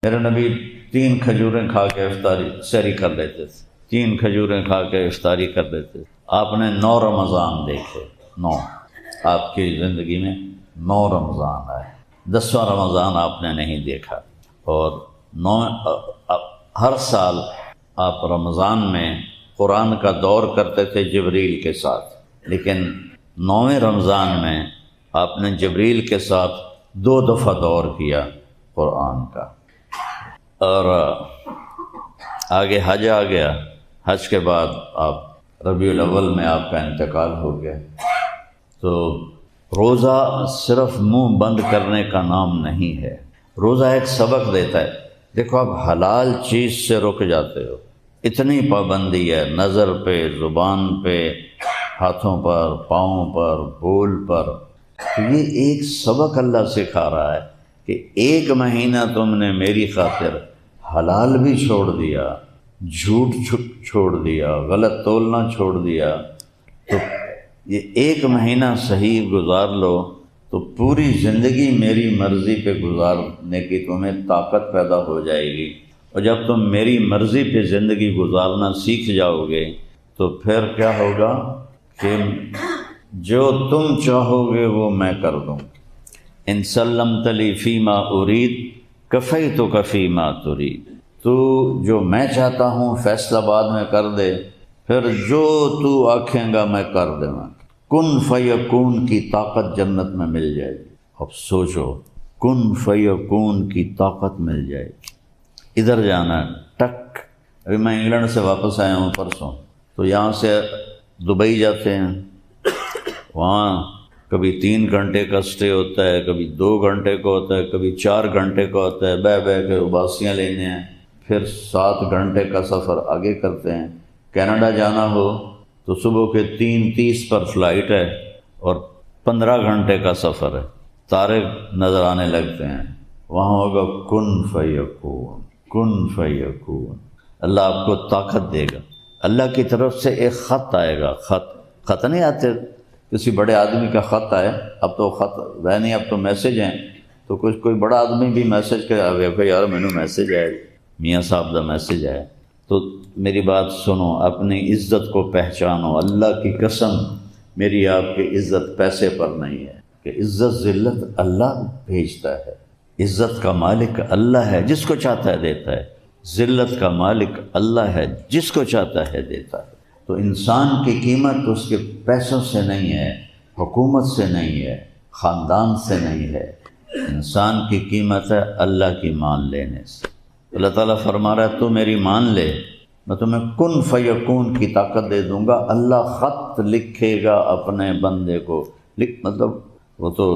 میرے نبی 3 کھجوریں کھا کے افطاری سحری کر لیتے تھے، 3 کھجوریں کھا کے افطاری کر لیتے تھے۔ آپ نے 9 رمضان دیکھے، 9 آپ کی زندگی میں 9 رمضان آئے، 10واں رمضان آپ نے نہیں دیکھا، اور 9 ہر سال آپ رمضان میں قرآن کا دور کرتے تھے جبریل کے ساتھ، لیکن 9ویں رمضان میں آپ نے جبریل کے ساتھ 2 دفعہ دور کیا قرآن کا۔ اور آگے حج آ گیا، حج کے بعد آپ ربیع الاول میں آپ کا انتقال ہو گیا۔ تو روزہ صرف منہ بند کرنے کا نام نہیں ہے، روزہ ایک سبق دیتا ہے۔ دیکھو آپ حلال چیز سے رک جاتے ہو، اتنی پابندی ہے نظر پہ، زبان پہ، ہاتھوں پر، پاؤں پر، بول پر۔ تو یہ ایک سبق اللہ سکھا رہا ہے کہ 1 مہینہ تم نے میری خاطر حلال بھی چھوڑ دیا، جھوٹ چھوڑ دیا، غلط تولنا چھوڑ دیا، تو یہ 1 مہینہ صحیح گزار لو تو پوری زندگی میری مرضی پہ گزارنے کی تمہیں طاقت پیدا ہو جائے گی۔ اور جب تم میری مرضی پہ زندگی گزارنا سیکھ جاؤ گے تو پھر کیا ہوگا کہ جو تم چاہو گے وہ میں کر دوں۔ ان سلمت لی فیما ارید کفیتک فیما ترید، تو جو میں چاہتا ہوں فیصلہ بعد میں کر دے، پھر جو تو آکھیں گا میں کر دوں گا۔ کن فیکون کی طاقت جنت میں مل جائے گی۔ اب سوچو، کن فیکون کی طاقت مل جائے گی۔ ادھر جانا ٹک، ابھی میں انگلینڈ سے واپس آیا ہوں پرسوں، تو یہاں سے دبئی جاتے ہیں، وہاں کبھی 3 گھنٹے کا سٹے ہوتا ہے، کبھی 2 گھنٹے کا ہوتا ہے، کبھی 4 گھنٹے کا ہوتا ہے، بہ کے اباسیاں لینے ہیں، پھر 7 گھنٹے کا سفر آگے کرتے ہیں۔ کینیڈا جانا ہو تو صبح کے 3:30 پر فلائٹ ہے اور 15 گھنٹے کا سفر ہے، تارے نظر آنے لگتے ہیں۔ وہاں ہوگا کن فیکون، کن فیکون۔ اللہ آپ کو طاقت دے گا، اللہ کی طرف سے ایک خط آئے گا۔ خط نہیں آتے، کسی بڑے آدمی کا خط آئے، اب تو خط رہ نہیں، اب تو میسج ہیں، تو کوئی بڑا آدمی بھی میسج کرے، یار میں نے میسج آئے، میاں صاحب کا میسج آئے۔ تو میری بات سنو، اپنی عزت کو پہچانو۔ اللہ کی قسم، میری آپ کی عزت پیسے پر نہیں ہے، کہ عزت ذلت اللہ بھیجتا ہے۔ عزت کا مالک اللہ ہے، جس کو چاہتا ہے دیتا ہے۔ ذلت کا مالک اللہ ہے، جس کو چاہتا ہے دیتا ہے۔ تو انسان کی قیمت اس کے پیسوں سے نہیں ہے، حکومت سے نہیں ہے، خاندان سے نہیں ہے، انسان کی قیمت ہے اللہ کی مان لینے سے۔ اللہ تعالیٰ فرما رہا ہے تو میری مان لے، میں تمہیں کن فیکون کی طاقت دے دوں گا۔ اللہ خط لکھے گا اپنے بندے کو، مطلب وہ تو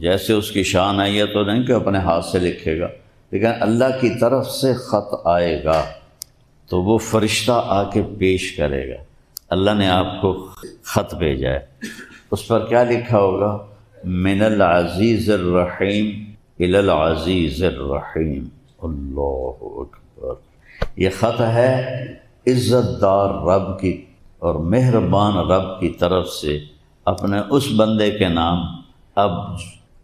جیسے اس کی شان آئی ہے تو نہیں کہ اپنے ہاتھ سے لکھے گا، لیکن اللہ کی طرف سے خط آئے گا تو وہ فرشتہ آ کے پیش کرے گا۔ اللہ نے آپ کو خط بھیجا ہے، اس پر کیا لکھا ہوگا؟ من العزیز الرحیم الی العزیز الرحیم۔ اللہ اکبر۔ یہ خط ہے عزت دار رب کی اور مہربان رب کی طرف سے اپنے اس بندے کے نام۔ اب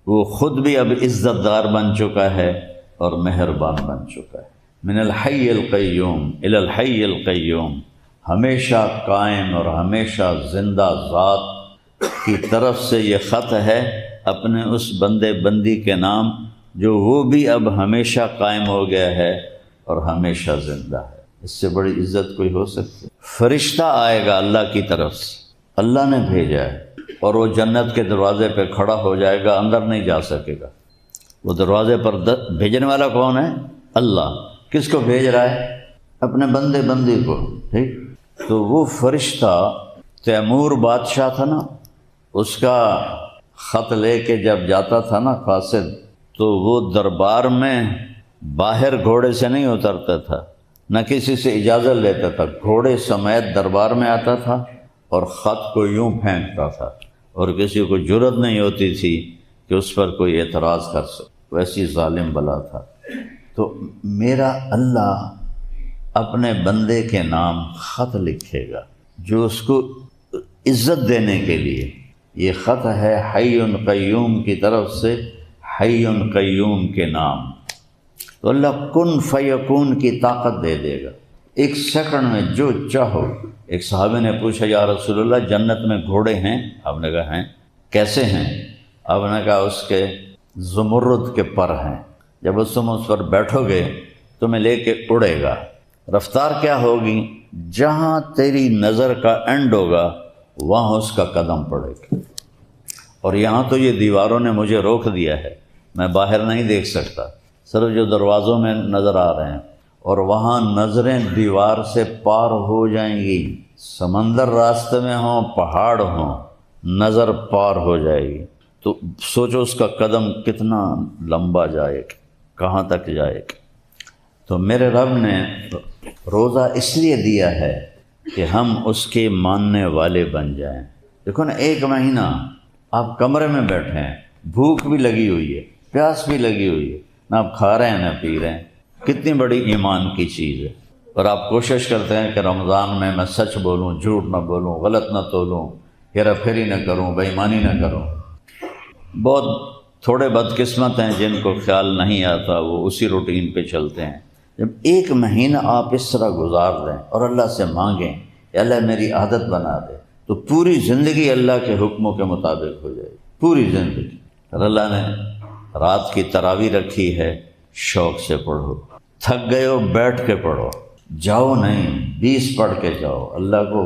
وہ خود بھی اب عزت دار بن چکا ہے اور مہربان بن چکا ہے۔ من الحی القیوم الی الحی القیوم، ہمیشہ قائم اور ہمیشہ زندہ ذات کی طرف سے یہ خط ہے اپنے اس بندے بندی کے نام، جو وہ بھی اب ہمیشہ قائم ہو گیا ہے اور ہمیشہ زندہ ہے۔ اس سے بڑی عزت کوئی ہو سکتی؟ فرشتہ آئے گا اللہ کی طرف سے، اللہ نے بھیجا ہے، اور وہ جنت کے دروازے پہ کھڑا ہو جائے گا، اندر نہیں جا سکے گا۔ وہ دروازے پر بھیجنے والا کون ہے؟ اللہ۔ کس کو بھیج رہا ہے؟ اپنے بندے بندی کو، ٹھیک؟ تو وہ فرشتہ تیمور بادشاہ تھا نا، اس کا خط لے کے جب جاتا تھا نا قاصد، تو وہ دربار میں باہر گھوڑے سے نہیں اترتا تھا، نہ کسی سے اجازت لیتا تھا، گھوڑے سمیت دربار میں آتا تھا اور خط کو یوں پھینکتا تھا، اور کسی کو جرت نہیں ہوتی تھی کہ اس پر کوئی اعتراض کر سکے، ویسی ظالم بلا تھا۔ تو میرا اللہ اپنے بندے کے نام خط لکھے گا، جو اس کو عزت دینے کے لیے۔ یہ خط ہے حی قیوم کی طرف سے، حی قیوم کے نام۔ تو اللہ کن فیکون کی طاقت دے دے گا، ایک سیکنڈ میں جو چاہو۔ ایک صحابی نے پوچھا یا رسول اللہ جنت میں گھوڑے ہیں؟ آپ نے کہا ہیں۔ کیسے ہیں؟ آپ نے کہا اس کے زمرد کے پر ہیں، جب تم اس پر بیٹھو گے تمہیں لے کے اڑے گا۔ رفتار کیا ہوگی؟ جہاں تیری نظر کا اینڈ ہوگا وہاں اس کا قدم پڑے گا۔ اور یہاں تو یہ دیواروں نے مجھے روک دیا ہے، میں باہر نہیں دیکھ سکتا، صرف جو دروازوں میں نظر آ رہے ہیں، اور وہاں نظریں دیوار سے پار ہو جائیں گی، سمندر راستے میں ہوں، پہاڑ ہوں، نظر پار ہو جائے گی۔ تو سوچو اس کا قدم کتنا لمبا جائے گا، کہاں تک جائے گا۔ تو میرے رب نے روزہ اس لیے دیا ہے کہ ہم اس کے ماننے والے بن جائیں۔ دیکھو نا، ایک مہینہ آپ کمرے میں بیٹھے ہیں، بھوک بھی لگی ہوئی ہے، پیاس بھی لگی ہوئی ہے، نہ آپ کھا رہے ہیں نہ پی رہے ہیں، کتنی بڑی ایمان کی چیز ہے۔ اور آپ کوشش کرتے ہیں کہ رمضان میں سچ بولوں، جھوٹ نہ بولوں، غلط نہ تولوں، ہیرا پھیری نہ کروں، بے ایمانی نہ کروں۔ بہت تھوڑے بدقسمت ہیں جن کو خیال نہیں آتا، وہ اسی روٹین پہ چلتے ہیں۔ جب ایک مہینہ آپ اس طرح گزار دیں اور اللہ سے مانگیں کہ اللہ میری عادت بنا دے، تو پوری زندگی اللہ کے حکموں کے مطابق ہو جائے گی، پوری زندگی۔ اور اللہ نے رات کی تراویح رکھی ہے، شوق سے پڑھو، تھک گئے ہو بیٹھ کے پڑھو، جاؤ نہیں 20 پڑھ کے جاؤ، اللہ کو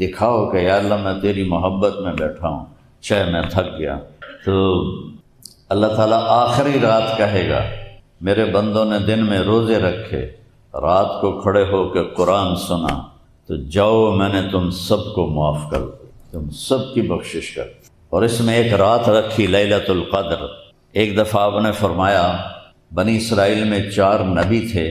دکھاؤ کہ یا اللہ میں تیری محبت میں بیٹھا ہوں، چاہے میں تھک گیا۔ تو اللہ تعالیٰ آخری رات کہے گا میرے بندوں نے دن میں روزے رکھے، رات کو کھڑے ہو کے قرآن سنا، تو جاؤ میں نے تم سب کو معاف کر دی، تم سب کی بخشش کر دی۔ اور اس میں ایک رات رکھی لیلۃ القدر۔ ایک دفعہ آپ نے فرمایا بنی اسرائیل میں 4 نبی تھے،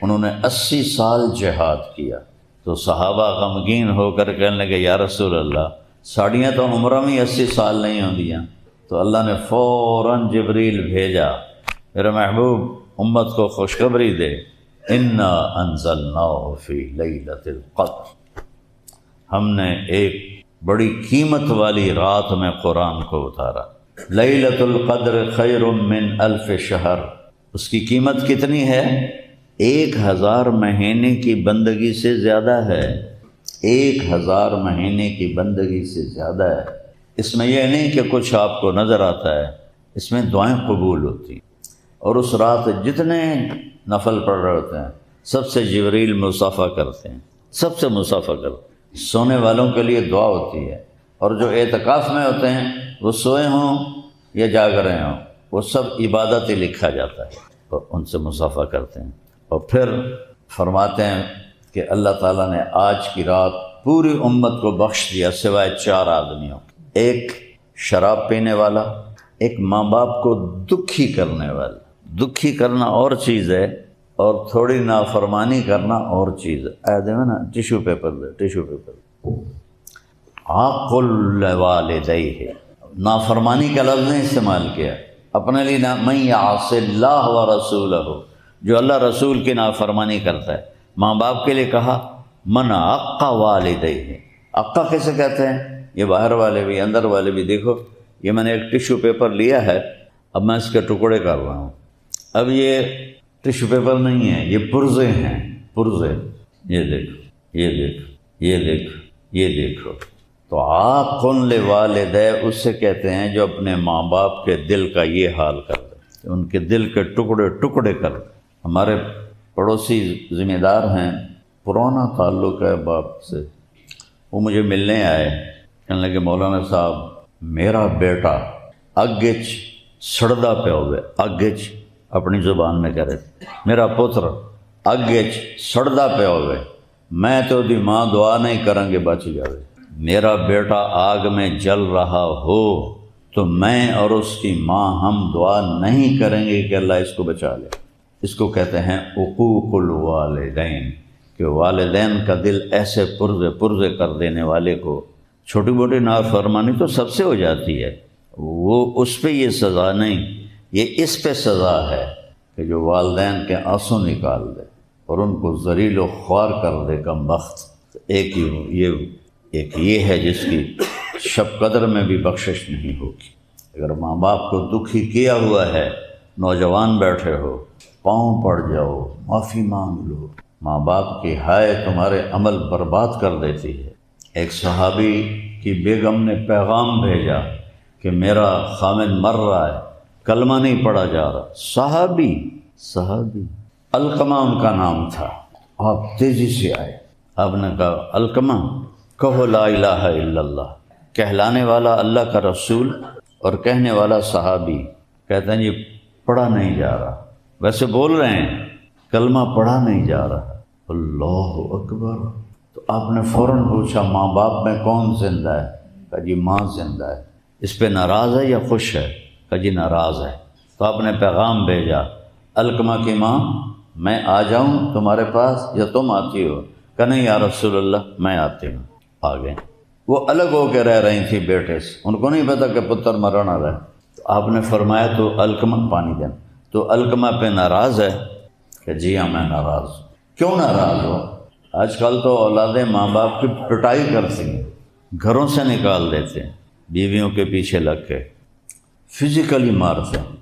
انہوں نے 80 سال جہاد کیا، تو صحابہ غمگین ہو کر کہنے لگے یا رسول اللہ ساڑیاں تو عمرہ میں 80 سال نہیں ہوندیاں۔ تو اللہ نے فوراً جبریل بھیجا، میرے محبوب امت کو خوشخبری دے، انا انزلناہ فی لیلۃ القدر، ہم نے ایک بڑی قیمت والی رات میں قرآن کو اتارا۔ لیلۃ القدر خیر من 1000 شہر، اس کی قیمت کتنی ہے؟ 1000 مہینے کی بندگی سے زیادہ ہے، 1000 مہینے کی بندگی سے زیادہ ہے۔ اس میں یہ نہیں کہ کچھ آپ کو نظر آتا ہے، اس میں دعائیں قبول ہوتی ہیں۔ اور اس رات جتنے نفل پڑھ رہے ہوتے ہیں سب سے جبریل مصافحہ کرتے ہیں، سب سے مصافحہ کرتے ہیں۔ سونے والوں کے لیے دعا ہوتی ہے، اور جو اعتکاف میں ہوتے ہیں وہ سوئے ہوں یا جاگ رہے ہوں، وہ سب عبادت ہی لکھا جاتا ہے، اور ان سے مصافحہ کرتے ہیں۔ اور پھر فرماتے ہیں کہ اللہ تعالیٰ نے آج کی رات پوری امت کو بخش دیا سوائے 4 آدمیوں، ایک شراب پینے والا، ایک ماں باپ کو دکھی کرنے والا۔ دکھی کرنا اور چیز ہے اور تھوڑی نافرمانی کرنا اور چیز ہے۔ دے نا ٹیشو پیپر دے، ٹیشو پیپر۔ عاقل والدیہ، نافرمانی کا لفظ نہیں استعمال کیا اپنے لیے، نہ من یعص اللہ ورسولہ، جو اللہ رسول کی نافرمانی کرتا ہے۔ ماں باپ کے لیے کہا من عق والدیہ، عقا کیسے کہتے ہیں؟ یہ باہر والے بھی اندر والے بھی۔ دیکھو یہ میں نے ایک ٹیشو پیپر لیا ہے، اب میں اس کے ٹکڑے کر رہا ہوں۔ اب یہ ٹیشو پیپر نہیں ہے، یہ پرزے ہیں، پرزے۔ یہ دیکھو، یہ دیکھو، یہ دیکھو، یہ دیکھو۔ تو عاقل لوالدہ اسے کہتے ہیں جو اپنے ماں باپ کے دل کا یہ حال کر دے، ان کے دل کے ٹکڑے ٹکڑے کر دے۔ ہمارے پڑوسی ذمہ دار ہیں، پرانا تعلق ہے باپ سے، وہ مجھے ملنے آئے، کہنے لگے مولانا صاحب میرا بیٹا اگچ سڑدا پہ ہوئے، اگچ اپنی زبان میں کہہ رہے تھے، میرا پتر اگچ سڑدا پہ ہوئے، میں تو دی ماں دعا نہیں کریں گے بچ جاوے۔ میرا بیٹا آگ میں جل رہا ہو تو میں اور اس کی ماں ہم دعا نہیں کریں گے کہ اللہ اس کو بچا لے۔ اس کو کہتے ہیں عقوق الوالدین، کہ والدین کا دل ایسے پرزے پرزے کر دینے والے کو چھوٹی موٹی نافرمانی تو سب سے ہو جاتی ہے، وہ اس پہ یہ سزا نہیں، یہ اس پہ سزا ہے کہ جو والدین کے آنسو نکال دے اور ان کو ذلیل و خوار کر دے کم بخت۔ ایک یہ ہے جس کی شب قدر میں بھی بخشش نہیں ہوگی۔ اگر ماں باپ کو دکھی کیا ہوا ہے، نوجوان بیٹھے ہو پاؤں پڑ جاؤ، معافی مانگ لو۔ ماں باپ کی ہائے تمہارے عمل برباد کر دیتی ہے۔ ایک صحابی کی بیگم نے پیغام بھیجا کہ میرا خامن مر رہا ہے، کلمہ نہیں پڑھا جا رہا۔ صحابی علقمہ ان کا نام تھا۔ آپ تیزی سے آئے، آپ نے کہا علقمہ کہو لا الہ الا اللہ، کہلانے والا اللہ کا رسول اور کہنے والا صحابی۔ کہتے ہیں جی پڑھا نہیں جا رہا، ویسے بول رہے ہیں کلمہ پڑھا نہیں جا رہا۔ اللہ اکبر۔ تو آپ نے فوراً پوچھا ماں باپ میں کون زندہ ہے؟ کہا جی ماں زندہ ہے۔ اس پہ ناراض ہے یا خوش ہے؟ کہا جی ناراض ہے۔ تو آپ نے پیغام بھیجا علقمہ کی ماں میں آ جاؤں تمہارے پاس یا تم آتی ہو؟ کہ نہیں یا رسول اللہ میں آتی ہوں۔ آ گئے۔ وہ الگ ہو کے رہ رہی تھی بیٹے سے، ان کو نہیں پتا کہ پتر مرنا رہے۔ تو آپ نے فرمایا تو علقمہ پانی دینا۔ تو علقمہ پہ ناراض ہے؟ کہ جی ہاں میں ناراض ہوں۔ کیوں ناراض ہو؟ آج کل تو اولادیں ماں باپ کی پٹائی کرتی ہیں، گھروں سے نکال دیتے ہیں، بیویوں کے پیچھے لگ کے فزیکلی مارتے ہیں۔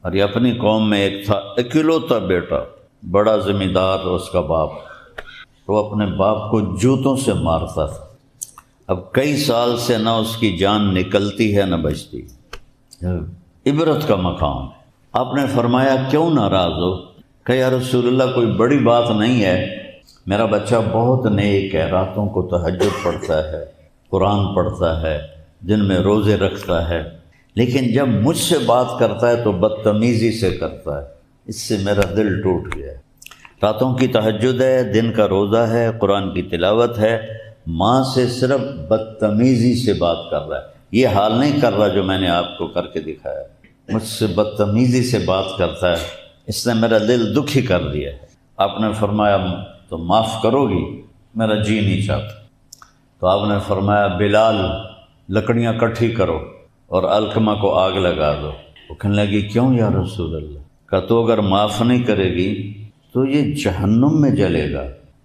اور یہ اپنی قوم میں ایک تھا اکلوتا بیٹا، بڑا ذمہ دار اس کا باپ، وہ اپنے باپ کو جوتوں سے مارتا تھا۔ اب کئی سال سے نہ اس کی جان نکلتی ہے نہ بچتی، عبرت کا مقام ہے۔ آپ نے فرمایا کیوں ناراض ہو؟ کہ یا رسول اللہ کوئی بڑی بات نہیں ہے، میرا بچہ بہت نیک ہے، راتوں کو تہجد پڑھتا ہے، قرآن پڑھتا ہے، دن میں روزے رکھتا ہے، لیکن جب مجھ سے بات کرتا ہے تو بدتمیزی سے کرتا ہے، اس سے میرا دل ٹوٹ گیا ہے۔ راتوں کی تہجد ہے، دن کا روزہ ہے، قرآن کی تلاوت ہے، ماں سے صرف بدتمیزی سے بات کر رہا ہے۔ یہ حال نہیں کر رہا جو میں نے آپ کو کر کے دکھایا، مجھ سے بدتمیزی سے بات کرتا ہے، اس نے میرا دل دکھی کر دیا ہے۔ آپ نے فرمایا تو معاف کرو گی؟ میرا جی نہیں چاہتا۔ تو آپ نے فرمایا بلال لکڑیاں کٹھی کرو اور علقمہ کو آگ لگا دو۔ وہ کہنے لگی کیوں یا رسول اللہ؟ کہ تو اگر معاف نہیں کرے گی تو یہ جہنم میں جلے گا،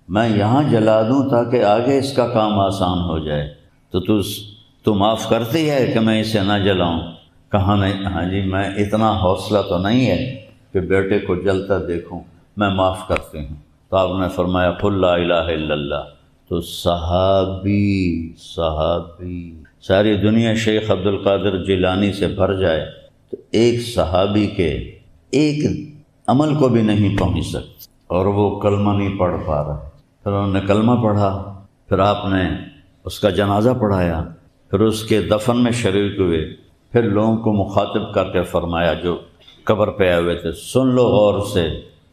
میں یہاں جلا دوں تاکہ آگے اس کا کام آسان ہو جائے، تو معاف کرتی ہے کہ میں اسے نہ جلاؤں؟ کہا نہیں، ہاں جی میں اتنا حوصلہ تو نہیں ہے کہ بیٹے کو جلتا دیکھوں، میں معاف کرتی ہوں۔ تو آپ نے فرمایا قل لا الہ الا اللہ۔ تو صحابی ساری دنیا شیخ عبد القادر جیلانی سے بھر جائے تو ایک صحابی کے ایک عمل کو بھی نہیں پہنچ سکتے، اور وہ کلمہ نہیں پڑھ پا رہا۔ پھر انہوں نے کلمہ پڑھا، پھر آپ نے اس کا جنازہ پڑھایا، پھر اس کے دفن میں شریک ہوئے، پھر لوگوں کو مخاطب کر کے فرمایا جو قبر پہ آئے ہوئے تھے سن لو غور سے،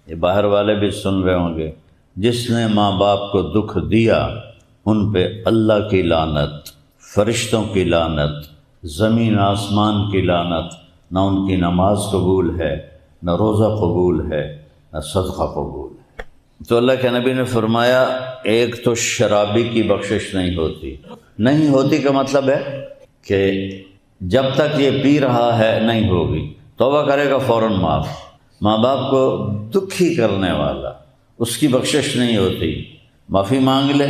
یہ باہر والے بھی سن رہے ہوں گے، جس نے ماں باپ کو دکھ دیا ان پہ اللہ کی لعنت، فرشتوں کی لعنت، زمین آسمان کی لعنت، نہ ان کی نماز قبول ہے، نہ روزہ قبول ہے، نہ صدقہ قبول ہے۔ تو اللہ کے نبی نے فرمایا ایک تو شرابی کی بخشش نہیں ہوتی کا مطلب ہے کہ جب تک یہ پی رہا ہے نہیں ہوگی، توبہ کرے گا فوراً معاف۔ ماں باپ کو دکھی کرنے والا اس کی بخشش نہیں ہوتی، معافی مانگ لے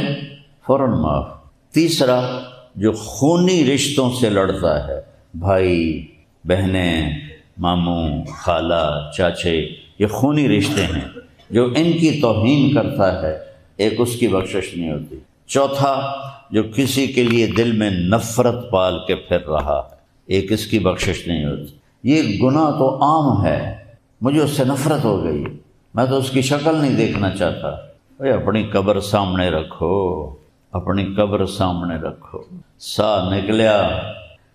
فوراً معاف۔ تیسرا جو خونی رشتوں سے لڑتا ہے، بھائی بہنیں، ماموں، خالہ، چاچے، یہ خونی رشتے ہیں، جو ان کی توہین کرتا ہے، ایک اس کی بخشش نہیں ہوتی۔ چوتھا جو کسی کے لیے دل میں نفرت پال کے پھر رہا ہے، ایک اس کی بخشش نہیں ہوتی۔ یہ گناہ تو عام ہے، مجھے اس سے نفرت ہو گئی، میں تو اس کی شکل نہیں دیکھنا چاہتا۔ بھئی اپنی قبر سامنے رکھو، اپنی قبر سامنے رکھو، سا نکلیا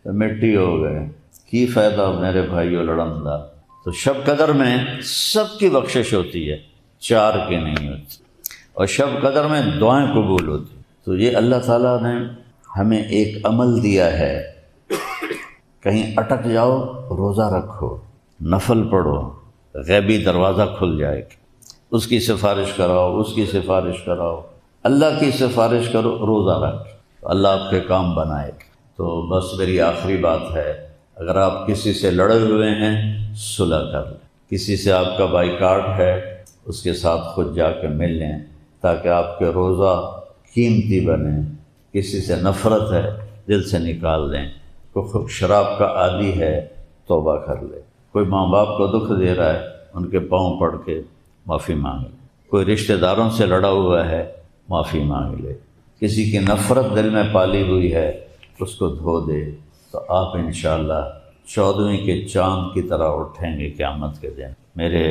تو مٹی ہو گئے، کی فائدہ میرے بھائیو لڑندہ۔ تو شب قدر میں سب کی بخشش ہوتی ہے، چار کی نہیں ہوتی، اور شب قدر میں دعائیں قبول ہوتی۔ تو یہ اللہ تعالیٰ نے ہمیں ایک عمل دیا ہے، کہیں اٹک جاؤ روزہ رکھو، نفل پڑھو، غیبی دروازہ کھل جائے گا، اس کی سفارش کراؤ، اس کی سفارش کراؤ، اللہ کی سفارش کرو، روزہ رکھ، اللہ آپ کے کام بنائے گا۔ تو بس میری آخری بات ہے، اگر آپ کسی سے لڑے ہوئے ہیں صلح کر لیں، کسی سے آپ کا بائیکاٹ ہے اس کے ساتھ خود جا کے مل لیں تاکہ آپ کے روزہ قیمتی بنے، کسی سے نفرت ہے دل سے نکال دیں، کوئی شراب کا عادی ہے توبہ کر لے، کوئی ماں باپ کو دکھ دے رہا ہے ان کے پاؤں پڑ کے معافی مانگ لے۔ کوئی رشتہ داروں سے لڑا ہوا ہے، معافی مانگ لے۔ کسی کی نفرت دل میں پالی ہوئی ہے، اس کو دھو دے، تو آپ انشاءاللہ 14ویں کے چاند کی طرح اٹھیں گے قیامت کے دن۔ میرے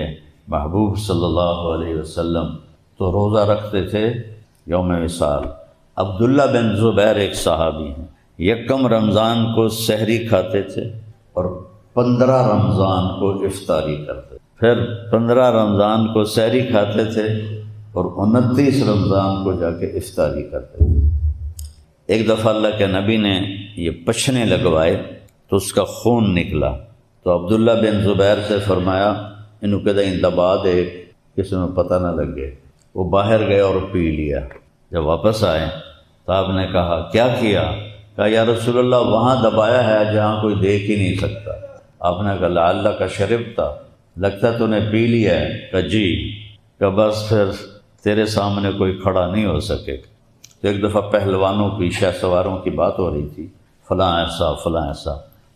محبوب صلی اللہ علیہ وسلم تو روزہ رکھتے تھے یوم وصال۔ عبداللہ بن زبیر ایک صحابی ہیں، یکم رمضان کو سحری کھاتے تھے اور 15 رمضان کو افطاری کرتے، پھر 15 رمضان کو سحری کھاتے تھے اور 29 رمضان کو جا کے افطاری کرتے تھے۔ ایک دفعہ اللہ کے نبی نے یہ پچھنے لگوائے تو اس کا خون نکلا، تو عبداللہ بن زبیر سے فرمایا انہوں کدیں دبا دے کسی میں پتہ نہ لگے۔ وہ باہر گئے اور پی لیا۔ جب واپس آئے تو آپ نے کہا کیا کیا؟ کہا یا رسول اللہ وہاں دبایا ہے جہاں کوئی دیکھ ہی نہیں سکتا۔ آپ نے کہا لعلہ کا شربتا، لگتا تو نے پی لیا ہے؟ کہا جی۔ کہ بس پھر تیرے سامنے کوئی کھڑا نہیں ہو سکے۔ تو ایک دفعہ پہلوانوں کی، شہ سواروں کی بات ہو رہی تھی، فلاں ایسا فلاں ایسا،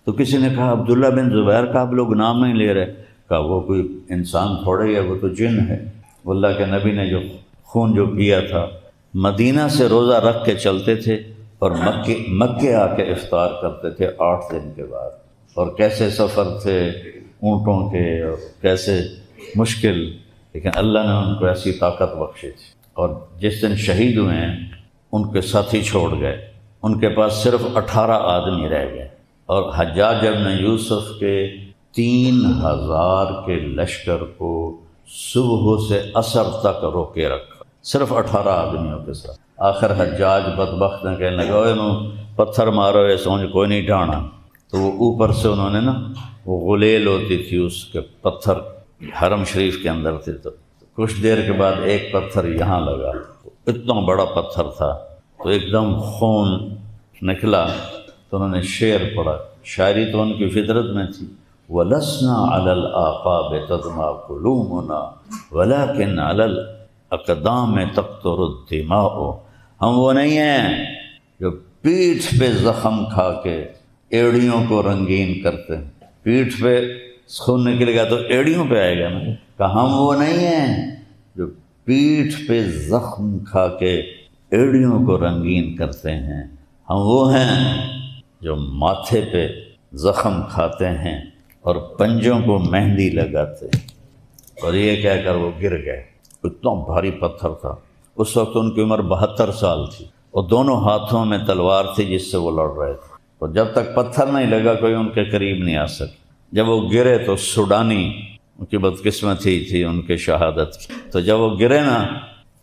تو کسی نے کہا عبداللہ بن زبیر کا آپ لوگ نام نہیں لے رہے۔ کہا وہ کوئی انسان تھوڑے ہی ہے، وہ تو جن ہے۔ اللہ کے نبی نے جو خون جو پیا تھا، مدینہ سے روزہ رکھ کے چلتے تھے اور مکے آ کے افطار کرتے تھے 8 دن کے بعد۔ اور کیسے سفر تھے اونٹوں کے، اور کیسے مشکل، لیکن اللہ نے ان کو ایسی طاقت بخشی تھی۔ اور جس دن شہید ہوئے ہیں ان کے ساتھی چھوڑ گئے، ان کے پاس صرف 18 آدمی رہ گئے، اور حجاج ابن یوسف کے 3000 کے لشکر کو صبح سے عصر تک روکے رکھا، صرف 18 آدمیوں کے ساتھ۔ آخر حجاج بدبخت نے کہنے لگا انہوں پتھر مارو، یہ سمجھ کوئی نہیں ڈھانا، تو وہ اوپر سے انہوں نے نا وہ غلیل ہوتی تھی اس کے پتھر حرم شریف کے اندر تھے، تو کچھ دیر کے بعد ایک پتھر یہاں لگا، اتنا بڑا پتھر تھا، تو ایک دم خون نکلا، تو انہوں نے شعر پڑھا۔ شاعری تو ان کی فطرت میں تھی، وَلَسْنَا عَلَى الْآقَابِ تَدْمَا قُلُوبُنَا وَلَكِنْ عَلَى الْأَقْدَامِ تَقْطُرُ الدِّمَاءُ۔ ہم وہ نہیں ہیں جو پیٹھ پہ زخم کھا کے ایڑیوں کو رنگین کرتے ہیں۔ پیٹھ پہ خون نکل گیا تو ایڑیوں پہ آئے گا نا۔ کہ ہم وہ نہیں ہیں جو پیٹھ پہ زخم کھا کے ایڑیوں کو رنگین کرتے ہیں، ہم وہ ہیں جو ماتھے پہ زخم کھاتے ہیں اور پنجوں کو مہندی لگاتے ہیں۔ اور یہ کہہ کر وہ گر گئے، اتنا بھاری پتھر تھا۔ اس وقت ان کی عمر 72 سال تھی، اور دونوں ہاتھوں میں تلوار تھی جس سے وہ لڑ رہے تھے، اور جب تک پتھر نہیں لگا کوئی ان کے قریب نہیں آ سکا۔ جب وہ گرے تو سوڈانی، ان کی بدقسمتی تھی ان کے شہادت کی، تو جب وہ گرے نا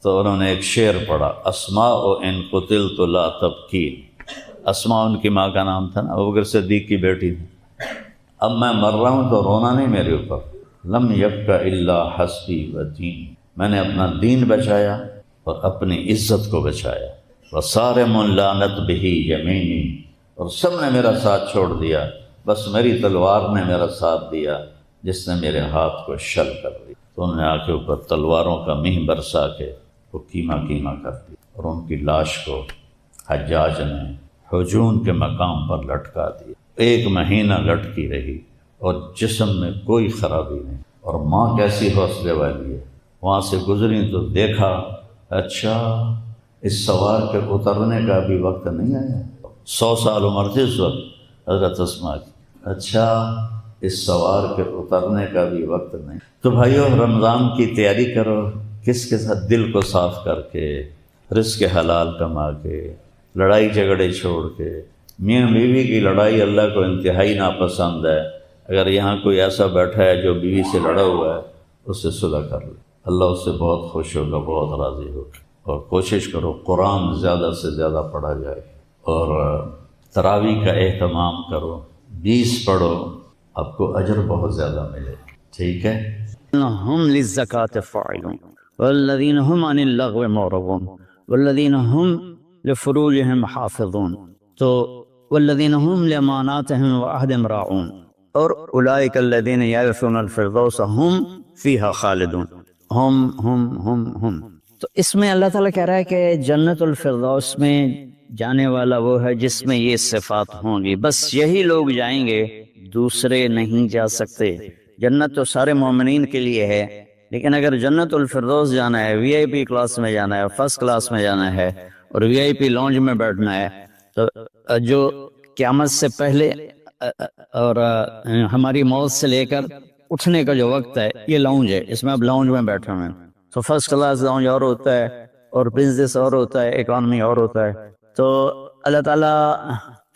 تو انہوں نے ایک شعر پڑھا، اسماء ان قتلت لا تبکین۔ اسماء ان کی ماں کا نام تھا نا، ابوبکر صدیق کی بیٹی تھی۔ اب میں مر رہا ہوں تو رونا نہیں میرے اوپر، لم یبق الا حسبی و دین، میں نے اپنا دین بچایا اور اپنی عزت کو بچایا۔ وصارم لعنت بہی یمینی، اور سب نے میرا ساتھ چھوڑ دیا، بس میری تلوار نے میرا ساتھ دیا جس نے میرے ہاتھ کو شل کر دیا۔ تو انہوں نے آ کے اوپر تلواروں کا مہ برسا کے وہ کیما کیما کر دیا، اور ان کی لاش کو حجاج نے حجون کے مقام پر لٹکا دیا۔ 1 مہینہ لٹکی رہی اور جسم میں کوئی خرابی نہیں، اور ماں کیسی حوصلے والی ہے، وہاں سے گزری تو دیکھا اچھا اس سوار کے اترنے کا بھی وقت نہیں آیا۔ 100 سال عمر تھی اس وقت حضرت اسماء کی، اچھا اس سوار کے اترنے کا بھی وقت نہیں۔ تو بھائیو رمضان کی تیاری کرو، کس کے ساتھ دل کو صاف کر کے، رزق حلال کما کے، لڑائی جھگڑے چھوڑ کے۔ میاں بیوی کی لڑائی اللہ کو انتہائی ناپسند ہے۔ اگر یہاں کوئی ایسا بیٹھا ہے جو بیوی سے لڑا ہوا ہے، اس سے صلح کر لے، اللہ اس سے بہت خوش ہوگا، بہت راضی ہوگا۔ اور کوشش کرو قرآن زیادہ سے زیادہ پڑھا جائے، اور تراویح کا اہتمام کرو، 20 پڑھو، آپ کو اجر بہت زیادہ ملے، ٹھیک ہے۔ هم للزکاة فاعلون والذین هم عن اللغو معرضون والذین هم لفروجهم حافظون، تو والذین هم لاماناتهم وعهدهم راعون، اور اولئک الذین یرثون الفردوس هم فیها خالدون۔ ہم تو اس میں اللہ تعالیٰ کہہ رہا ہے کہ جنت الفردوس میں جانے والا وہ ہے جس میں یہ صفات ہوں گی، بس یہی لوگ جائیں گے، دوسرے نہیں جا سکتے۔ جنت تو سارے مومنین کے لیے ہے، لیکن اگر جنت الفردوس جانا ہے، وی آئی پی کلاس میں جانا ہے، فرسٹ کلاس میں جانا ہے اور وی آئی پی لانج میں بیٹھنا ہے، تو جو قیامت سے پہلے اور ہماری موت سے لے کر اٹھنے کا جو وقت ہے یہ لاؤنج ہے، اس میں اب لاؤنج میں بیٹھے ہوئے ہیں۔ تو فرسٹ کلاس لاؤنج اور ہوتا ہے اور بزنس اور ہوتا ہے، اکانومی اور ہوتا ہے۔ تو اللہ تعالیٰ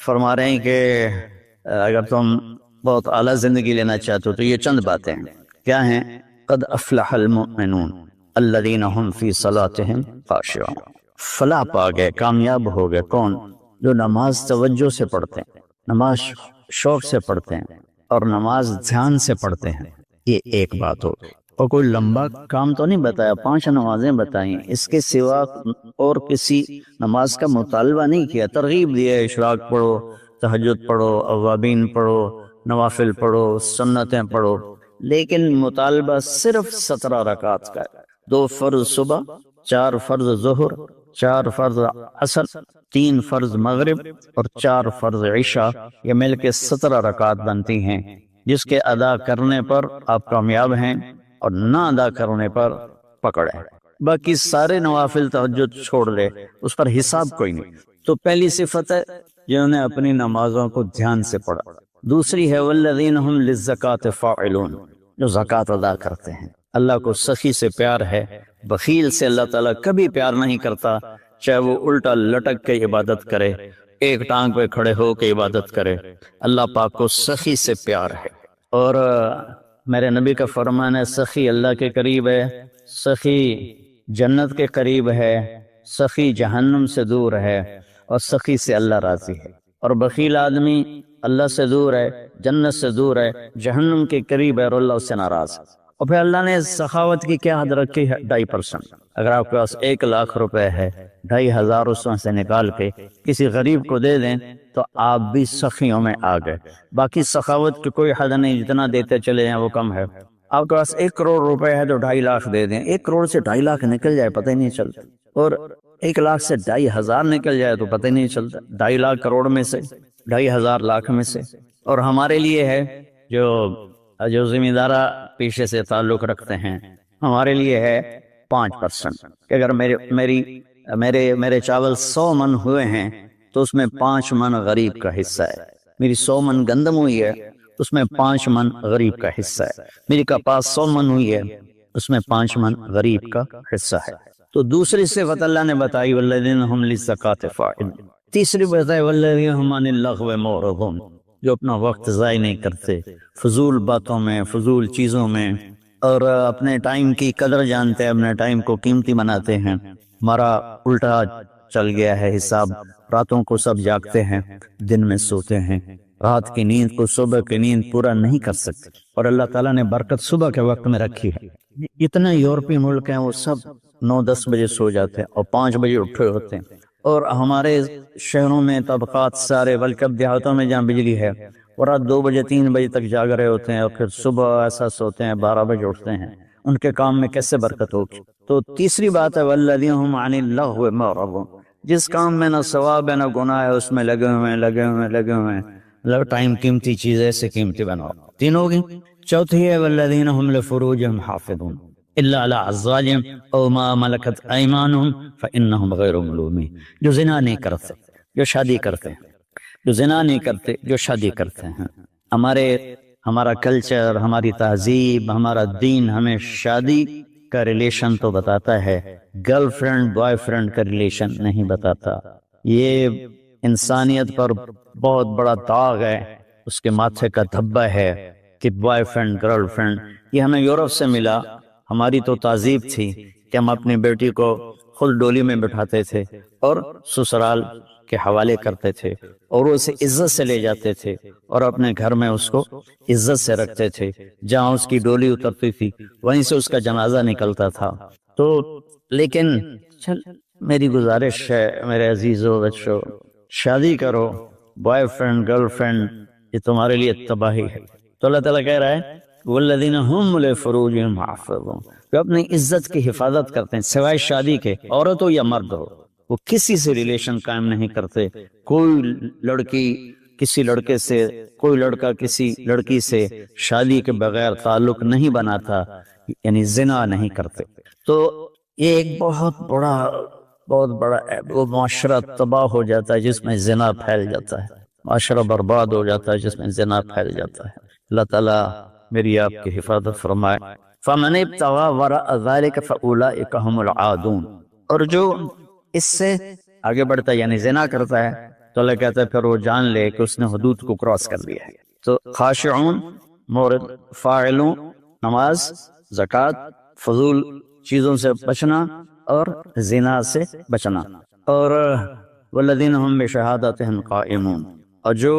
فرما رہے ہیں کہ اگر تم بہت اعلیٰ زندگی لینا چاہتے ہو تو یہ چند باتیں ہیں، کیا ہیں؟ قد افلح المؤمنون الذین هم فی صلاتهم خاشعون، فلاح پا گئے، کامیاب ہو گئے کون؟ جو نماز توجہ سے پڑھتے ہیں، نماز شوق سے پڑھتے ہیں اور نماز دھیان سے پڑھتے ہیں۔ یہ ایک بات ہو، اور کوئی لمبا کام تو نہیں بتایا، 5 نمازیں بتائیں، اس کے سوا اور کسی نماز کا مطالبہ نہیں کیا، ترغیب دیا، اشراق پڑھو، تہجد پڑھو، اوابین پڑھو، نوافل پڑھو، سنتیں پڑھو، لیکن مطالبہ صرف 17 رکعات کا ہے، 2 فرض صبح، 4 فرض ظہر، 4 فرض عصر، 3 فرض مغرب اور 4 فرض عشاء، یہ مل کے 17 رکعات بنتی ہیں، جس کے ادا کرنے پر آپ کامیاب ہیں اور نہ ادا کرنے پر پکڑ ہے۔ باقی سارے نوافل تہجد چھوڑ لے، اس پر حساب کوئی نہیں۔ تو پہلی صفت ہے جنہوں نے اپنی نمازوں کو دھیان سے پڑھا۔ دوسری ہے والذین هم للزکاۃ فاعلون، جو زکوٰۃ ادا کرتے ہیں۔ اللہ کو سخی سے پیار ہے، بخیل سے اللہ تعالیٰ کبھی پیار نہیں کرتا، چاہے وہ الٹا لٹک کے عبادت کرے، ایک ٹانگ پہ کھڑے ہو کے عبادت کرے، اللہ پاک کو سخی سے پیار ہے۔ اور میرے نبی کا فرمان ہے سخی اللہ کے قریب ہے، سخی جنت کے قریب ہے، سخی جہنم سے دور ہے اور سخی سے اللہ راضی ہے۔ اور بخیل آدمی اللہ سے دور ہے، جنت سے دور ہے، جہنم کے قریب ہے اور اللہ اس سے ناراض ہے۔ اور پھر اللہ نے سخاوت کی کیا حد رکھی ہے؟ 2.5%۔ اگر آپ کے پاس 1 لاکھ روپے ہے، 2,500 اس میں سے نکال کے کسی غریب کو دے دیں تو آپ بھی سخیوں میں آ گئے۔ باقی سخاوت کی کوئی حد نہیں، جتنا دیتے چلے جائیں وہ کم ہے۔ آپ کے پاس 1 کروڑ روپے ہے تو 2.5 لاکھ دے دیں، 1 کروڑ سے 2.5 لاکھ نکل جائے پتہ ہی نہیں چلتا، اور 1 لاکھ سے 2,500 نکل جائے تو پتہ ہی نہیں چلتا، 2.5 لاکھ کروڑ میں سے، 2,500 لاکھ میں سے۔ اور ہمارے لیے ہے جو ذمہ دارہ پیشے سے تعلق رکھتے ہیں، ہمارے لیے ہے 5%، کہ اگر میرے چاول 100 من ہوئے ہیں تو اس میں 5 من غریب کا حصہ ہے، میری 100 من گندم ہوئی ہے اس میں 5 من غریب کا حصہ ہے، میری کپاس 100 من ہوئی ہے اس میں 5 من غریب کا حصہ ہے۔ تو دوسری صفت اللہ نے بتائی والذین هم للزکاۃ فاعلون۔ تیسری بتائی والذین هم عن اللغو معرضون، جو اپنا وقت ضائع نہیں کرتے فضول باتوں میں، فضول چیزوں میں، اور اپنے ٹائم کی قدر جانتے ہیں، اپنے ٹائم کو قیمتی بناتے ہیں۔ ہمارا الٹا چل گیا ہے حساب، راتوں کو سب جاگتے ہیں، دن میں سوتے ہیں، رات کی نیند کو صبح کی نیند پورا نہیں کر سکتے، اور اللہ تعالیٰ نے برکت صبح کے وقت میں رکھی ہے۔ اتنے یورپی ملک ہیں وہ سب 9-10 بجے سو جاتے ہیں اور 5 بجے اٹھے ہوتے ہیں، اور ہمارے شہروں میں طبقات سارے، بلکہ اب دیہاتوں میں جہاں بجلی ہے وہ رات 2 بجے 3 بجے تک جاگ رہے ہوتے ہیں، اور پھر صبح ایسا سوتے ہیں 12 بجے اٹھتے ہیں، ان کے کام میں کیسے برکت ہوگی؟ تو تیسری بات ہے والذین هم عن اللغو معرضون، جس کام میں نہ ثواب ہے نہ گناہ ہے اس میں لگے ہوئے ہیں، ٹائم قیمتی چیز ایسے قیمتی بناؤ۔ 3 ہوگی۔ چوتھی ہے والذین هم لفروجهم حافظون الا علی ازواجهم او ما ملکت ایمانهم فانهم غیر ملومین، جو زنا نہیں کرتے، جو شادی کرتے ہیں، جو زنا نہیں کرتے، جو شادی کرتے ہیں۔ ہمارا کلچر، ہماری تہذیب، ہمارا دین ہمیں شادی کا ریلیشن تو بتاتا ہے، گرل فرینڈ بوائے فرینڈ کا ریلیشن نہیں بتاتا۔ یہ انسانیت پر بہت بڑا داغ ہے، اس کے ماتھے کا دھبہ ہے کہ بوائے فرینڈ گرل فرینڈ، یہ ہمیں یورپ سے ملا۔ ہماری تو تہذیب تھی کہ ہم اپنی بیٹی کو خود ڈولی میں بٹھاتے تھے اور سسرال کے حوالے کرتے تھے، اور اسے عزت سے لے جاتے تھے اور اپنے گھر میں اس کو عزت سے رکھتے تھے، جہاں اس کی ڈولی اترتی تھی وہیں سے اس کا جنازہ نکلتا تھا۔ تو لیکن میری گزارش ہے میرے عزیزو بچو، شادی کرو، بوائے فرینڈ گرل فرینڈ یہ تمہارے لیے تباہی ہے۔ تو اللہ تعالیٰ کہہ رہا ہے والذین هم لفروجهم حافظون، جو اپنی عزت کی حفاظت کرتے ہیں سوائے شادی کے، عورت ہو یا مرد ہو، وہ کسی سے ریلیشن قائم نہیں کرتے۔ کوئی لڑکی کسی لڑکے سے، کوئی لڑکا کسی لڑکی سے شادی کے بغیر تعلق نہیں بناتا، یعنی زنا نہیں کرتے، تو یہ ایک بہت بڑا وہ معاشرہ تباہ ہو جاتا ہے جس میں زنا پھیل جاتا ہے، معاشرہ برباد ہو جاتا ہے جس میں زنا پھیل جاتا ہے۔ اللہ تعالیٰ میری آپ کی حفاظت فرمائے۔ فَمَنِ ابْتَغَىٰ وَرَاءَ ذَلِكَ فَأُولَٰئِكَ هُمُ الْعَادُونَ، اور جو اس سے آگے بڑھتا ہے یعنی زنا کرتا ہے تو اللہ کہتا ہے پھر وہ جان لے کہ اس نے حدود کو کراس کر دیا ہے۔ تو خاشعون، مورد، فاعلون، نماز، زکوٰۃ، فضول چیزوں سے بچنا اور زنا سے بچنا، اور والذین هم بشہادتہم قائمون، اور جو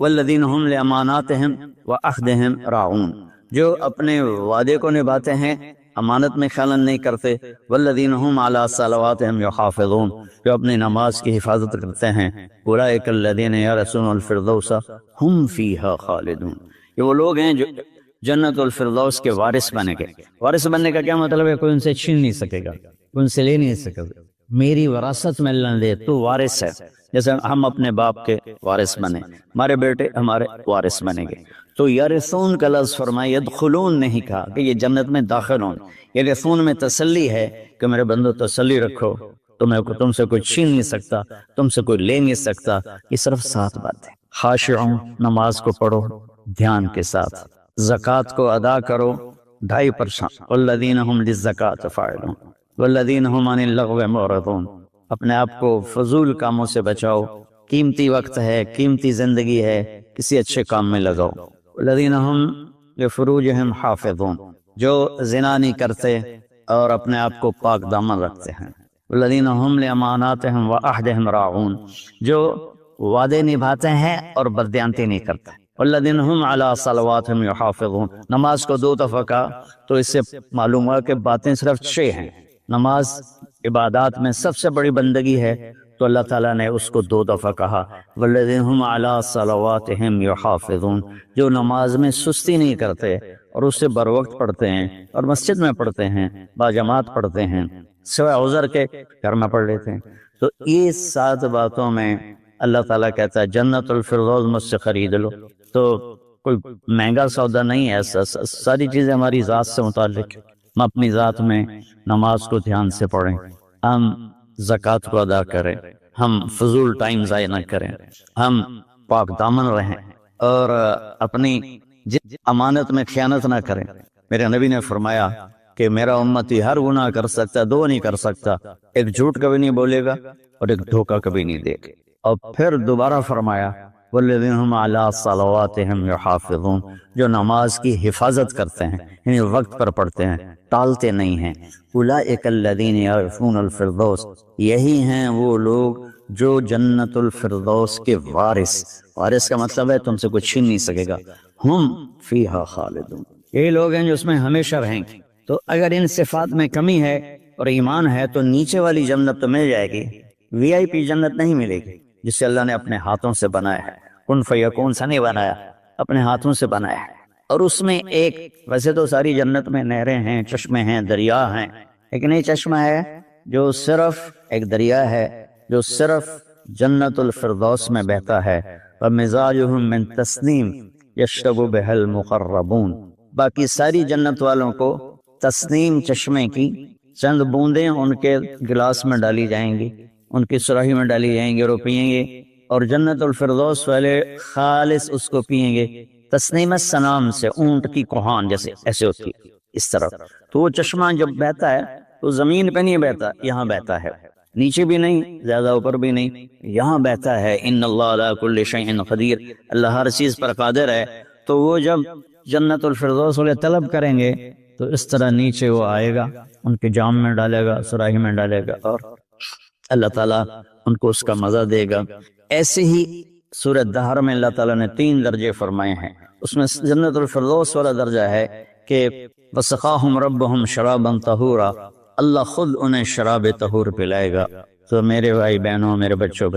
والذین هم لاماناتہم وعہدہم راعون، جو اپنے وعدے کو نبھاتے ہیں، امانت میں خیانت نہیں کرتے، والذین هم علی صلواتہم یحافظون، جو اپنی نماز کی حفاظت کرتے ہیں، اولئک الذین یرثون الفردوس هم فیہا خالدون، یہ وہ لوگ ہیں جو جنت الفردوس کے وارث بنے گے۔ وارث بننے کا کیا مطلب ہے؟ کوئی ان سے چھین نہیں سکے گا، کوئی ان سے لے نہیں سکے گا، میری وراثت میں اللہ نے دے، تو وارث ہے، جیسے ہم اپنے باپ کے وارث بنے، ہمارے بیٹے ہمارے وارث بنیں گے۔ تو یرثون کا لفظ فرمایا، یدخلون نہیں کہا کہ یہ جنت میں داخل ہوں، یرثون میں تسلی ہے کہ میرے بندو تسلی رکھو، تم سے کوئی چھین نہیں سکتا، تم سے کوئی لے نہیں سکتا، یہ صرف 7 باتیں۔ خاشعون، نماز کو پڑھو دھیان کے ساتھ، زکوٰۃ کو ادا کرو 2.5%، والذین هم للزکاۃ فاعلون والذین هم عن اللغو معرضون، اپنے آپ کو فضول کاموں سے بچاؤ، قیمتی وقت ہے، قیمتی زندگی ہے، کسی اچھے کام میں لگاؤ۔ والذین هم لفروجہم حافظون، جو زنا نہیں کرتے اور اپنے آپ کو پاک دامن رکھتے ہیں۔ والذین هم لاماناتہم وعہدہم راعون، جو وعدے نبھاتے ہیں اور بددیانتی نہیں کرتے۔ والذین هم علی صلواتہم یحافظون، نماز کو 2 دفعہ کہا تو اس سے معلوم ہوا کہ باتیں صرف 6 ہیں۔ نماز عبادات میں سب سے بڑی بندگی ہے تو اللہ تعالیٰ نے اس کو 2 دفعہ کہا، والذین هم علی صلواتہم یحافظون، جو نماز میں سستی نہیں کرتے اور اسے بر وقت پڑھتے ہیں اور مسجد میں پڑھتے ہیں، باجماعت پڑھتے ہیں، سوائے عذر کے گھر میں پڑھ لیتے ہیں۔ تو یہ 7 باتوں میں اللہ تعالیٰ کہتا ہے جنت الفردوس مجھ سے خرید لو۔ تو کوئی مہنگا سودا نہیں ہے، ساری چیزیں ہماری ذات سے متعلق، ہم اپنی ذات میں نماز کو دھیان سے پڑھیں، ہم زکوٰۃ کو ادا کریں، ہم فضول ٹائم ضائع نہ کریں، ہم پاک دامن رہیں اور اپنی امانت میں خیانت نہ کریں۔ میرے نبی نے فرمایا کہ میرا امتی ہر گناہ کر سکتا ہے، 2 نہیں کر سکتا، ایک جھوٹ کبھی نہیں بولے گا اور ایک دھوکہ کبھی نہیں دے گا۔ اور پھر دوبارہ فرمایا والذین هم علی صلواتہم یحافظون، جو نماز کی حفاظت کرتے ہیں، یعنی وقت پر پڑھتے ہیں، ٹالتے نہیں ہیں۔ اولئک الذین یرثون الفردوس، یہی ہیں وہ لوگ جو جنت الفردوس کے وارث کا مطلب ہے تم سے کوئی چھین نہیں سکے گا، ہم فیہا خالدون، یہ لوگ ہیں جو اس میں ہمیشہ رہیں گے۔ تو اگر ان صفات میں کمی ہے اور ایمان ہے تو نیچے والی جنت تو مل جائے گی، VIP جنت نہیں ملے گی، جسے اللہ نے اپنے ہاتھوں سے بنایا ہے، کن فیکون سے نہیں بنایا، اپنے ہاتھوں سے بنایا ہے۔ اور اس میں ایک، ویسے تو ساری جنت میں نہریں ہیں، چشمے ہیں، دریا ہیں، لیکن ایک چشمہ ہے جو صرف ایک دریا ہے جو صرف جنت الفردوس میں بہتا ہے، وَمِزَاجُهُم مِّن تَسْنِيمٍ يَشْرَبُ بِهَا الْمُقَرَّبُونَ، باقی ساری جنت والوں کو تسنیم چشمے کی چند بوندیں ان کے گلاس میں ڈالی جائیں گی، ان کی سراہی میں ڈالی جائیں گی اور وہ پیئیں گے، اور جنت الفردوس والے خالص اس کو پیئیں گے، تسنیم السنام سے، اونٹ کی کوہان جیسے ایسے ہوتی ہے اس طرح۔ تو وہ چشمہ جب بہتا ہے تو زمین پہ نہیں بہتا، یہاں بہتا ہے، نیچے بھی نہیں، زیادہ اوپر بھی نہیں، یہاں بہتا ہے۔ ان اللہ علی کل شیء قدیر، اللہ ہر چیز پر قادر ہے۔ تو وہ جب جنت الفردوس والے طلب کریں گے تو اس طرح نیچے وہ آئے گا، ان کے جام میں ڈالے گا، سراہی میں ڈالے گا، اور اللہ تعالیٰ ان کو اس کا مزہ دے گا۔ ایسے ہی سورہ دہر میں اللہ تعالیٰ نے 3 درجے فرمائے ہیں، اس میں جنت الفردوس والا درجہ ہے کہ وَسَقَاهُمْ رَبُّهُمْ شَرَابًا طَهُورًا، اللہ خود انہیں شراب طہور پلائے گا۔ تو میرے بھائی بہنوں، میرے بچوں،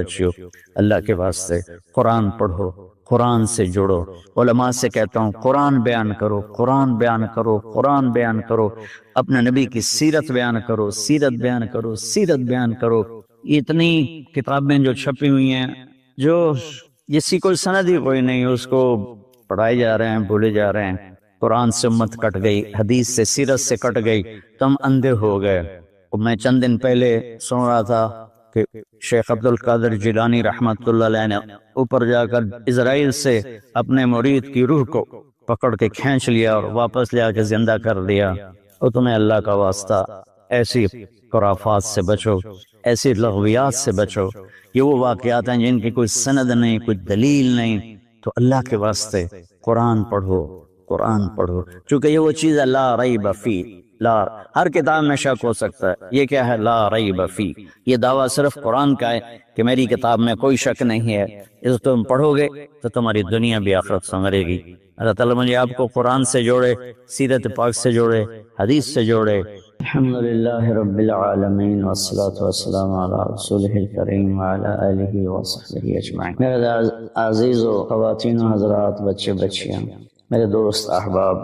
اللہ کے واسطے قرآن پڑھو، قرآن سے جڑو۔ علماء سے کہتا ہوں قرآن بیان کرو، قرآن بیان کرو، قرآن بیان کرو، اپنے نبی کی سیرت بیان کرو، سیرت بیان کرو، سیرت بیان کرو۔ اتنی کتابیں جو چھپی ہوئی ہیں جو جس کی کوئی سند ہی کوئی نہیں، اس کو پڑھائے جا رہے ہیں، بولے جا رہے ہیں، قرآن سے امت کٹ گئی، حدیث سے، سیرت سے کٹ گئی، تو ہم اندھے ہو گئے۔ میں چند دن پہلے سن رہا تھا کہ شیخ عبد القادر جیلانی رحمۃ اللہ علیہ نے اوپر جا کر اسرائیل سے اپنے مرید کی روح کو پکڑ کے کھینچ لیا اور واپس لے آ کے زندہ کر دیا۔ اور تمہیں اللہ کا واسطہ ایسی خرافات سے بچو، ایسی لغویات سے بچو۔ یہ وہ واقعات ہیں جن کی کوئی سند نہیں، کوئی دلیل نہیں، تو اللہ کے واسطے قرآن پڑھو، قرآن پڑھو، چونکہ یہ وہ چیز ہے لا ریب فی، لا، ہر کتاب میں شک ہو سکتا ہے، یہ کیا ہے؟ لا ریب فی۔ یہ دعویٰ صرف قرآن کا ہے کہ میری کتاب میں کوئی شک نہیں ہے، اس کو تم پڑھو گے تو تمہاری دنیا بھی آخرت سنورے گی۔ اللہ تعالیٰ مجھے آپ کو قرآن سے جوڑے، سیرت پاک سے جوڑے، حدیث سے جوڑے۔ الحمدللہ رب العالمین والصلاة والسلام علی رسولہ الکریم وعلی آلہ وصحبہ اجمعین۔ میرے عزیز و خواتین و حضرات، بچے بچیاں، میرے دوست احباب،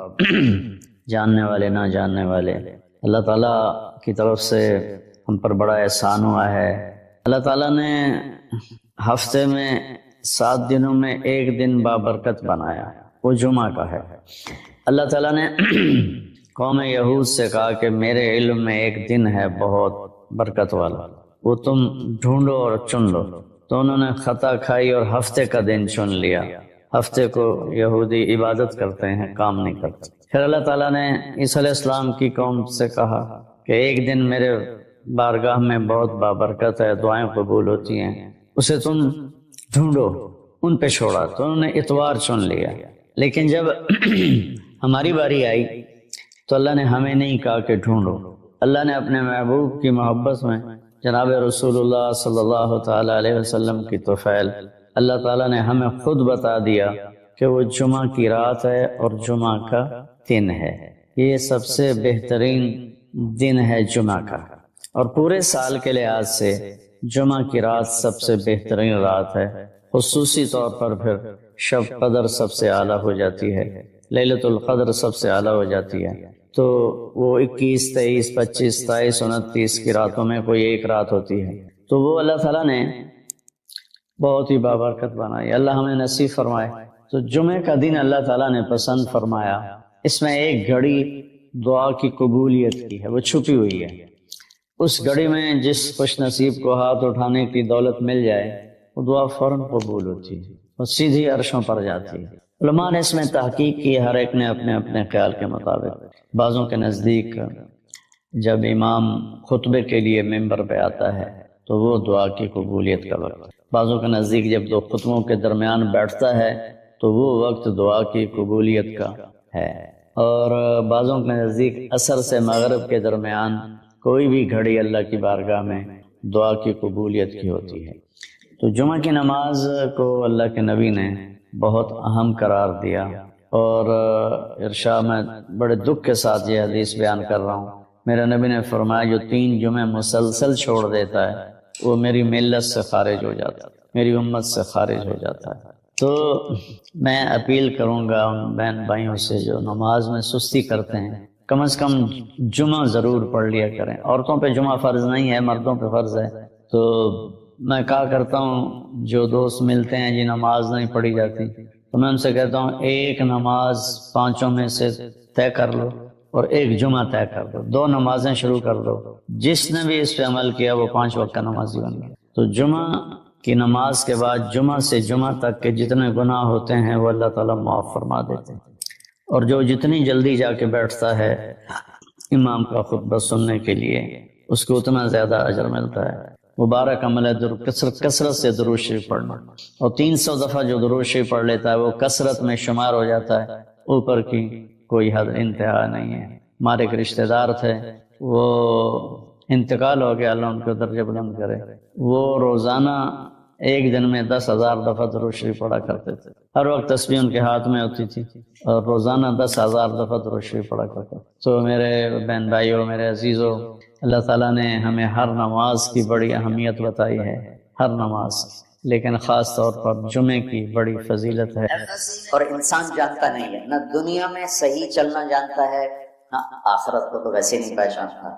جاننے والے نہ جاننے والے، اللہ تعالیٰ کی طرف سے ہم پر بڑا احسان ہوا ہے۔ اللہ تعالیٰ نے ہفتے میں 7 دنوں میں ایک دن بابرکت بنایا، وہ جمعہ کا ہے۔ اللہ تعالیٰ نے قوم یہود سے کہا کہ میرے علم میں ایک دن ہے بہت برکت والا، وہ تم ڈھونڈو اور چن لو۔ تو انہوں نے خطا کھائی اور ہفتے کا دن چن لیا۔ ہفتے کو یہودی عبادت کرتے ہیں، کام نہیں کرتے۔ پھر اللہ تعالیٰ نے عیسیٰ علیہ السلام کی قوم سے کہا کہ ایک دن میرے بارگاہ میں بہت بابرکت ہے، دعائیں قبول ہوتی ہیں، اسے تم ڈھونڈو، ان پہ چھوڑا۔ تو انہوں نے اتوار چن لیا۔ لیکن جب ہماری باری آئی تو اللہ نے ہمیں نہیں کہا کہ ڈھونڈو، اللہ نے اپنے محبوب کی محبت میں جناب رسول اللہ صلی اللہ تعالیٰ علیہ وسلم کی توفیل، اللہ تعالیٰ نے ہمیں خود بتا دیا کہ وہ جمعہ کی رات ہے اور جمعہ کا دن ہے۔ یہ سب سے بہترین دن ہے جمعہ کا، اور پورے سال کے لحاظ سے جمعہ کی رات سب سے بہترین رات ہے۔ خصوصی طور پر پھر شب قدر سب سے اعلیٰ ہو جاتی ہے، لیلۃ القدر سب سے اعلیٰ ہو جاتی ہے۔ تو وہ 21، 23، 25، 27، 29 کی راتوں میں کوئی ایک رات ہوتی ہے، تو وہ اللہ تعالیٰ نے بہت ہی بابرکت بنائی، اللہ ہمیں نصیب فرمائے۔ تو جمعے کا دن اللہ تعالیٰ نے پسند فرمایا، اس میں ایک گھڑی دعا کی قبولیت کی ہے، وہ چھپی ہوئی ہے۔ اس گھڑی میں جس خوش نصیب کو ہاتھ اٹھانے کی دولت مل جائے، وہ دعا فوراً قبول ہوتی ہے، وہ سیدھی عرشوں پر جاتی ہے۔ علماء نے اس میں تحقیق کی، ہر ایک نے اپنے اپنے خیال کے مطابق۔ بعضوں کے نزدیک جب امام خطبے کے لیے ممبر پہ آتا ہے تو وہ دعا کی قبولیت کا وقت، بعضوں کے نزدیک جب دو خطبوں کے درمیان بیٹھتا ہے تو وہ وقت دعا کی قبولیت کا ہے، اور بعضوں کے نزدیک عصر سے مغرب کے درمیان کوئی بھی گھڑی اللہ کی بارگاہ میں دعا کی قبولیت کی ہوتی ہے۔ تو جمعہ کی نماز کو اللہ کے نبی نے بہت اہم قرار دیا، اور ارشاد میں بڑے دکھ کے ساتھ یہ حدیث بیان کر رہا ہوں۔ میرے نبی نے فرمایا جو 3 جمعے مسلسل چھوڑ دیتا ہے وہ میری ملت سے خارج ہو جاتا ہے، میری امت سے خارج ہو جاتا ہے۔ تو میں اپیل کروں گا ان بہن بھائیوں سے جو نماز میں سستی کرتے ہیں، کم از کم جمعہ ضرور پڑھ لیا کریں۔ عورتوں پہ جمعہ فرض نہیں ہے، مردوں پہ فرض ہے۔ تو میں کہا کرتا ہوں جو دوست ملتے ہیں جی نماز نہیں پڑھی جاتی، تو میں ان سے کہتا ہوں ایک نماز 5 میں سے طے کر لو اور ایک جمعہ طے کر دو، 2 نمازیں شروع کر دو۔ جس نے بھی اس پہ عمل کیا وہ 5 وقت کا نمازی بن گیا۔ تو جمعہ کی نماز کے بعد جمعہ سے جمعہ تک کے جتنے گناہ ہوتے ہیں وہ اللہ تعالیٰ معاف فرما دیتے ہیں، اور جو جتنی جلدی جا کے بیٹھتا ہے امام کا خطبہ سننے کے لیے اس کو اتنا زیادہ اجر ملتا ہے۔ مبارک عمل ہے کثرت سے درود شریف پڑھنا، اور 300 دفعہ جو درود شریف پڑھ لیتا ہے وہ کثرت میں شمار ہو جاتا ہے، اوپر کی کوئی حد انتہا نہیں ہے۔ ہمارے ایک رشتہ دار تھے، وہ انتقال ہو گیا، اللہ ان کو درجہ بلند کرے۔ وہ روزانہ ایک دن میں 10,000 دفعہ درود شریف پڑھا کرتے تھے، ہر وقت تسبیح ان کے ہاتھ میں ہوتی تھی، اور روزانہ 10,000 دفعہ درود شریف پڑھا کرتے تھے۔ تو میرے بہن بھائیوں، میرے عزیزوں، اللہ تعالیٰ نے ہمیں ہر نماز کی بڑی اہمیت بتائی ہے، ہر نماز، لیکن خاص طور پر جمعے کی بڑی فضیلت ہے۔ اور انسان جانتا نہیں ہے، نہ دنیا میں صحیح چلنا جانتا ہے، نہ آخرت کو تو ویسے نہیں پہچانتا۔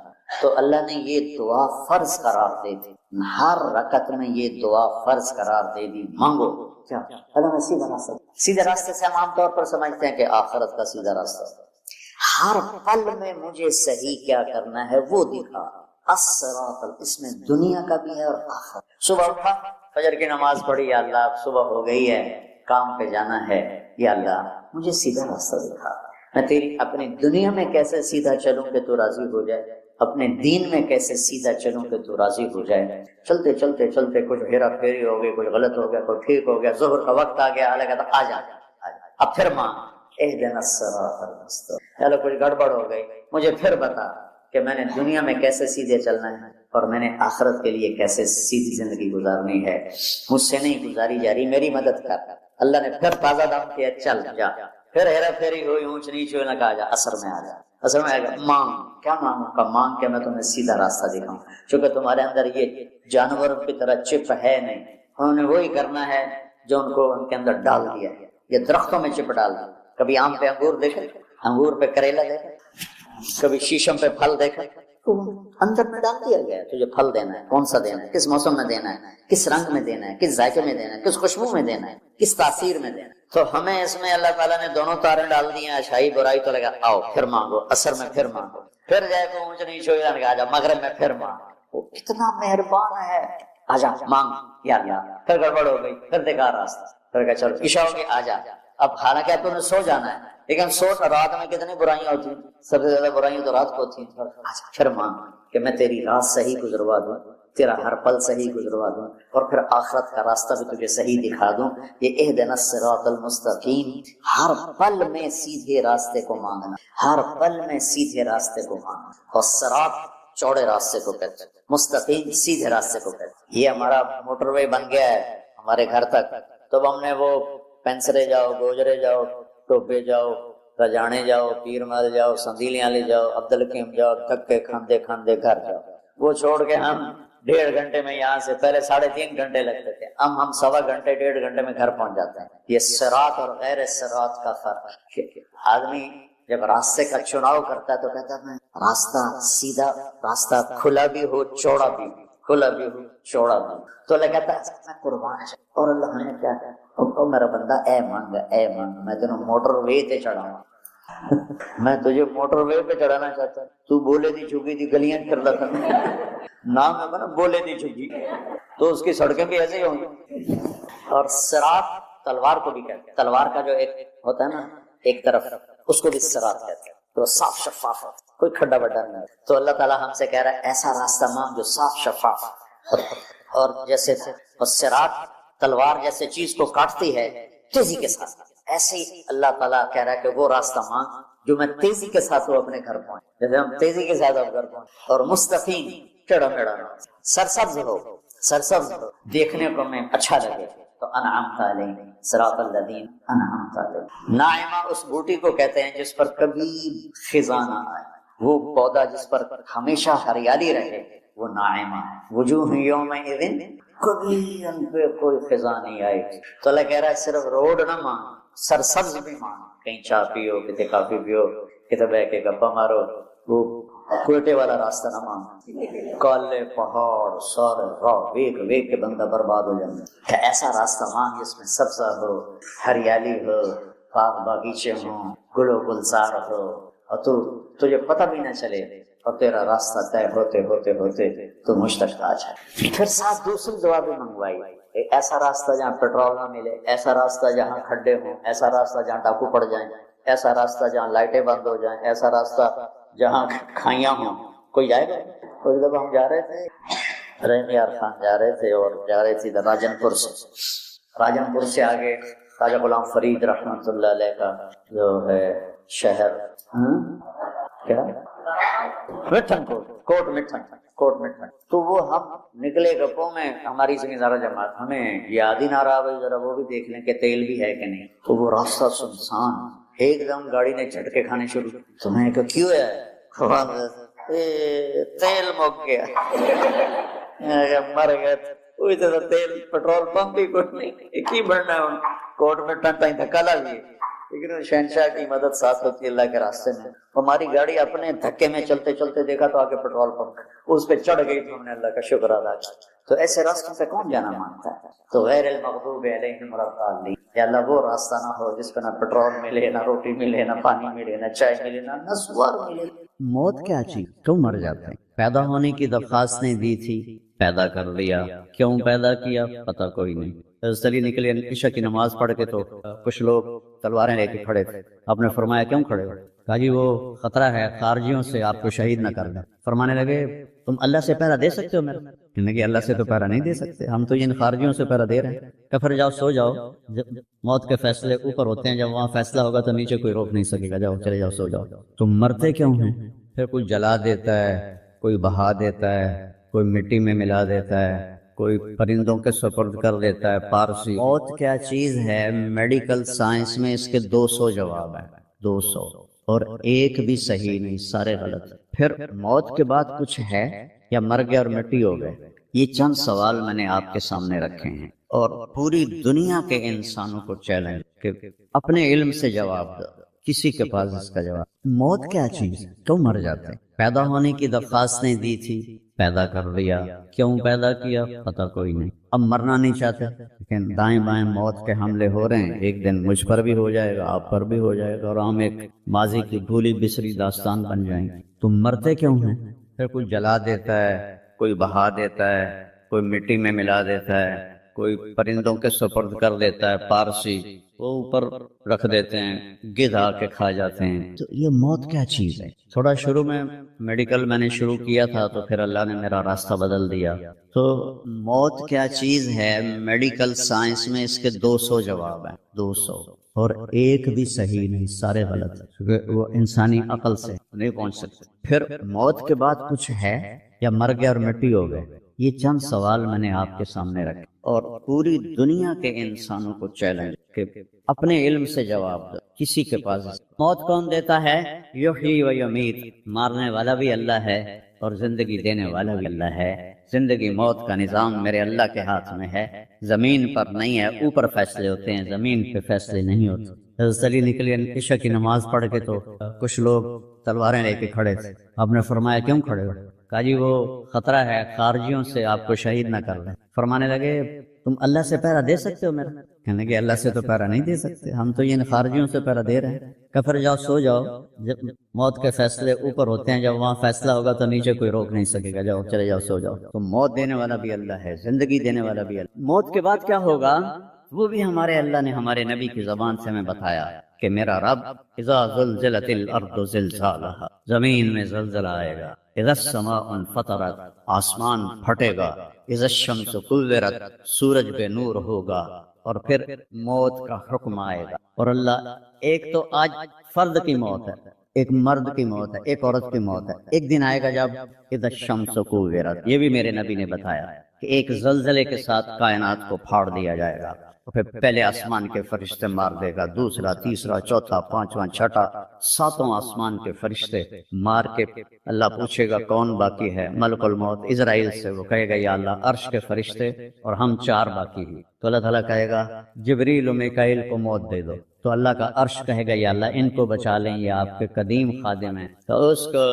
تو اللہ نے یہ دعا فرض قرار دے دی، ہر رکعت میں یہ دعا فرض قرار دے دی، مانگو کیا اللہ میں سیدھا راستہ، سیدھے راستے سے ہم عام طور پر سمجھتے ہیں کہ آخرت کا سیدھا راستہ، ہر پل میں مجھے صحیح کیا کرنا ہے وہ دکھا، الصراط، اس میں دنیا کا بھی ہے اور آخرت۔ صبح اٹھا، فجر کی نماز پڑھی، یا اللہ اب صبح ہو گئی ہے، کام پہ جانا ہے، یا اللہ مجھے سیدھا راستہ دکھا، میں تیری اپنی دنیا میں کیسے سیدھا چلوں کہ تو راضی ہو جائے، اپنے دین میں کیسے سیدھا چلوں کہ تو راضی ہو جائے۔ چلتے چلتے چلتے کچھ ہیرا پھیری ہو گئی، کچھ غلط ہو گیا، کوئی ٹھیک ہو گیا، ظہر کا وقت آ گیا، اللہ کہتا آ جا، اب پھر مانگ، اہدنا الصراط المستقیم، چلو کچھ گڑبڑ ہو گئی، مجھے پھر بتا کہ میں نے دنیا میں کیسے سیدھے چلنا ہے اور میں نے آخرت کے لیے کیسے سیدھی زندگی گزارنی ہے، مجھ سے نہیں گزاری جا رہی، میری مدد کر۔ اللہ نے پھر تازہ دم کیا، چل جا، پھر ہیرا پھیری ہوئی، اونچ نیچ ہوئی، نہ کہا جا اثر میں آ جا، اثر میں آ گیا، مانگ، کیا مانگوں کا، مانگ کے میں تمہیں سیدھا راستہ دکھاؤں، چونکہ تمہارے اندر یہ جانوروں کی طرح چپ ہے نہیں، انہوں نے وہی کرنا ہے جو ان کو ان کے اندر ڈال دیا ہے، یہ درختوں میں چپ ڈال دیا، کبھی آم پہ انگور دیکھے، انگور پہ کریلا دیکھے، کبھی شیشم پہ پھل دیکھے، تو اندر میں ڈال دیا گیا ہے تجھے پھل دینا ہے، کون سا دینا ہے، کس موسم میں دینا ہے، کس رنگ میں دینا ہے، کس ذائقے میں دینا ہے، کس خوشبو میں دینا ہے، کس تاثیر میں دینا ہے۔ تو ہمیں اس میں اللہ تعالیٰ نے دونوں تاریں ڈال دی ہیں، اچھائی برائی، تو لگا آؤ پھر مانگو، اثر میں پھر مانگو، پھر جائے تو اونچ نیچ ہو جائے، آ جا مغرب میں پھر مانگو، وہ کتنا مہربان ہے، آ جا مانگ یا اللہ، پھر گڑبڑ ہو گئی، پھر دکھا راستہ، پھر کہا چلو عشاء ہو گئی، آ جا، اب حالانکہ اب تمہیں سو جانا ہے، لیکن سوچ رات میں کتنی برائیاں ہوتی ہیں، سب سے زیادہ برائیاں تو رات کو ہوتی ہیں، پھر مانگ کہ میں تیری رات صحیح گزروا دوں، تیرا ہر پل صحیح گزروا دوں، اور پھر آخرت کا راستہ بھی تجھے صحیح دکھا دوں۔ یہ اہدنا الصراط المستقیم، ہر پل میں سیدھے راستے کو مانگنا، ہر پل میں سیدھے راستے کو مانگنا، اور صراط چوڑے راستے کو کہتے ہیں، مستقیم سیدھے راستے کو کہتے ہیں۔ یہ ہمارا موٹر وے بن گیا ہے ہمارے گھر تک، تو ہم نے وہ پینسرے جاؤ، گوجرے جاؤ، ٹوپے جاؤ، رجانے جاؤ، پیر مال جاؤ، سندیلیاں لے جاؤ، عبدالحکیم جاؤ، تھکے کھاندے کھاندے گھر جاؤ، وہ چھوڑ کے ہم 1.5 گھنٹے میں یہاں سے، پہلے 3.5 گھنٹے لگتے تھے، اب ہم 1.25 گھنٹے 1.5 گھنٹے میں گھر پہنچ جاتے ہیں۔ یہ صراط اور غیر صراط کا فرق ہے۔ آدمی جب راستے کا چناؤ کرتا ہے تو کہتا ہے راستہ سیدھا، راستہ کھلا بھی ہو چوڑا بھی، کھلا بھی ہو چوڑا بھی، تو اللہ کہتا ہے میں قربان ہے، اور اللہ نے کیا کہا، او میرا بندہ اے مانگ، اے مانگ، میں تینوں موٹر وے تے چڑھاؤں، میں تجھے موٹر وے پہ چڑھانا چاہتا ہوں، تو بولے دی چکی دی گلیاں پھر رہا نام ہے نا، بولے دی چکی، تو اس کی سڑکیں بھی ایسے ہی ہوں گی۔ اور صراط تلوار کو بھی کہتے ہیں، تلوار کا جو ایک ہوتا ہے نا ایک طرف، اس کو بھی صراط کہتے ہیں، تو صاف شفاف ہے، کوئی کھڈا بڈا نہیں۔ تو اللہ تعالیٰ ہم سے کہہ رہا ہے ایسا راستہ مانگ جو صاف شفاف، اور جیسے صراط تلوار جیسے چیز کو کاٹتی ہے تیزی کے ساتھ، ایسے ہی اللہ تعالیٰ کہہ رہا ہے کہ وہ راستہ مانگ جو میں تیزی کے ساتھ وہ اپنے گھر پہنچ، جیسے ہم تیزی کے ساتھ اب گھر پہنچ، اور مستقیم ٹیڑھا میڑھا سرسبز ہو، سرسبز ہو، دیکھنے کو میں اچھا لگے، تو انعمت علیہم صراط الذین انعمت علیہم۔ ناعمہ اس بوٹی کو کہتے ہیں جس پر کبھی خزاں نہ آئے، وہ پودا جس پر ہمیشہ ہریالی رہے، وہ ناعمہ ہے۔ وجوہ یومئذ، کبھی ان پہ کوئی خزاں نہیں آئی۔ تو اللہ کہہ رہا ہے صرف روڈ نہ مانگ، سرسبز بھی مانگ، کہیں چائے پیو، کتے کافی پیو، کتے بہ کے گپا مارو، وہ کوئٹے والا راستہ نہ مانگ، کالے پہاڑ سارے راہ ویک ویک کے بندہ برباد ہو جائے، کہ ایسا راستہ مانگ جس میں سبزہ ہو، ہریالی ہو، باغ باغیچے ہوں، گل و گلزار ہو، اور تجھے پتہ بھی نہ چلے، اور تیرا راستہ طے ہوتے ہوتے ہوتے تو مشتق آ جائے۔ پھر ساتھ دوسری دعا بھی منگوائی، ایسا راستہ جہاں پیٹرول نہ ملے، ایسا راستہ جہاں کھڈے ہوں، ایسا راستہ جہاں ڈاکو پڑ جائیں، ایسا راستہ جہاں لائٹیں بند ہو جائیں، ایسا راستہ جہاں کھائیاں ہوں۔ کوئی جائے گا؟ کوئی جب ہم جا رہے تھے، رحیم یار خان جا رہے تھے، اور جا رہے تھے راجن پور سے، راجن پور سے آگے خواجہ غلام فرید رحمۃ اللہ علیہ کا جو ہے شہر، کیا مٹھن کوٹ مٹھن، تو وہ ہم نکلے گپوں میں، ہماری زمیندارہ جماعت، ہمیں یاد ہی نہ رہا بھائی ذرا وہ بھی دیکھ لیں کہ تیل بھی ہے کہ نہیں، تو وہ راستہ سنسان، ایک دم گاڑی نے جھٹکے کھانے شروع، تو میں نے کہا کیوں ہے؟ تیل مک گیا، مر گئے، کوئی تو تیل پیٹرول پمپ بھی کوئی نہیں، کی بڑھنا ہے، کوٹ مٹھن تائیں دھکا لا لیے، لیکن شہنشاہ کی مدد ساتھ ہوتی ہے اللہ کے راستے میں. ہماری گاڑی اپنے دھکے میں چلتے چلتے دیکھا تو آگے پیٹرول پمپ اس پہ چڑھ گئی تو ہم نے اللہ کا شکر ادا کیا. تو ایسے راستوں پہ کون جانا مانتا ہے؟ تو غیر المغضوب علیہم ولا الضالین، یا اللہ وہ راستہ نہ ہو جس پہ نہ پیٹرول ملے، نہ روٹی ملے، نہ پانی ملے، نہ چائے ملے، نہ سوار ملے. موت کیا چیز؟ کیوں مر جاتے ہیں؟ پیدا ہونے کی درخواستیں دی تھی، پیدا کر لیا. کیوں پیدا کیا پتہ کوئی نہیں. چلی نکلی عشاء کی نماز پڑھ کے تو کچھ لوگ تلواریں لے کے کھڑے تھے. آپ نے فرمایا کیوں کھڑے ہو؟ کہا جی وہ خطرہ ہے خارجیوں سے، آپ کو شہید نہ کر دیں. فرمانے لگے تم اللہ سے پہرا دے سکتے ہو میرا؟ کہنے کہ اللہ سے تو پہرا نہیں دے سکتے، ہم تو ان خارجیوں سے پہرا دے رہے ہیں. کہ پھر جاؤ سو جاؤ، موت کے فیصلے اوپر ہوتے ہیں، جب وہاں فیصلہ ہوگا تو نیچے کوئی روک نہیں سکے گا. جاؤ چلے جاؤ سو جاؤ. تم مرتے کیوں ہیں؟ پھر کوئی جلا دیتا ہے، کوئی بہا دیتا ہے، کوئی مٹی میں ملا دیتا ہے، کوئی پرندوں کے سپرد کر دیتا ہے. پارسی موت کیا چیز ہے؟ میڈیکل سائنس میں اس کے 200 جواب ہیں، 200، اور ایک بھی صحیح نہیں، سارے غلط. پھر موت کے بعد کچھ ہے یا مر گئے اور مٹی ہو گئے؟ یہ چند سوال میں نے آپ کے سامنے رکھے ہیں اور پوری دنیا کے انسانوں کو چیلنج کہ اپنے علم سے جواب دو. کسی کے پاس اس کا جواب. موت کیا چیز؟ کیوں مر جاتے ہیں؟ پیدا ہونے کی درخواستیں دی تھی، پیدا کر لیا. کیوں پیدا کیا پتہ کوئی نہیں. اب مرنا نہیں چاہتے، لیکن دائیں بائیں موت کے حملے ہو رہے ہیں. ایک دن مجھ پر بھی ہو جائے گا، آپ پر بھی ہو جائے گا، اور ہم ایک ماضی کی بھولی بسری داستان بن جائیں گے. تم مرتے کیوں ہیں؟ پھر کوئی جلا دیتا ہے، کوئی بہا دیتا ہے، کوئی مٹی میں ملا دیتا ہے، کوئی پرندوں کے سپرد کر دیتا ہے. پارسی وہ اوپر رکھ دیتے ہیں، گدھ آ کے کھا جاتے ہیں. تو یہ موت کیا چیز ہے؟ تھوڑا شروع میں میڈیکل میں نے شروع کیا تھا تو پھر اللہ نے میرا راستہ بدل دیا. تو موت کیا چیز ہے؟ میڈیکل سائنس میں اس کے 200 جواب ہیں، 200، اور ایک بھی صحیح نہیں، سارے غلط ہیں، کیونکہ وہ انسانی عقل سے نہیں پہنچ سکتے. پھر موت کے بعد کچھ ہے یا مر گئے اور مٹی ہو گئے؟ یہ چند سوال میں نے آپ کے سامنے رکھے اور پوری دنیا کے انسانوں کو چیلنج کہ اپنے علم سے جواب دو. کسی کے پاس موت کون دیتا ہے؟ یحیی و یمیت، مارنے والا بھی اللہ ہے اور زندگی دینے والا بھی اللہ ہے. زندگی موت کا نظام میرے اللہ کے ہاتھ میں ہے، زمین پر نہیں ہے. اوپر فیصلے ہوتے ہیں، زمین پہ فیصلے نہیں ہوتے. حضرت علی نکلی عشاء کی نماز پڑھ کے تو کچھ لوگ تلواریں لے کے کھڑے تھے. آپ نے فرمایا کیوں کھڑے ہو؟ کہا جی وہ خطرہ ہے خارجیوں سے، آپ کو شہید نہ کر دیں. فرمانے لگے تم اللہ سے پہرا دے سکتے ہو میرا؟ کہنے کہ اللہ سے تو پہرا نہیں دے سکتے، ہم تو ان خارجیوں سے پہرا دے رہے ہیں. کہ پھر جاؤ سو جاؤ، جب موت کے فیصلے اوپر ہوتے ہیں، جب وہاں فیصلہ ہوگا تو نیچے کوئی روک نہیں سکے گا. جاؤ چلے جاؤ سو جاؤ. تو موت دینے والا بھی اللہ ہے، زندگی دینے والا بھی اللہ. موت کے بعد کیا ہوگا وہ بھی ہمارے اللہ نے ہمارے نبی کی زبان سے ہمیں بتایا کہ میرا رب اذا زلزلت الارض زلزالها، زمین میں زلزلہ آئے گا. اذا السماء انفطرت، آسمان پھٹے گا. اذا الشمس کورت، سورج پہ نور ہوگا. اور پھر موت کا حکم آئے گا. اور اللہ ایک تو آج فرد کی موت ہے، ایک مرد کی موت ہے، ایک عورت کی موت ہے. ایک دن آئے گا جب اذا الشمس کورت، یہ بھی میرے نبی نے بتایا کہ ایک زلزلے کے ساتھ کائنات کو پھاڑ دیا جائے گا. پھر پہلے آسمان کے فرشتے مار دے گا، دوسرا، تیسرا، چوتھا، پانچواں، چھٹا، ساتوں آسمان کے فرشتے مار کے اللہ پوچھے گا کون باقی ہے؟ ملک الموت اسرائیل سے. وہ کہے گا یا اللہ عرش کے فرشتے اور ہم 4 باقی ہیں. تو اللہ تعالیٰ کہے گا جبریل و میکائیل کو موت دے دو. تو اللہ کا عرش کہے گا یا اللہ ان کو بچا لیں، یہ آپ کے قدیم خادم ہیں. تو اس کو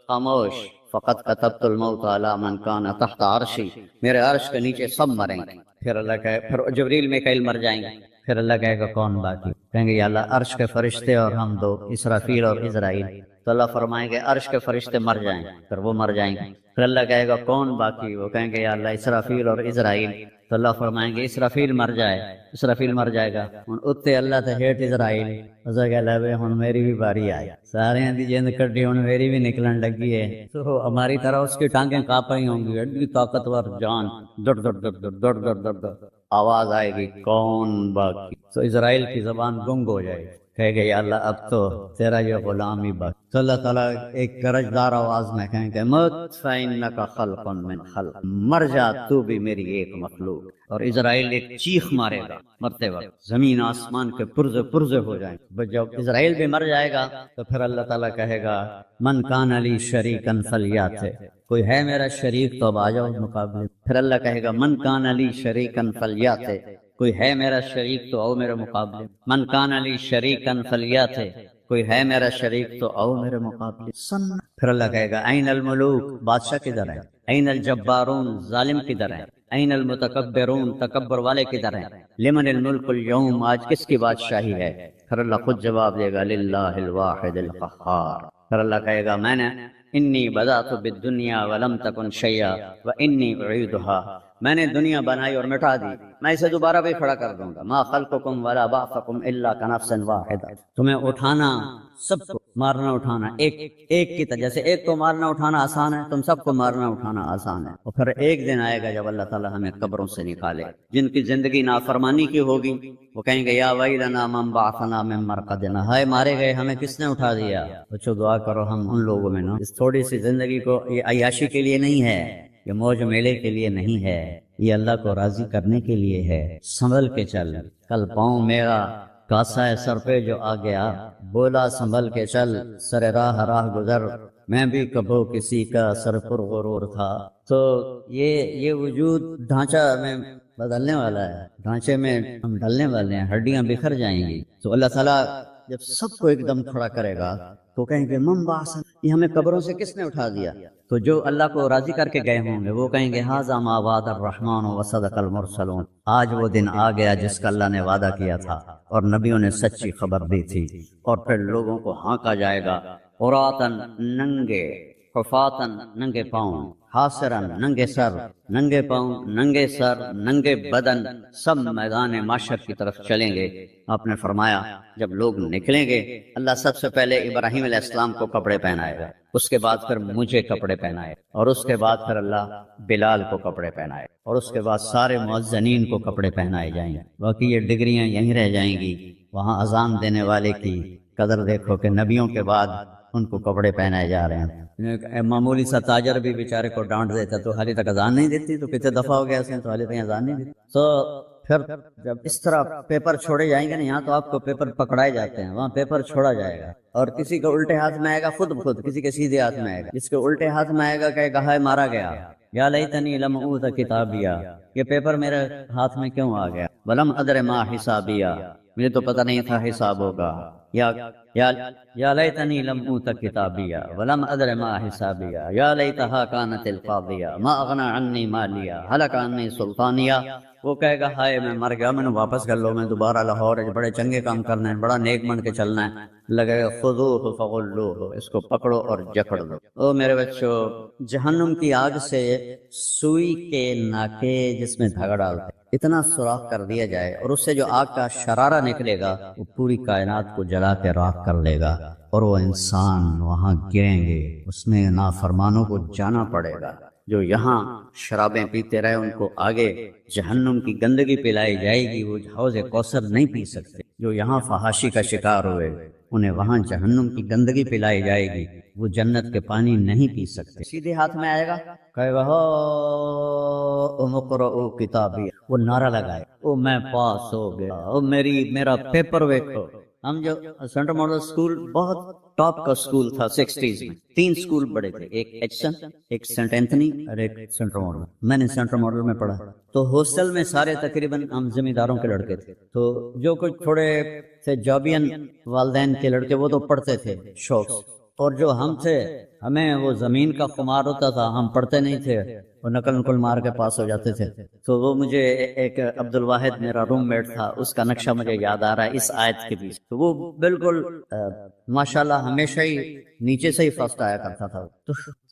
خاموش، فقط کتبت الموت علی من کان تحت عرشی، میرے عرش کے نیچے سب مریں گے. پھر اللہ کہے، پھر جبریل میکائیل مر جائیں گے. پھر اللہ کہے گا کون باقی؟ کہیں گے یا اللہ عرش کے فرشتے اور ہم 2، اسرافیل اور اسرائیل. تو اللہ فرمائیں گے عرش کے فرشتے مر جائیں، پھر وہ مر جائیں گے. پھر اللہ کہے گا کون باقی؟ وہ کہیں گے یا اللہ اسرافیل اور اسرائیل. تو اللہ فرمائیں گے اسرافیل مر جائے، اسرافیل مر جائے گا. اتنے اللہ تے ہیٹ اسرائیل. اسے کہ لے ہن میری بھی باری آئی، سارے دی جند کڈی ہن میری بھی نکلن لگی ہے. تو ہماری طرح اس کی ٹانگیں کانپ رہی ہوں گی، ایڈی طاقتور جان، دڑ دڑ دڑ دڑ دڑ دڑ دڑ دڑ آواز آئے گی کون باقی؟ تو اسرائیل کی زبان گنگ ہو جائے گی، کہے گا یا اللہ اب تو تیرا یہ غلام ہی باقی. تو اللہ تعالیٰ ایک گرجدار آواز میں کہیں گے مت فإنک خلق من خلق، مر جا تو بھی میری ایک مخلوق. اور اسرائیل ایک چیخ مارے گا مرتے وقت، زمین آسمان کے پرزے پرزے ہو جائیں. جب اسرائیل بھی مر جائے گا تو پھر اللہ تعالیٰ کہے گا من کان لی شریکا فلیات، کوئی ہے میرا شریک تو اب آ جاؤ مقابلے. پھر اللہ کہے گا من کان لی شریکا فلیات، کوئی ہے میرا شریک تو آؤ میرے مقابلے، من کان علی شریکن فلیات ہے، کوئی ہے میرا شریک تو آؤ میرے مقابلے سن۔ پھر اللہ کہے گا این الملوک، بادشاہ کدھر ہے؟ این الجبارون، ظالم کدھر ہے؟ این المتکبرون، تکبر والے کدھر ہیں؟ لمن الملک اليوم، آج کس کی بادشاہی ہے؟ پھر اللہ خود جواب دے گا للہ الواحد القہار۔ پھر اللہ کہے گا میں نے انی بدأت بالدنیا ولم تکن شیئا وانی اعیدها، میں نے دنیا بنائی اور مٹا دی، میں اسے دوبارہ بھی کھڑا کر دوں گا۔ ما خلقکم ولا بعثکم الا کنفس واحدہ، تمہیں اٹھانا، سب کو مارنا اٹھانا ایک کی طرح، جیسے ایک کو مارنا اٹھانا آسان ہے، تم سب کو مارنا اٹھانا آسان ہے۔ اور پھر ایک دن آئے گا جب اللہ تعالیٰ ہمیں قبروں سے نکالے، جن کی زندگی نافرمانی کی ہوگی وہ کہیں گے یا ویلنا من بعثنا من مرقدنا، ہائے مارے گئے ہمیں کس نے اٹھا دیا۔ بچو دعا کرو ہم ان لوگوں میں نا، اس تھوڑی سی زندگی کو یہ عیاشی کے لیے نہیں ہے، یہ موج میلے کے لیے نہیں ہے، یہ اللہ کو راضی کرنے کے لیے ہے۔ سنبھل کے چل، کل پاؤں میرا کاسا ہے سر پہ جو آ گیا، بولا سنبھل کے چل سر راہ گزر، میں بھی کبھو کسی کا سر پر غرور تھا۔ تو یہ وجود ڈھانچہ میں بدلنے والا ہے، ڈھانچے میں ہم ڈلنے والے ہیں، ہڈیاں بکھر جائیں گی۔ تو اللہ تعالیٰ جب سب کو ایک دم کھڑا کرے گا تو کہیں گے من بعث، یہ ہمیں قبروں سے کس نے اٹھا دیا؟ تو جو اللہ کو راضی کر کے گئے ہوں گے وہ کہیں گے ھذا ما وعد الرحمن وصدق المرسلون، آج وہ دن آ گیا جس کا اللہ نے وعدہ کیا تھا اور نبیوں نے سچی خبر دی تھی۔ اور پھر لوگوں کو ہانکا جائے گا، عراۃً ننگے، حفاۃً ننگے پاؤں، حاسرن ننگے سر، ننگے پاؤں، ننگے سر، ننگے بدن، سب میدان معاشر کی طرف چلیں گے۔ آپ نے فرمایا جب لوگ نکلیں گے اللہ سب سے پہلے ابراہیم علیہ السلام کو کپڑے پہنائے گا، اس کے بعد پھر مجھے کپڑے پہنائے، اور اس کے بعد پھر اللہ بلال کو کپڑے پہنائے، اور اس کے بعد سارے مؤذنین کو کپڑے پہنائے جائیں گے۔ باقی یہ ڈگریاں یہیں رہ جائیں گی، وہاں اذان دینے والے کی قدر دیکھو کہ نبیوں کے بعد ان کو کپڑے پہنائے جا رہے ہیں۔ معمولی سا تاجر بھی بیچارے کو ڈانٹ دیتا تو حالی تک اذان نہیں دیتی، تو کتنے دفعہ ہو گیا اس نے تو حالی تک اذان نہیں دیتی۔ تو پھر جب اس طرح پیپر چھوڑے جائیں گے نا، یہاں تو آپ کو پیپر پکڑائے جاتے ہیں، وہاں پیپر چھوڑا جائے گا، اور کسی کو الٹے ہاتھ میں آئے گا خود بخود، کسی کے سیدھے ہاتھ میں آئے گا، جس کے الٹے ہاتھ میں آئے گا کہے گا ہائے مارا گیا، یا لیتنی لم اوت کتابیہ، یہ پیپر میرے ہاتھ میں کیوں آ گیا، ولم ادر ما حسابیہ، مجھے تو پتہ نہیں تھا حساب ہوگا، یا لیتنی لم اوت کتابیہ ولم ادر ما حسابیہ، یا لیتہا کانت القاضیہ ما اغنی عنی مالیہ ہلک عنی سلطانیہ۔ وہ کہے گا ہائے میں مر گیا، میں نے واپس کر لو، میں دوبارہ لاہور بڑے چنگے کام کرنا ہے، بڑا نیک بن کے چلنا ہے۔ لگے گا خذوہ فغلوہ، اس کو پکڑو اور جکڑ دو۔ او میرے بچوں، جہنم کی آگ سے سوئی کے ناکے جس میں دھاگا ڈالتے اتنا سوراخ کر دیا جائے، اور اس سے جو آگ کا شرارہ نکلے گا وہ پوری کائنات کو جلا کے راکھ کر لے گا، اور وہ انسان وہاں گریں گے، اس میں نافرمانوں کو جانا پڑے گا۔ جو یہاں شرابیں پیتے رہے ان کو آگے جہنم کی گندگی پلائی جائے گی، وہ حوض کوثر نہیں پی سکتے۔ جو یہاں فحاشی کا شکار ہوئے انہیں وہاں جہنم کی گندگی پلائی جائے گی، وہ جنت کے پانی نہیں پی سکتے۔ سیدھے ہاتھ میں آئے گا کہے گا ہو مقرؤ کتابی، وہ نعرہ لگائے او میں پاس ہو گیا، او میرا پیپر ویکھو۔ ہم جو سینٹرل ماڈل اسکول بہت ٹاپ کا اسکول تھا 60s میں، 3 اسکول بڑے تھے، ایک ایچسن، ایک سینٹ اینتھنی اور ایک سینٹرل ماڈل۔ میں نے سینٹرل ماڈل میں پڑھا، تو ہاسٹل میں سارے تقریباً ہم زمینداروں کے لڑکے تھے، تو جو کچھ تھوڑے سے جابین والدین کے لڑکے وہ تو پڑھتے تھے شوق سے، اور جو ہم تھے ہمیں وہ زمین کا خمار ہوتا تھا، ہم پڑھتے نہیں تھے، وہ نقل مار کے پاس ہو جاتے تھے۔ تو وہ مجھے ایک عبد الواحد میرا روم میٹ تھا، اس کا نقشہ مجھے یاد آ رہا ہے اس آیت کے پیچھے، تو وہ بالکل ماشاءاللہ ہمیشہ ہی نیچے سے ہی فرسٹ آیا کرتا تھا۔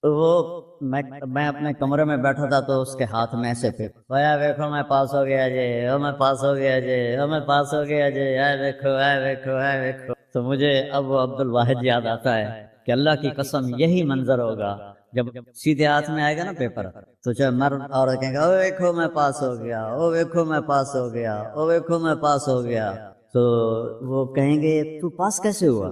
تو وہ میں اپنے کمرے میں بیٹھا تھا تو اس کے ہاتھ میں ایسے پہ ویکھو میں پاس ہو گیا جی، او میں پاس ہو گیا جی، او میں پاس ہو گیا جی، اے ویکھو اے ویکھو اے ویکھو۔ تو مجھے اب وہ عبد الواحد یاد آتا ہے کہ اللہ کی قسم یہی منظر ہوگا جب سیدھے ہاتھ میں آئے گا نا پیپر، تو چاہے مرد عورت کہیں گے او ویکھو میں پاس ہو گیا، او ویکھو میں پاس ہو گیا، او ویکھو میں پاس ہو گیا، تو وہ کہیں گے تو پاس کیسے ہوا؟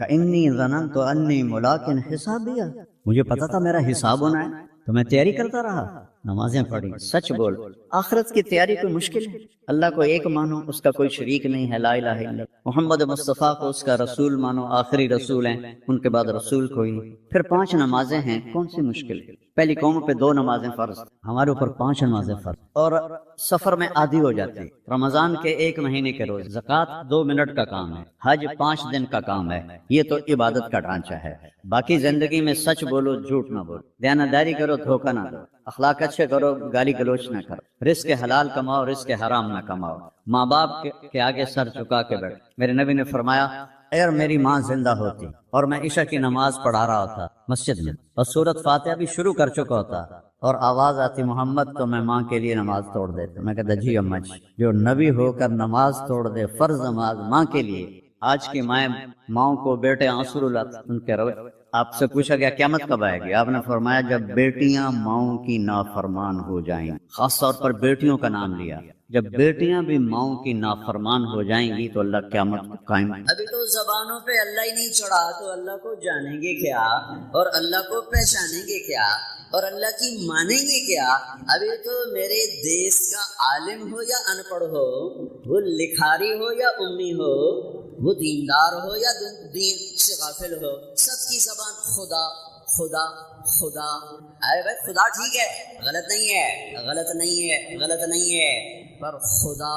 انی ظننت انی ملاق حسابیہ، مجھے پتا تھا میرا حساب ہونا ہے تو میں تیاری کرتا رہا، نمازیں پڑھی۔ سچ بول، آخرت کی تیاری کوئی مشکل ہے؟ اللہ کو ایک مانو، اس کا کوئی شریک نہیں ہے، لا الہ الا اللہ۔ محمد مصطفیٰ کو اس کا رسول مانو، آخری رسول ہیں، ان کے بعد رسول کوئی نہیں۔ پھر 5 نمازیں ہیں، کون سی مشکل ہے؟ پہلی قوموں پہ 2 نمازیں فرض، ہمارے اوپر 5 نمازیں فرض، اور سفر میں آدھی ہو جاتی، رمضان کے 1 مہینے کے روز، زکوٰۃ 2 منٹ کا کام ہے، حج 5 دن کا کام ہے، یہ تو عبادت کا ڈھانچہ ہے۔ باقی زندگی میں سچ بولو، جھوٹ نہ بولو، دیانتداری کرو، دھوکہ نہ دو، اخلاق اچھے کرو، گالی گلوچ نہ کرو، رزق حلال کماؤ، رزق حرام نہ کماؤ، ماں باپ کے آگے سر چکا کے بیٹھ۔ میرے نبی نے فرمایا اگر میری ماں زندہ ہوتی اور میں عشاء کی نماز پڑھا رہا ہوتا مسجد میں اور سورۃ فاتحہ بھی شروع کر چکا ہوتا اور آواز آتی محمد، تو میں ماں کے لیے نماز توڑ دیتا۔ میں کہتا جی اماں جی، جو نبی ہو کر نماز توڑ دے، فرض نماز ماں کے لیے۔ آج کی ماؤں کو بیٹے آنسو رلاتے ان کے روئے۔ آپ سے پوچھا گیا قیامت کب آئے گی؟ آپ نے فرمایا جب بیٹیاں ماؤں کی نافرمان ہو جائیں، خاص طور پر بیٹیوں کا نام لیا، جب بیٹیاں بھی ماؤں کی نافرمان ہو جائیں گی تو اللہ قیامت کو قائم۔ ابھی تو زبانوں پہ اللہ ہی نہیں چڑھا تو اللہ کو جانیں گے کیا، اور اللہ کو پہچانیں گے کیا، اور اللہ کی مانیں گے کیا؟ ابھی تو میرے دیس کا عالم ہو یا ان پڑھ ہو، وہ لکھاری ہو یا امی ہو، وہ دیندار ہو یا دین سے غافل ہو، سب کی زبان خدا خدا خدا۔ ارے بھائی خدا ٹھیک ہے، غلط نہیں ہے، غلط نہیں ہے، غلط نہیں ہے، پر خدا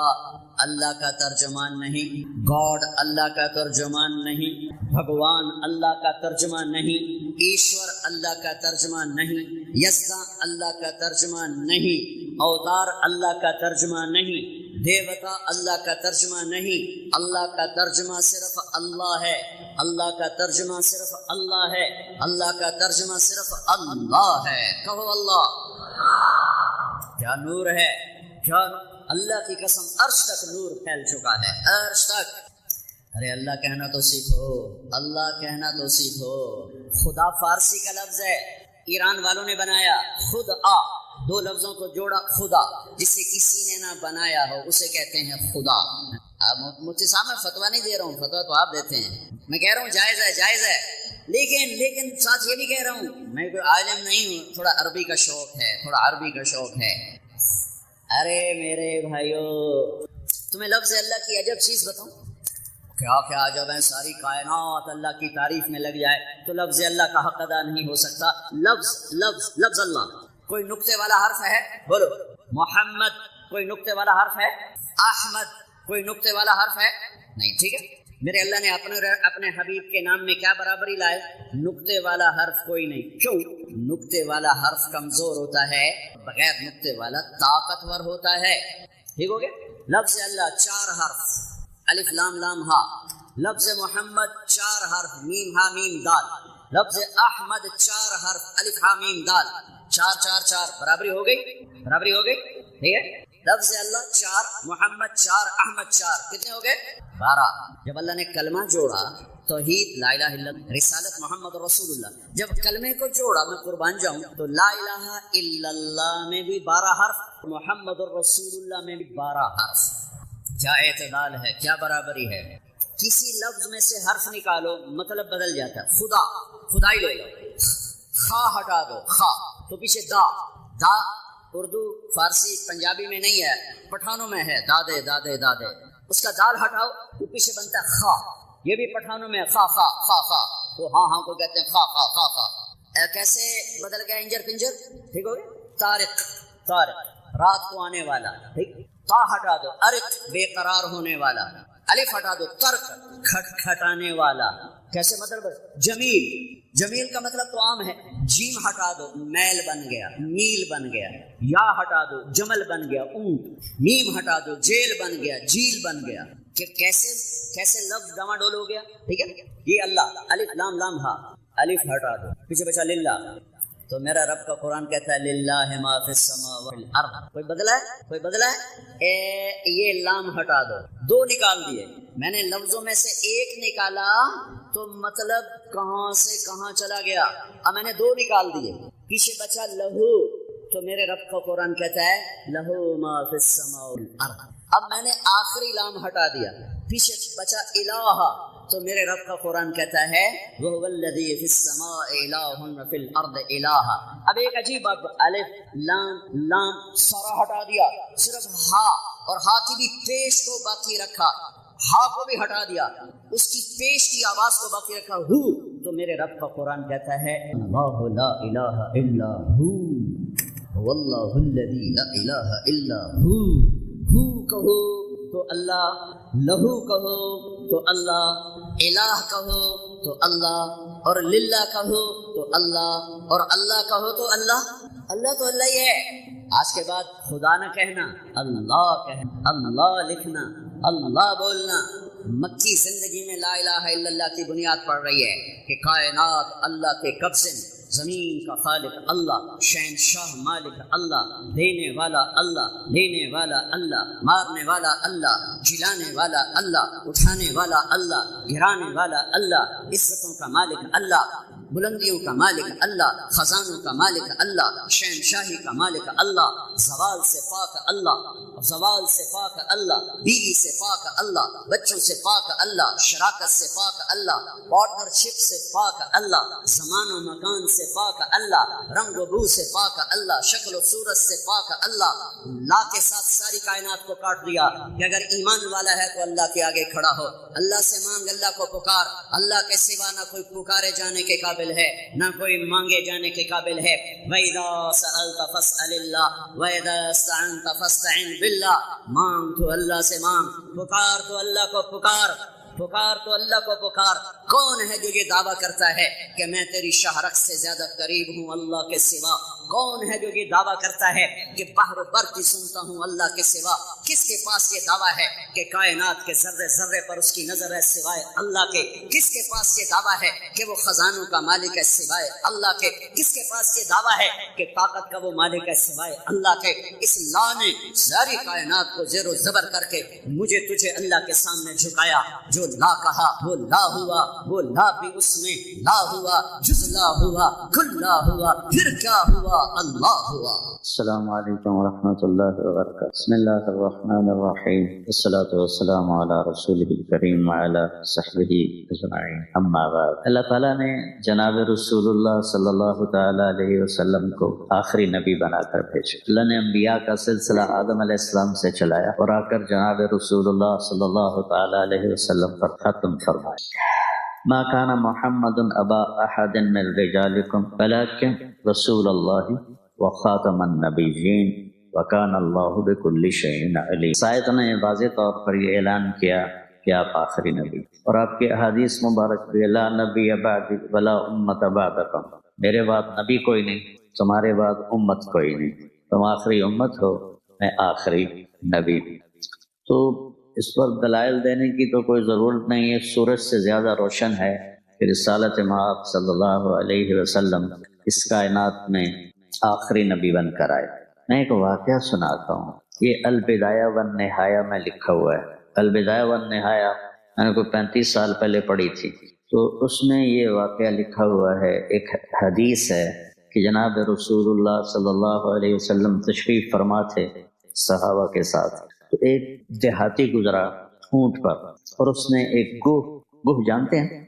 اللہ کا ترجمان نہیں، گاڈ اللہ کا ترجمان نہیں، بھگوان اللہ کا ترجمان نہیں، ایشور اللہ کا ترجمان نہیں، یزداں اللہ کا ترجمان نہیں، اوتار اللہ کا ترجمان نہیں، دیوتا اللہ کا ترجمہ نہیں۔ اللہ کا ترجمہ صرف اللہ ہے، اللہ کا ترجمہ صرف اللہ ہے، اللہ کا ترجمہ صرف اللہ ہے۔ کہو اللہ۔ کیا نور ہے، کیا اللہ کی قسم عرش تک نور پھیل چکا ہے، عرش تک۔ ارے اللہ کہنا تو سیکھو، اللہ کہنا تو سیکھو۔ خدا فارسی کا لفظ ہے، ایران والوں نے بنایا، خود آ، 2 لفظوں کو جوڑا، خدا، جسے کسی نے نہ بنایا ہو اسے کہتے ہیں خدا۔ اب مفتی صاحب میں فتویٰ نہیں دے رہا ہوں، فتویٰ تو آپ دیتے ہیں، میں کہہ رہا ہوں جائز ہے، جائز ہے، لیکن ساتھ یہ بھی کہہ رہا ہوں میں کوئی عالم نہیں ہوں، تھوڑا عربی کا شوق ہے، تھوڑا عربی کا شوق ہے۔ ارے میرے بھائیو، تمہیں لفظ اللہ کی عجب چیز بتاؤں، کیا کیا عجب ہے، ساری کائنات اللہ کی تعریف میں لگ جائے تو لفظ اللہ کا حق ادا نہیں ہو سکتا۔ لفظ اللہ، کوئی نقطے والا حرف ہے؟ بولو محمد، کوئی نقطے والا حرف ہے؟ احمد، کوئی نقطے والا حرف ہے؟ نہیں، ٹھیک ہے۔ میرے اللہ نے اپنے حبیب کے نام میں کیا برابری لائے؟ نقطے والا حرف کوئی نہیں۔ کیوں؟ نقطے والا حرف کمزور ہوتا ہے، بغیر نقطے والا طاقتور ہوتا ہے۔ ٹھیک ہو گیا؟ لفظ اللہ 4 حرف، الف لام لام ہا۔ لفظ محمد 4 حرف، میم ہا میم دال۔ لفظ احمد 4 حرف، الف ہا میم دال۔ 4 4 4 برابری ہو گئی، برابری ہو گئی، ٹھیک ہے۔ لفظ اللہ 4، محمد 4، احمد 4، کتنے ہو گئے؟ 12۔ جب اللہ نے کلمہ جوڑا، توحید، لا الہ الا اللہ، رسالت محمد رسول اللہ، جب کلمے کو جوڑا، میں قربان جاؤں، تو لا الہ الا اللہ میں بھی 12 حرف، محمد رسول اللہ میں بھی 12 حرف۔ کیا اعتدال ہے، کیا برابری ہے۔ کسی لفظ میں سے حرف نکالو، مطلب بدل جاتا ہے۔ خدا، خدائی لے لو، خا ہٹا دو، خا تو پیچھے دا، دا اردو فارسی پنجابی میں نہیں ہے، پٹھانوں میں ہے، دادے دادے دادے، اس کا دال ہٹاؤ تو پیچھے بنتا ہے خا، یہ بھی پٹھانوں میں خا خا خا خا، تو ہاں ہاں کو کہتے ہیں خا خا خا خا۔ کیسے بدل گیا انجر پنجر؟ ٹھیک ہو گیا۔ طارق، طارق رات کو آنے والا، ٹھیک۔ تا ہٹا دو، ارق بے قرار ہونے والا، الف ہٹا دو، ترک کھٹ کھٹانے والا۔ کیسے مطلب؟ جمیل، جمیل کا مطلب تو عام ہے۔ جیم ہٹا دو، میل بن گیا، میل بن گیا۔ یا ہٹا دو، جمل بن گیا، اونٹ۔ میم ہٹا دو، جیل بن گیا، جیل بن گیا۔ کہ کیسے لفظ ڈواں ڈول ہو گیا، ٹھیک ہے۔ یہ اللہ، الف لام لام ہا، الف ہٹا دو، پیچھے بچا للہ، تو میرا رب کا قرآن کہتا ہے للہ ما فی السماوات والارض۔ کوئی بدلا ہے؟ کوئی بدلا ہے؟ یہ لام ہٹا دو، 2 نکال دیے، میں نے لفظوں میں سے 1 نکالا تو مطلب کہاں سے کہاں چلا گیا، اب میں نے 2 نکال دیے، پیچھے بچا لہو، تو میرے رب کا قرآن کہتا ہے لہو ما فی السماوات والارض۔ اب میں نے آخری لام ہٹا دیا، پیچھے بچا الہ، تو میرے رب کا قرآن کہتا ہے وَهُوَ الَّذِي فِي السَّمَاءِ إِلَٰهٌ وَفِي الْأَرْضِ إِلَٰهٌ۔ اب ایک عجیب بات، الف لام لام سارا ہٹا دیا، صرف ہا، اور ہا کی بھی پیش کو باقی رکھا، ہا کو بھی ہٹا دیا، اس کی پیش کی آواز کو باقی رکھا، ہو، تو میرے رب کا قرآن کہتا ہے اللہ لا الہ الا ہو واللہ الذی لا الہ الا ہو کہو تو اللہ، لہو کہو تو اللہ، الہ کہو تو اللہ، اور للہ کہو تو اللہ، اور اللہ کہو تو اللہ۔ اللہ تو اللہ ہی ہے۔ آج کے بعد خدا نہ کہنا، اللہ کہنا، اللہ لکھنا، اللہ بولنا۔ مکی زندگی میں لا الہ الا اللہ کی بنیاد پڑ رہی ہے کہ کائنات اللہ کے قبضے میں، زمین کا خالق اللہ، شہنشاہ مالک اللہ، دینے والا اللہ، لینے والا اللہ، مارنے والا اللہ، جلانے والا اللہ، اٹھانے والا اللہ، گرانے والا اللہ، عزتوں کا مالک اللہ، بلندیوں کا مالک اللہ، خزانوں کا مالک اللہ، شہنشاہی کا مالک اللہ، زوال سے پاک اللہ، زوال سے پاک اللہ، بیوی سے پاک اللہ، بچوں سے پاک اللہ، شراکت سے پاک اللہ، پارٹنرشپ سے پاک اللہ، زمان و مکان سے پاک اللہ، رنگ و بو سے پاک اللہ، شکل و صورت سے پاک اللہ۔ لا کے ساتھ ساری کائنات کو کاٹ دیا کہ اگر ایمان والا ہے تو اللہ کے آگے کھڑا ہو، اللہ سے مانگ، اللہ کو پکار، اللہ کے سوا نہ کوئی پکارے جانے کے قابل ہے، نہ کوئی مانگے جانے کے قابل ہے۔ وَإِذَا سَأَلْتَ فَاسْأَلِ اللَّهَ وَإِذَا اسْتَعَنْتَ فَاسْتَعِنْ بِاللَّهِ۔ مانگ تو اللہ سے مانگ، پکار تو اللہ کو پکار، پکار تو اللہ کو پکار۔ کون ہے جو یہ دعویٰ کرتا ہے کہ میں تیری شہرک سے زیادہ قریب ہوں اللہ کے سوا؟ کون ہے جو یہ دعویٰ کرتا ہے کہ بحر و بر کی سنتا ہوں اللہ کے سوا؟ کس کے پاس یہ دعویٰ ہے کہ کائنات کے ذرے ذرے پر اس کی نظر ہے سوائے اللہ کے؟ کس کے پاس یہ دعویٰ ہے کہ وہ خزانوں کا مالک ہے سوائے اللہ کے؟ کس کے پاس یہ دعویٰ ہے کہ طاقت کا وہ مالک ہے سوائے اللہ کے؟ اس لا نے ساری کائنات کو زیر و زبر کر کے مجھے تجھے اللہ کے سامنے جھکایا۔ جو لا کہا وہ لا ہوا، وہ لا بھی اس میں لا ہوا، جز لا ہوا، کل لا ہوا، پھر کیا ہوا؟ اللہ ہوا۔ السلام علیکم ورحمۃ اللہ وبرکاتہ۔ بسم اللہ الرحمن الرحیم، والصلاة والسلام علی رسولہ الکریم وعلی صحبہ اجمعین، اما بعد۔ اللہ تعالیٰ نے جناب رسول اللہ صلی اللہ تعالی علیہ وسلم کو آخری نبی بنا کر بھیجا۔ اللہ نے انبیاء کا سلسلہ آدم علیہ السلام سے چلایا اور آ کر جناب رسول اللہ صلی اللہ تعالی علیہ وسلم پر ختم فرمایا۔ ما كان محمد ابا احد من رجالكم ولكن رسول الله وخاتم النبيين وكان الله بكل شيء عليم۔ سائد نے واضح طور پر یہ اعلان کیا کہ آپ آخری نبی، اور آپ کی احادیث مبارک بھی لا نبی بعدی ولا امت بعدکم، میرے بعد نبی کوئی نہیں، تمہارے بعد امت کوئی نہیں، تم آخری امت ہو، میں آخری نبی۔ تو اس پر دلائل دینے کی تو کوئی ضرورت نہیں ہے، سورج سے زیادہ روشن ہے کہ رسالت مآب صلی اللہ علیہ وسلم اس کائنات میں آخری نبی بن کر آئے۔ میں ایک واقعہ سناتا ہوں، یہ البدایہ والنہایہ میں لکھا ہوا ہے۔ البدایہ والنہایہ میں نے کوئی 35 سال پہلے پڑھی تھی، تو اس میں یہ واقعہ لکھا ہوا ہے۔ ایک حدیث ہے کہ جناب رسول اللہ صلی اللہ علیہ وسلم تشریف فرما تھے صحابہ کے ساتھ، تو ایک دیہاتی گزرا اونٹ پر، اور اس نے ایک گوہ جانتے ہیں،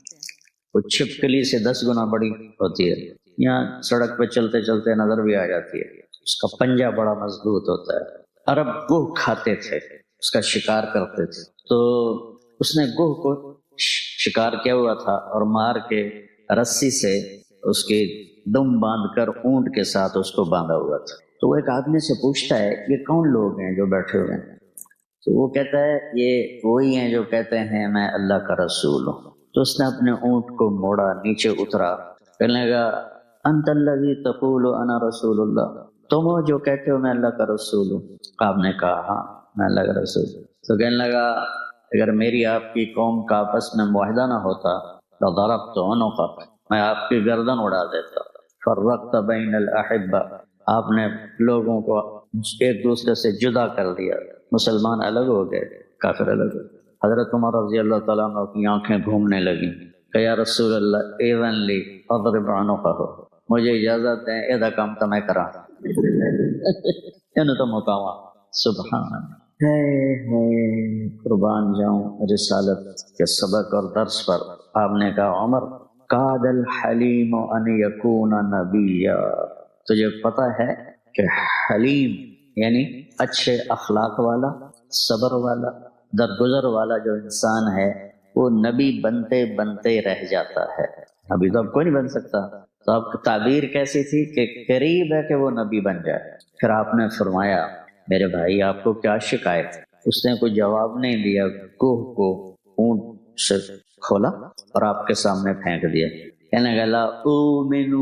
وہ چھپکلی سے 10 گنا بڑی ہوتی ہے، یہاں سڑک پہ چلتے چلتے نظر بھی آ جاتی ہے، اس کا پنجہ بڑا مضبوط ہوتا ہے۔ عرب گوہ کھاتے تھے، اس کا شکار کرتے تھے، تو اس نے گوہ کو شکار کیا ہوا تھا اور مار کے رسی سے اس کی دم باندھ کر اونٹ کے ساتھ اس کو باندھا ہوا تھا۔ تو وہ ایک آدمی سے پوچھتا ہے یہ کون لوگ ہیں جو بیٹھے ہوئے ہیں؟ تو وہ کہتا ہے یہ وہی ہیں جو کہتے ہیں میں اللہ کا رسول ہوں۔ تو اس نے اپنے اونٹ کو موڑا، نیچے اترا، کہنے لگا انت الذی تقول انا رسول اللہ، تم ہو جو کہتے ہو میں اللہ کا رسول ہوں؟ آپ نے کہا ہاں میں اللہ کا رسول ہوں۔ تو کہنے لگا اگر میری آپ کی قوم کا آپس میں معاہدہ نہ ہوتا لضربت عنقک، میں آپ کی گردن اڑا دیتا۔ فرقت بین الاحبہ، آپ نے لوگوں کو ایک دوسرے سے جدا کر دیا، مسلمان الگ ہو گئے، کافر الگ ہو گئے۔ حضرت عمر رضی اللہ تعالیٰ عنہ کی آنکھیں گھومنے لگیں کہ یا رسول اللہ ایذن لی اضرب عنقہ، مجھے اجازت دیں یہ کام تو میں کرا تو مقامہ سبحان قربان جاؤں رسالت کے سبق اور درس پر۔ آپ نے کہا عمر قاد الحلیم ان یکون نبیا، تجھے پتہ ہے کہ حلیم یعنی اچھے اخلاق والا، صبر والا، درگزر والا جو انسان ہے وہ نبی بنتے بنتے رہ جاتا ہے۔ ابھی تو اب کوئی نہیں بن سکتا. تو آپ کی تعبیر کیسی تھی کہ قریب ہے کہ وہ نبی بن جائے. پھر آپ نے فرمایا میرے بھائی آپ کو کیا شکایت؟ اس نے کوئی جواب نہیں دیا. کوہ کو اونٹ سے کھولا اور آپ کے سامنے پھینک دیا. کہنے لگا اومن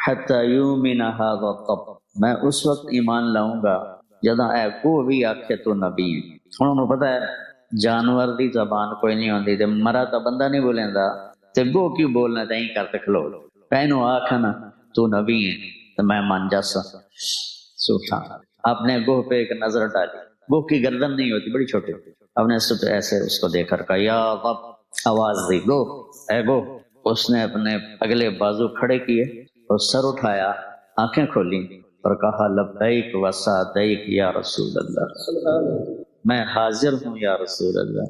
حتی یؤمن ھذا الطب، میں اس وقت ایمان لاؤں گا جداں اے کوہ بھی آکھے تو نبی. انہوں نے پتا ہے جانور دی زبان کوئی نہیں ہوندی تے مرا تا بندہ نہیں بولیندا تے گو کیوں بولنا تے کر تے کھلو پینو آکھنا تو نبی ہے تو میں مان جاسا. سبحان. آپ نے گوہ پہ ایک نظر ڈالی. گوہ کی گردن نہیں ہوتی، بڑی چھوٹی. آپ نے ایسے اس کو دیکھ کر کہا یا رب، آواز دی گوہ اے گوہ. اس نے اپنے اگلے بازو کھڑے کیے اور سر اٹھایا، آنکھیں کھولی اور کہا لبیک و سعدیک یا رسول اللہ، میں حاضر ہوں یا رسول اللہ.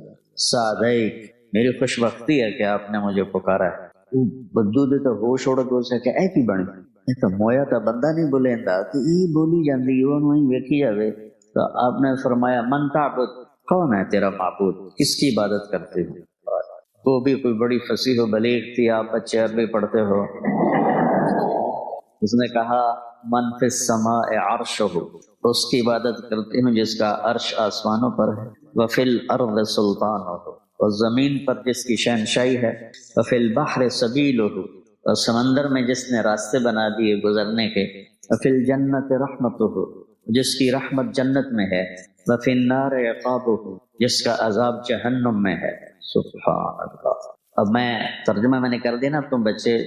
سعدیک، میری خوش بختی ہے کہ آپ نے مجھے پکارا ہے. بدو دے تو ہوش اڑ گئے سے کہ اے کی بن اے تو مویا تا بندہ نہیں بولیندا کہ ای بولی جاندی اونوں ہی ویکھی جاوے. تو آپ نے فرمایا من تعبد، کون ہے تیرا معبود، کس کی عبادت کرتے ہو؟ وہ بھی کوئی بڑی فصیح و بلیغ تھی، آپ بچے عربی پڑھتے ہو. اس نے کہا من فی السماء عرشہ، اس کی عبادت کرتے ہوں جس کا عرش آسمانوں پر ہے. وفی الارض سلطانہ، اور زمین پر جس کی شہنشاہی ہے. وفی البحر سبیلہ، اور سمندر میں جس نے راستے بنا دیے گزرنے کے. وفی الجنت رحمتہ، جس کی رحمت جنت میں ہے. وفی النار عقابہ، جس کا عذاب جہنم میں ہے. سبحان اللہ. اب میں ترجمہ میں نے کر دیا نا، تم بچے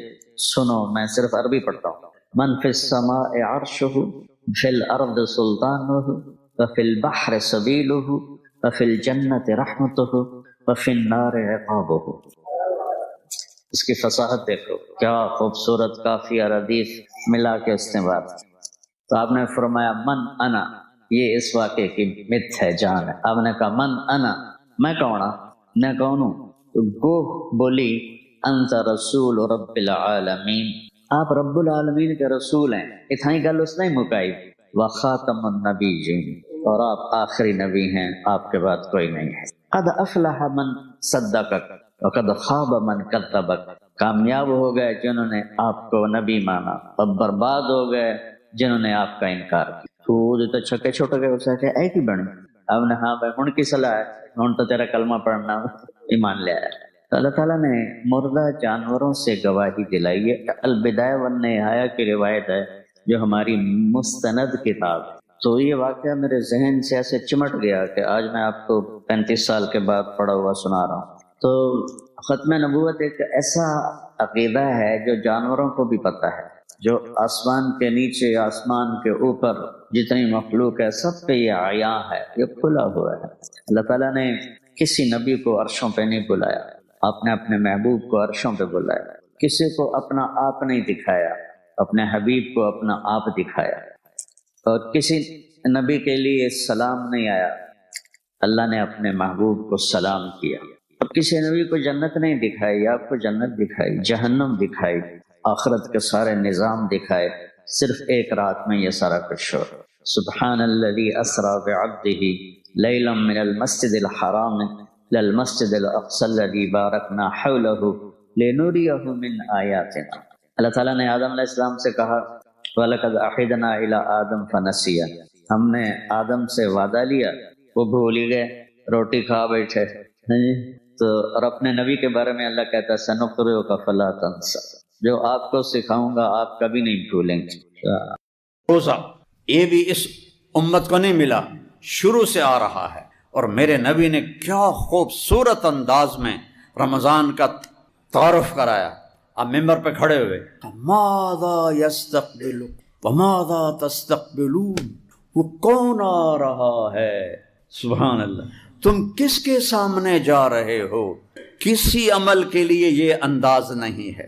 سنو، میں صرف عربی پڑھتا ہوں. من فی السماء عرشہ، فی الارض سلطانہ، وفی البحر سبیلہ، وفی الجنت رحمتہ، وفی النار عقابہ. اس کی فصاحت دیکھو، کیا خوبصورت کافی اور حدیث ملا کے اس نے بات. تو آپ نے فرمایا من انا، یہ اس واقعے کی مت ہے، جان ہے. آپ نے کہا من انا، میں کون ہوں؟ میں کون ہوں؟ تو گوہ بولی انت رسول رب العالمین، آپ رب العالمین کے رسول ہیں. اتنی گل اس نے مکائی. وخاتم النبیین، اور آپ آخری نبی ہیں، آپ کے بعد کوئی نہیں ہے. قد افلح من صدقک وقد خاب من کذبک، کامیاب ہو گئے جنہوں نے آپ کو نبی مانا، اور برباد ہو گئے جنہوں نے آپ کا انکار کیا. تو چھکے چھوٹے گئے اسے کہ اے کی بنے. اب نے ہاں بھائی ہن کی صلاح ہے، ہن تو تیرا کلمہ پڑھنا، ایمان لے آیا. اللہ تعالیٰ نے مردہ جانوروں سے گواہی دلائی ہے. البدایہ والنہایہ کی روایت ہے جو ہماری مستند کتاب. تو یہ واقعہ میرے ذہن سے ایسے چمٹ گیا کہ آج میں آپ کو 35 سال کے بعد پڑھا ہوا سنا رہا ہوں. تو ختم نبوت ایک ایسا عقیدہ ہے جو جانوروں کو بھی پتہ ہے، جو آسمان کے نیچے، آسمان کے اوپر جتنی مخلوق ہے سب پہ یہ عیاں ہے، یہ کھلا ہوا ہے. اللہ تعالیٰ نے کسی نبی کو عرشوں پہ نہیں بلایا، آپ نے اپنے محبوب کو عرشوں پہ بلایا. کسی کو اپنا آپ نہیں دکھایا، اپنے حبیب کو اپنا آپ دکھایا. اور کسی نبی کے لیے سلام نہیں آیا، اللہ نے اپنے محبوب کو سلام کیا. اب کسی نبی کو جنت نہیں دکھائی، آپ کو جنت دکھائی، جہنم دکھائی، آخرت کے سارے نظام دکھائے. صرف ایک رات میں یہ سارا کچھ ہو. سبحان الذی اسری بعبدہ لیلا من المسجد الحرام للمسجد الاقصی الذی بارکنا حولہ لنریہ من آیاتنا. اللہ تعالیٰ نے آدم علیہ السلام سے کہا وَلَقَدْ أَحِدْنَا إِلَىٰ آدَمَ فَنَسِيَ، ہم نے آدم سے وعدہ لیا، وہ بھول ہی گئے، روٹی کھا بیٹھے. تو اور اپنے نبی کے بارے میں اللہ کہتا ہے سَنُقْرِئُكَ فَلَا تَنْسَىٰ، جو آپ کو سکھاؤں گا آپ کبھی نہیں بھولیں گے. روزہ یہ بھی اس امت کو نہیں ملا، شروع سے آ رہا ہے. اور میرے نبی نے کیا خوبصورت انداز میں رمضان کا تعارف کرایا. آپ ممبر پہ کھڑے ہوئے ماذا یستقبل وماذا تستقبلون، وہ کون آ رہا ہے. سبحان اللہ، تم کس کے سامنے جا رہے ہو؟ کسی عمل کے لیے یہ انداز نہیں ہے.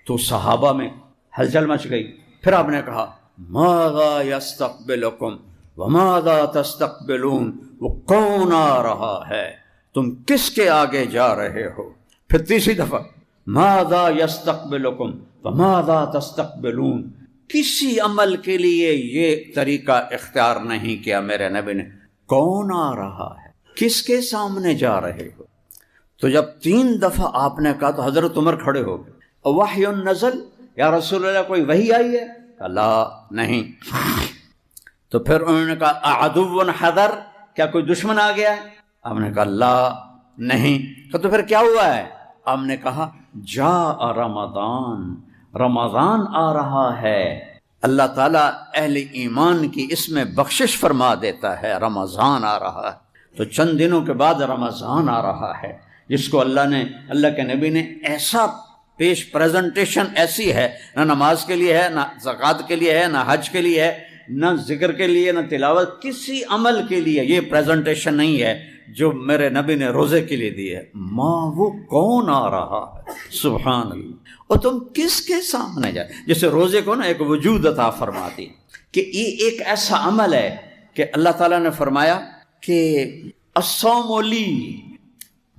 تو صحابہ میں ہلچل مچ گئی. پھر آپ نے کہا ماذا یستقبلکم وماذا تستقبلون، وہ کون آ رہا ہے، تم کس کے آگے جا رہے ہو. پھر تیسری دفعہ ماذا یستقبلکم وماذا تستقبلون، کسی عمل کے لیے یہ طریقہ اختیار نہیں کیا میرے نبی نے. کون آ رہا ہے، کس کے سامنے جا رہے ہو. تو جب 3 دفعہ آپ نے کہا تو حضرت عمر کھڑے ہو گئے. وحی نزل، یا رسول اللہ کوئی وحی آئی ہے؟ کہا لا نہیں۔ تو پھر انہوں نے کہا اعدو حضر، کیا کوئی دشمن آ گیا ہے؟ آپ نے کہا لا نہیں۔ تو پھر کیا ہوا ہے؟ آپ نے کہا جاء رمضان، رمضان آ رہا ہے، اللہ تعالیٰ اہل ایمان کی اس میں بخشش فرما دیتا ہے، رمضان آ رہا ہے۔ تو چند دنوں کے بعد رمضان آ رہا ہے، جس کو اللہ کے نبی نے ایسا پیش پریزنٹیشن ایسی ہے، نہ نماز کے لیے ہے، نہ زکوٰۃ کے لیے ہے، نہ حج کے لیے ہے، نہ ذکر کے لیے، نہ تلاوت، کسی عمل کے لیے یہ پریزنٹیشن نہیں ہے جو میرے نبی نے روزے کے لیے دی ہے۔ ماں وہ کون آ رہا ہے، سبحان اللہ، اور تم کس کے سامنے جائے؟ جیسے روزے کو نا ایک وجود عطا فرماتی کہ یہ ایک ایسا عمل ہے کہ اللہ تعالیٰ نے فرمایا کہ الصوم لی،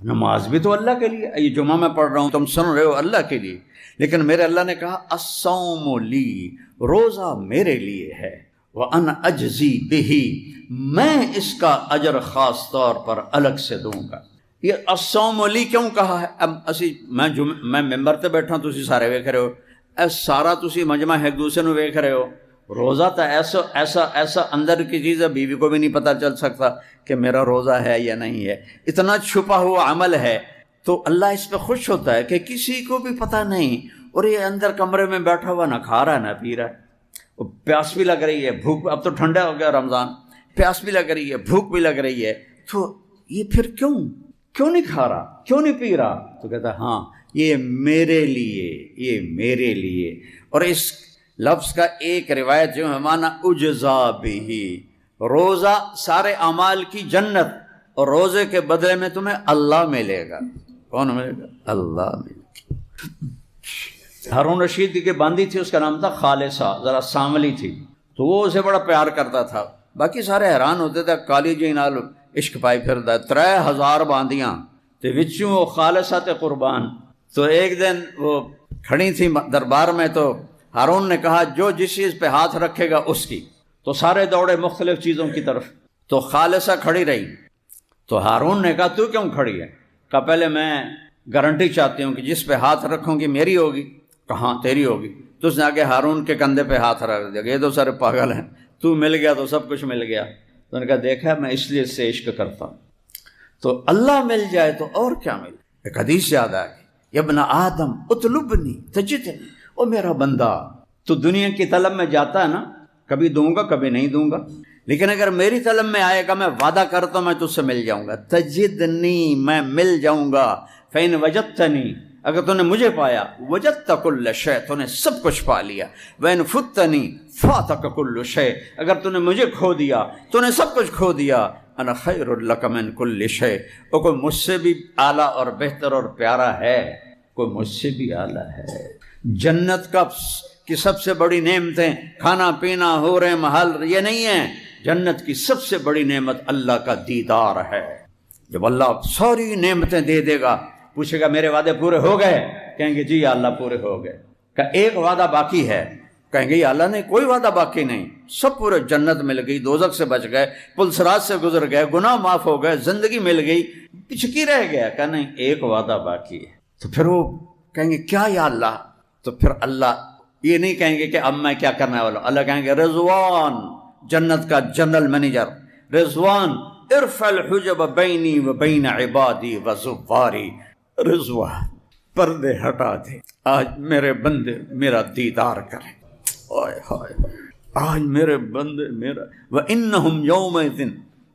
نماز بھی تو اللہ کے لیے، یہ جمعہ میں پڑھ رہا ہوں تم سن رہے ہو اللہ کے لیے، لیکن میرے اللہ نے کہا الصوم لی، روزہ میرے لیے ہے، وَأَنَا أَجْزِي بِهِ، میں اس کا اجر خاص طور پر الگ سے دوں گا۔ یہ الصوم لی کیوں کہا ہے؟ اب اسی میں ممبر تے بیٹھا تسی سارے ویکھ رہے ہو، اے سارا تسی مجمع ایک دوسرے نو ویکھ رہے ہو، روزہ تو ایسا اندر کی چیز ہے، بیوی کو بھی نہیں پتہ چل سکتا کہ میرا روزہ ہے یا نہیں ہے، اتنا چھپا ہوا عمل ہے، تو اللہ اس پہ خوش ہوتا ہے کہ کسی کو بھی پتہ نہیں، اور یہ اندر کمرے میں بیٹھا ہوا نہ کھا رہا نہ پی رہا، پیاس بھی لگ رہی ہے، بھوک، اب تو ٹھنڈا ہو گیا رمضان، پیاس بھی لگ رہی ہے، بھوک بھی لگ رہی ہے، تو یہ پھر کیوں نہیں کھا رہا، کیوں نہیں پی رہا؟ تو کہتا ہے ہاں یہ میرے لیے، یہ میرے لیے۔ اور اس لفظ کا ایک روایت جو ہے مانا اجزا بھی، روزہ سارے اعمال کی جنت، اور روزے کے بدلے میں تمہیں اللہ ملے گا۔ کون ملے گا؟ اللہ ملے گا۔ ہارون رشید کی باندھی تھی، اس کا نام تھا خالصہ، ذرا سانولی تھی، تو وہ اسے بڑا پیار کرتا تھا، باقی سارے حیران ہوتے تھے، کالی جی نال عشق پائی پھردا، 3000 باندیاں تے وچوں وہ خالصہ تے قربان۔ تو ایک دن وہ کھڑی تھی دربار میں، تو ہارون نے کہا جو جس چیز پہ ہاتھ رکھے گا اس کی، تو سارے دوڑے مختلف چیزوں کی طرف، تو خالصہ کھڑی رہی۔ تو ہارون نے کہا تو کیوں کھڑی ہے؟ کہا پہلے میں گارنٹی چاہتی ہوں کہ جس پہ ہاتھ رکھوں گی میری ہوگی۔ کہاں تیری ہوگی؟ تو اس نے آگے ہارون کے کندھے پہ ہاتھ رکھ دیا، یہ تو سارے پاگل ہیں، تو مل گیا تو سب کچھ مل گیا۔ تو نے کہا دیکھا میں اس لیے سے عشق کرتا ہوں، تو اللہ مل جائے تو اور کیا ملے۔ ایک حدیث یاد آ گئی، یا ابن آدم اطلبنی تجدنی، او میرا بندہ تو دنیا کی طلب میں جاتا ہے نا، کبھی دوں گا کبھی نہیں دوں گا، لیکن اگر میری طلب میں آئے گا میں وعدہ کرتا ہوں میں تجھ سے مل جاؤں گا، تجدنی میں مل جاؤں گا، فإن وجدتنی اگر تو نے مجھے پایا، وجدت کل شیء تو نے سب کچھ پا لیا، وإن فتنی فاتک کل شیء اگر تو نے مجھے کھو دیا تو نے سب کچھ کھو دیا، انا خیر لک من کل شیء، اور کوئی مجھ سے بھی اعلیٰ اور بہتر اور پیارا ہے، کوئی مجھ سے بھی اعلیٰ ہے۔ جنت کی سب سے بڑی نعمتیں کھانا پینا ہو رہے محل یہ نہیں ہیں، جنت کی سب سے بڑی نعمت اللہ کا دیدار ہے۔ جب اللہ ساری نعمتیں دے دے گا، پوچھے گا میرے وعدے پورے ہو گئے؟ کہیں گے جی یا اللہ پورے ہو گئے۔ کہ ایک وعدہ باقی ہے، کہیں گے یا اللہ نے کوئی وعدہ باقی نہیں، سب پورے، جنت مل گئی، دوزخ سے بچ گئے، پل صراط سے گزر گئے، گناہ معاف ہو گئے، زندگی مل گئی، پچکی رہ گیا۔ کہ نہیں ایک وعدہ باقی ہے۔ تو پھر وہ کہیں گے کیا یا اللہ؟ تو پھر اللہ یہ نہیں کہیں گے کہ اب میں کیا کرنے والا ہوں، اللہ کہیں گے رضوان، جنت کا جنرل مینیجر رضوان، ارفع الحجب بینی و بین عبادی و زواری، رضوان پردے ہٹا دے، آج میرے بندے میرا دیدار کریں، آئے ہائے آج میرے بندے میرا، وَإِنَّهُمْ يَوْمَئِذٍ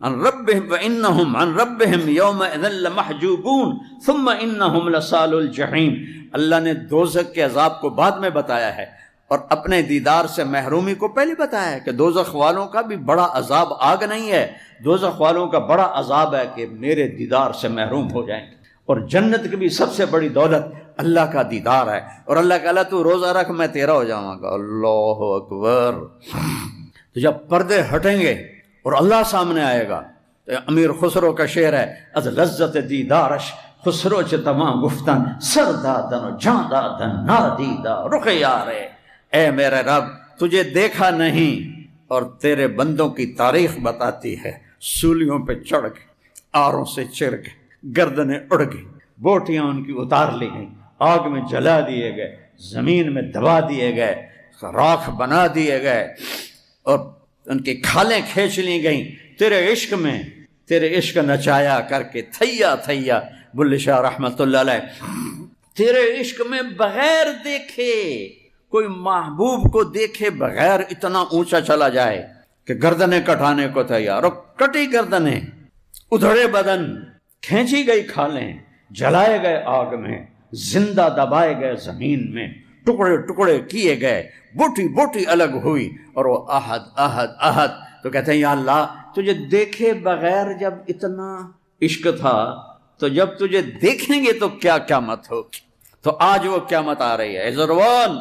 عن ربهم وَإِنَّهُمْ عن ربهم يَوْمَئِذٍ لَمَحْجُوبُونَ ثُمَّ إِنَّهُمْ لَصَالُو الْجَحِيمِ۔ اللہ نے دوزخ کے عذاب کو بعد میں بتایا ہے، اور اپنے دیدار سے محرومی کو پہلے بتایا ہے کہ دوزخ والوں کا بھی بڑا عذاب آگ نہیں ہے، دوزخ والوں کا بڑا عذاب ہے کہ میرے دیدار سے محروم ہو جائیں گے۔ اور جنت کی بھی سب سے بڑی دولت اللہ کا دیدار ہے، اور اللہ کہ اللہ تو روزہ رکھ میں تیرا ہو جاؤں گا، اللہ اکبر۔ تو جب پردے ہٹیں گے اور اللہ سامنے آئے گا، تو امیر خسرو کا شعر ہے، از لذت دیدارش خسرو چ تمام گفتن سر دادن و جان دادن نادیدہ رخ یارے، اے میرے رب تجھے دیکھا نہیں، اور تیرے بندوں کی تاریخ بتاتی ہے، سولیوں پہ چڑھ کے، آروں سے چر کے، گردنیں اڑ گئی، بوٹیاں ان کی اتار لی گئیں، آگ میں جلا دیے گئے، زمین میں دبا دیے گئے، راکھ بنا دیے گئے اور ان کی کھالیں کھینچ لی گئیں تیرے عشق میں، تیرے عشق نچایا کر کے تھیا تھیا۔ بلے شاہ رحمت اللہ علیہ تیرے عشق میں بغیر دیکھے، کوئی محبوب کو دیکھے بغیر اتنا اونچا چلا جائے کہ گردنیں کٹانے کو تیار، اور کٹی گردنیں، ادھڑے بدن، کھینچی گئی کھالیں، جلائے گئے آگ میں، زندہ دبائے گئے زمین میں، ٹکڑے ٹکڑے کیے گئے، بوٹی بوٹی الگ ہوئی، اور وہ احد احد احد۔ تو کہتے ہیں یا اللہ تجھے دیکھے بغیر جب اتنا عشق تھا تو جب تجھے دیکھیں گے تو کیا قیامت ہوگی۔ تو آج وہ قیامت آ رہی ہے۔ ضرور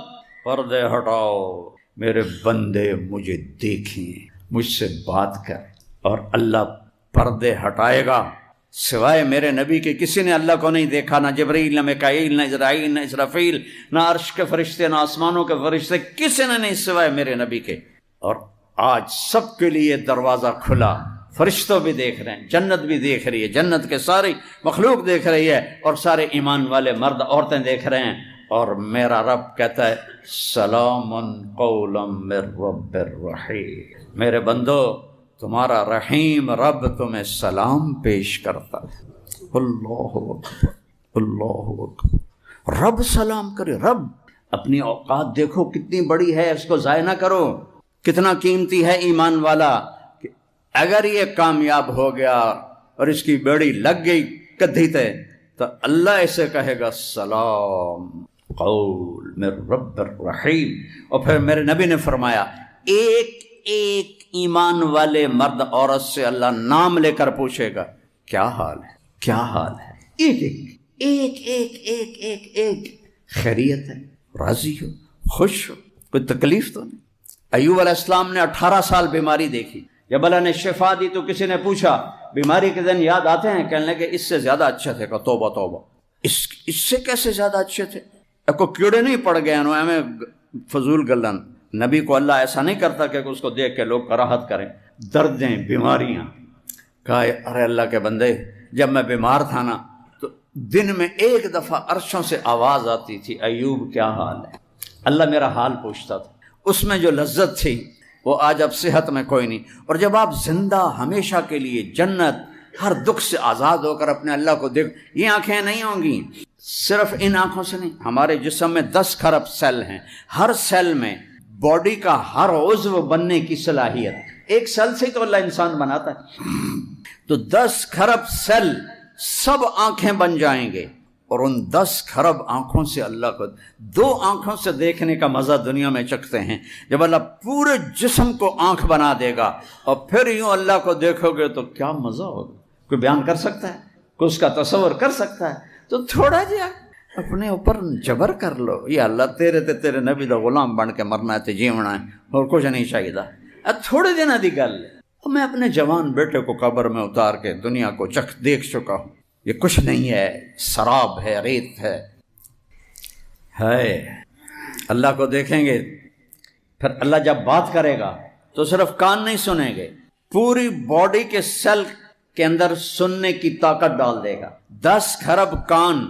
پردے ہٹاؤ، میرے بندے مجھے دیکھیں، مجھ سے بات کر، اور اللہ پردے ہٹائے گا۔ سوائے میرے نبی کے کسی نے اللہ کو نہیں دیکھا، نہ جبریل، نہ میکائیل، نہ اسرائیل، نہ اسرافیل، نہ عرش کے فرشتے، نہ آسمانوں کے فرشتے، کسی نے نہیں سوائے میرے نبی کے۔ اور آج سب کے لیے دروازہ کھلا، فرشتوں بھی دیکھ رہے ہیں، جنت بھی دیکھ رہی ہے، جنت کے ساری مخلوق دیکھ رہی ہے، اور سارے ایمان والے مرد عورتیں دیکھ رہے ہیں، اور میرا رب کہتا ہے سلام قولا من رب الرحیم، میرے بندو تمہارا رحیم رب تمہیں سلام پیش کرتا ہے۔ اللہ اکبر، اللہ اکبر، رب سلام کرے۔ رب اپنی اوقات دیکھو کتنی بڑی ہے، اس کو ضائع نہ کرو، کتنا قیمتی ہے ایمان والا۔ کہ اگر یہ کامیاب ہو گیا اور اس کی بیڑی لگ گئی کدھی تے، تو اللہ اسے کہے گا سلام قول من رب الرحیم۔ اور پھر میرے نبی نے فرمایا ایک ایک ایمان والے مرد عورت سے اللہ نام لے کر پوچھے گا کیا حال ہے، کیا حال ہے، ایک ایک ایک ایک ایک ایک خیریت ہے، راضی ہو، خوش ہو، کوئی تکلیف تو نہیں۔ ایوب علیہ السلام نے 18 سال بیماری دیکھی، جب اللہ نے شفا دی تو کسی نے پوچھا بیماری کے دن یاد آتے ہیں؟ کہنے لگے اس سے زیادہ اچھے تھے۔ کہ توبہ توبہ، اس سے کیسے زیادہ اچھے تھے؟ کو کیڑے نہیں پڑ گئے انہوں میں فضول گلن۔ نبی کو اللہ ایسا نہیں کرتا کہ اس کو دیکھ کے لوگ کراہت کریں، دردیں، بیماریاں۔ کہا ارے اللہ کے بندے، جب میں بیمار تھا نا تو دن میں ایک دفعہ عرشوں سے آواز آتی تھی ایوب کیا حال ہے، اللہ میرا حال پوچھتا تھا، اس میں جو لذت تھی وہ آج اب صحت میں کوئی نہیں۔ اور جب آپ زندہ ہمیشہ کے لیے جنت، ہر دکھ سے آزاد ہو کر اپنے اللہ کو دیکھ، یہ آنکھیں نہیں ہوں گی، صرف ان آنکھوں سے نہیں۔ ہمارے جسم میں 10 خرب سیل ہیں، ہر سیل میں باڈی کا ہر عضو بننے کی صلاحیت، ایک سیل سے ہی تو اللہ انسان بناتا ہے۔ تو 10 خرب سیل سب آنکھیں بن جائیں گے، اور ان 10 خرب آنکھوں سے اللہ کو 2 آنکھوں سے دیکھنے کا مزہ دنیا میں چکھتے ہیں۔ جب اللہ پورے جسم کو آنکھ بنا دے گا اور پھر یوں اللہ کو دیکھو گے تو کیا مزہ ہوگا، کوئی بیان کر سکتا ہے، کوئی اس کا تصور کر سکتا ہے؟ تو تھوڑا جا اپنے اوپر جبر کر لو، یا اللہ تیرے نبی دا غلام بن کے مرنا ہے، جیونا ہے، اور کچھ نہیں چاہیے۔ تھوڑے دن دی گل ہے، میں اپنے جوان بیٹے کو قبر میں اتار کے دنیا کو دیکھ چکا ہوں، یہ کچھ نہیں ہے، سراب ہے، ریت ہے۔ اللہ کو دیکھیں گے، پھر اللہ جب بات کرے گا تو صرف کان نہیں سنیں گے، پوری باڈی کے سیل کے اندر سننے کی طاقت ڈال دے گا۔ 10 خرب کان،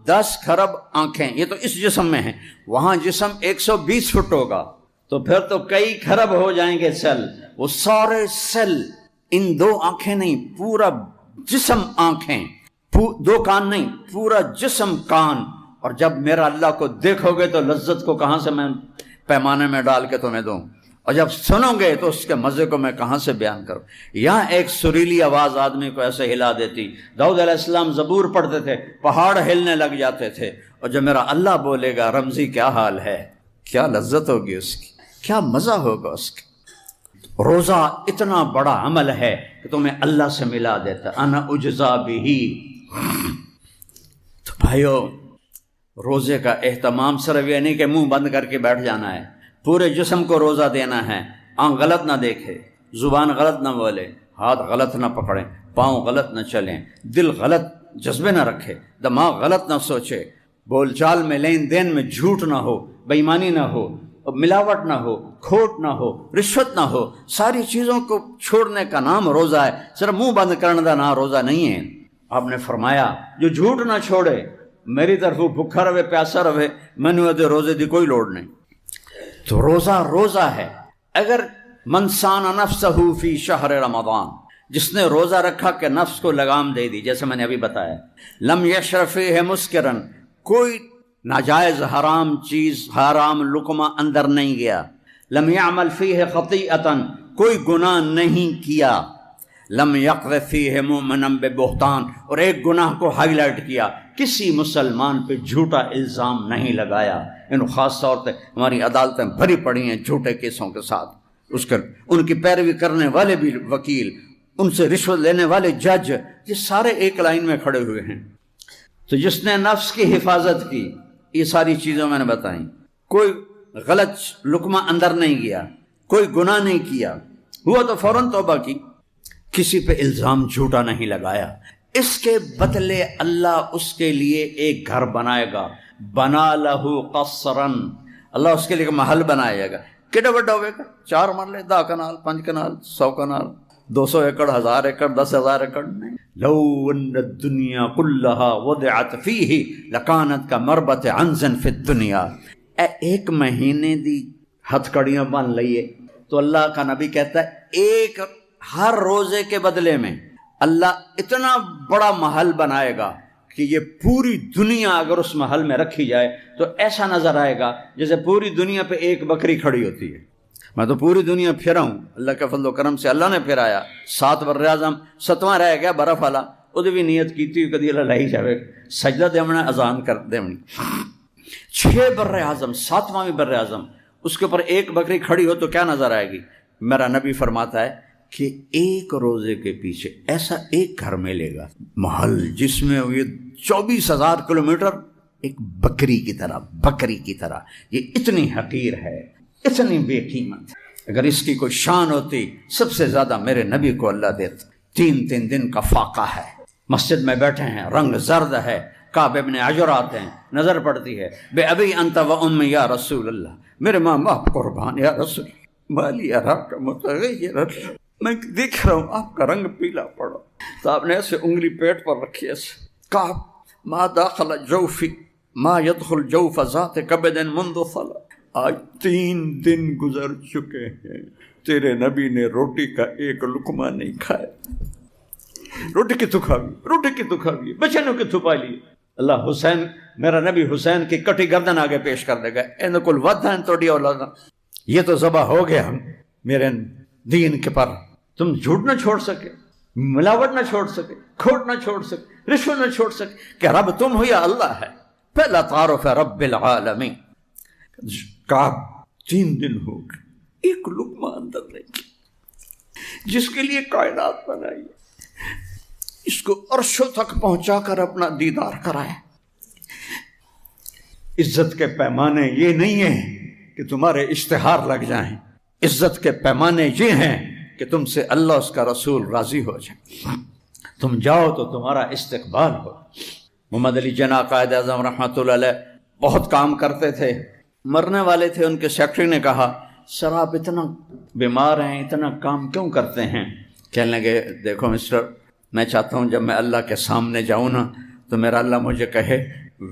10 خرب آنکھیں، یہ تو اس جسم میں ہیں، وہاں جسم 120 فٹ ہوگا، تو پھر تو کئی خرب ہو جائیں گے سیل۔ وہ سارے سیل، ان 2 آنکھیں نہیں، پورا جسم آنکھیں، 2 کان نہیں، پورا جسم کان۔ اور جب میرا اللہ کو دیکھو گے تو لذت کو کہاں سے میں پیمانے میں ڈال کے تمہیں دوں، اور جب سنو گے تو اس کے مزے کو میں کہاں سے بیان کروں۔ یہاں ایک سریلی آواز آدمی کو ایسے ہلا دیتی۔ داؤد علیہ السلام زبور پڑھتے تھے، پہاڑ ہلنے لگ جاتے تھے، اور جب میرا اللہ بولے گا رمزی کیا حال ہے، کیا لذت ہوگی اس کی، کیا مزہ ہوگا اس کی۔ روزہ اتنا بڑا عمل ہے کہ تمہیں اللہ سے ملا دیتا، انا اجزا بھی۔ تو بھائیو، روزے کا اہتمام صرف یہ نہیں کہ منہ بند کر کے بیٹھ جانا ہے، پورے جسم کو روزہ دینا ہے۔ آنکھ غلط نہ دیکھے، زبان غلط نہ بولے، ہاتھ غلط نہ پکڑیں، پاؤں غلط نہ چلیں، دل غلط جذبے نہ رکھے، دماغ غلط نہ سوچے، بول چال میں لین دین میں جھوٹ نہ ہو، بے ایمانی نہ ہو، ملاوٹ نہ ہو، کھوٹ نہ ہو، رشوت نہ ہو۔ ساری چیزوں کو چھوڑنے کا نام روزہ ہے، صرف منہ بند کرنے کا نام روزہ نہیں ہے۔ آپ نے فرمایا جو جھوٹ نہ چھوڑے میری طرف بھوکا رہے پیاسا رہے، میں نے وہ روزے دی کوئی لوڑ نہیں۔ تو روزہ روزہ ہے۔ اگر من سان نفسہ فی شہر رمضان، جس نے روزہ رکھا کہ نفس کو لگام دے دی، جیسے میں نے ابھی بتایا، لم یشرب فیہ مسکرن، کوئی ناجائز حرام چیز، حرام لقمہ اندر نہیں گیا، لم یعمل فیہ خطیئتا، کوئی گناہ نہیں کیا، لم یقذف فیہ مؤمنا ببہتان، اور ایک گناہ کو ہائی لائٹ کیا، کسی مسلمان پہ جھوٹا الزام نہیں لگایا۔ ان خاص طور پہ ہماری عدالتیں بھری پڑی ہیں جھوٹے کیسوں کے ساتھ، ان کی پیروی کرنے والے بھی وکیل، ان سے رشوت لینے والے جج، یہ سارے ایک لائن میں کھڑے ہوئے ہیں۔ تو جس نے نفس کی حفاظت کی، یہ ساری چیزیں میں نے بتائیں، کوئی غلط لقمہ اندر نہیں گیا، کوئی گناہ نہیں کیا، ہوا تو فوراً توبہ کی، کسی پہ الزام جھوٹا نہیں لگایا، اس کے بدلے اللہ اس کے لیے ایک گھر بنائے گا، بنا لہو قصرن، اللہ اس کے لیے ایک محل بنائے گا۔ کیڈا بڑا ہوئے گا؟ 4 مرلے، 10 کنال، 5 کنال، 100 کنال، 200 ایکڑ، 1000 ایکڑ، 10,000 ایکڑ نہیں۔ لو ان الدنیا کلہا وضعت فیہ لکانت کا مربت عنز فی الدنیا، ایک مہینے دی ہتھ کڑیاں بن لئیے تو اللہ کا نبی کہتا ہے ایک ہر روزے کے بدلے میں اللہ اتنا بڑا محل بنائے گا کہ یہ پوری دنیا اگر اس محل میں رکھی جائے تو ایسا نظر آئے گا جیسے پوری دنیا پہ ایک بکری کھڑی ہوتی ہے۔ میں تو پوری دنیا پھرا ہوں، اللہ کے فضل و کرم سے اللہ نے پھرایا، 7 بر اعظم، 7واں رہ گیا برف والا، وہ بھی نیت کیتی کدی اللہ لائی جاوے سجدہ دیونا اذان کر دیونی، 6 بر اعظم، 7واں بھی بر اعظم، اس کے اوپر ایک بکری کھڑی ہو تو کیا نظر آئے گی؟ میرا نبی فرماتا ہے کہ ایک روزے کے پیچھے ایسا ایک گھر ملے گا، محل، جس میں یہ 24,000 کلومیٹر ایک بکری کی طرح، یہ اتنی حقیر ہے، اتنی بے قیمت۔ اگر اس کی کوئی شان ہوتی سب سے زیادہ میرے نبی کو اللہ دیتا۔ 3 دن کا فاقہ ہے، مسجد میں بیٹھے ہیں، رنگ زرد ہے، کعب ابن عجر آتے ہیں، نظر پڑتی ہے، بے ابی انت و امی یا رسول اللہ، میرے ماں باپ قربان یا رسول، مالی اراک متغیر، میں دیکھ رہا ہوں آپ کا رنگ پیلا پڑا۔ تو آپ نے ایسے انگلی پیٹ پر رکھی، ایسے کعب ما داخل جوفی ما يدخل جوف ذات کبد منذ صلا، آج 3 دن گزر چکے ہیں تیرے نبی نے روٹی کا ایک لقمہ نہیں کھایا۔ روٹی کی تو کھاوی، بچنوں کی تھپا لی۔ اللہ حسین، میرا نبی حسین کی کٹی گردن آگے پیش کر دے گا، این کل ودھن توڑی اولاد، یہ تو ذبح ہو گیا ہم میرے دین کے پر، تم جھوٹ نہ چھوڑ سکے، ملاوٹ نہ چھوڑ سکے، کھوٹ نہ چھوڑ سکے، رشوت نہ چھوڑ سکے، کہ رب تم ہو یا اللہ ہے، پہلا تعارف ہے رب العالمین۔ کعب 3 دن ہو گئے، ایک لقمہ اندر نہیں کیا، جس کے لیے کائنات بنائی، اس کو عرشوں تک پہنچا کر اپنا دیدار کرائے۔ عزت کے پیمانے یہ نہیں ہیں کہ تمہارے اشتہار لگ جائیں، عزت کے پیمانے یہ ہیں کہ تم سے اللہ اس کا رسول راضی ہو جائے، تم جاؤ تو تمہارا استقبال ہو۔ محمد علی جناح قائد اعظم رحمۃ اللہ علیہ بہت کام کرتے تھے، مرنے والے تھے، ان کے سیکرٹری نے کہا سر آپ اتنا بیمار ہیں، اتنا کام کیوں کرتے ہیں؟ کہنے لگے دیکھو مسٹر، میں چاہتا ہوں جب میں اللہ کے سامنے جاؤں نا تو میرا اللہ مجھے کہے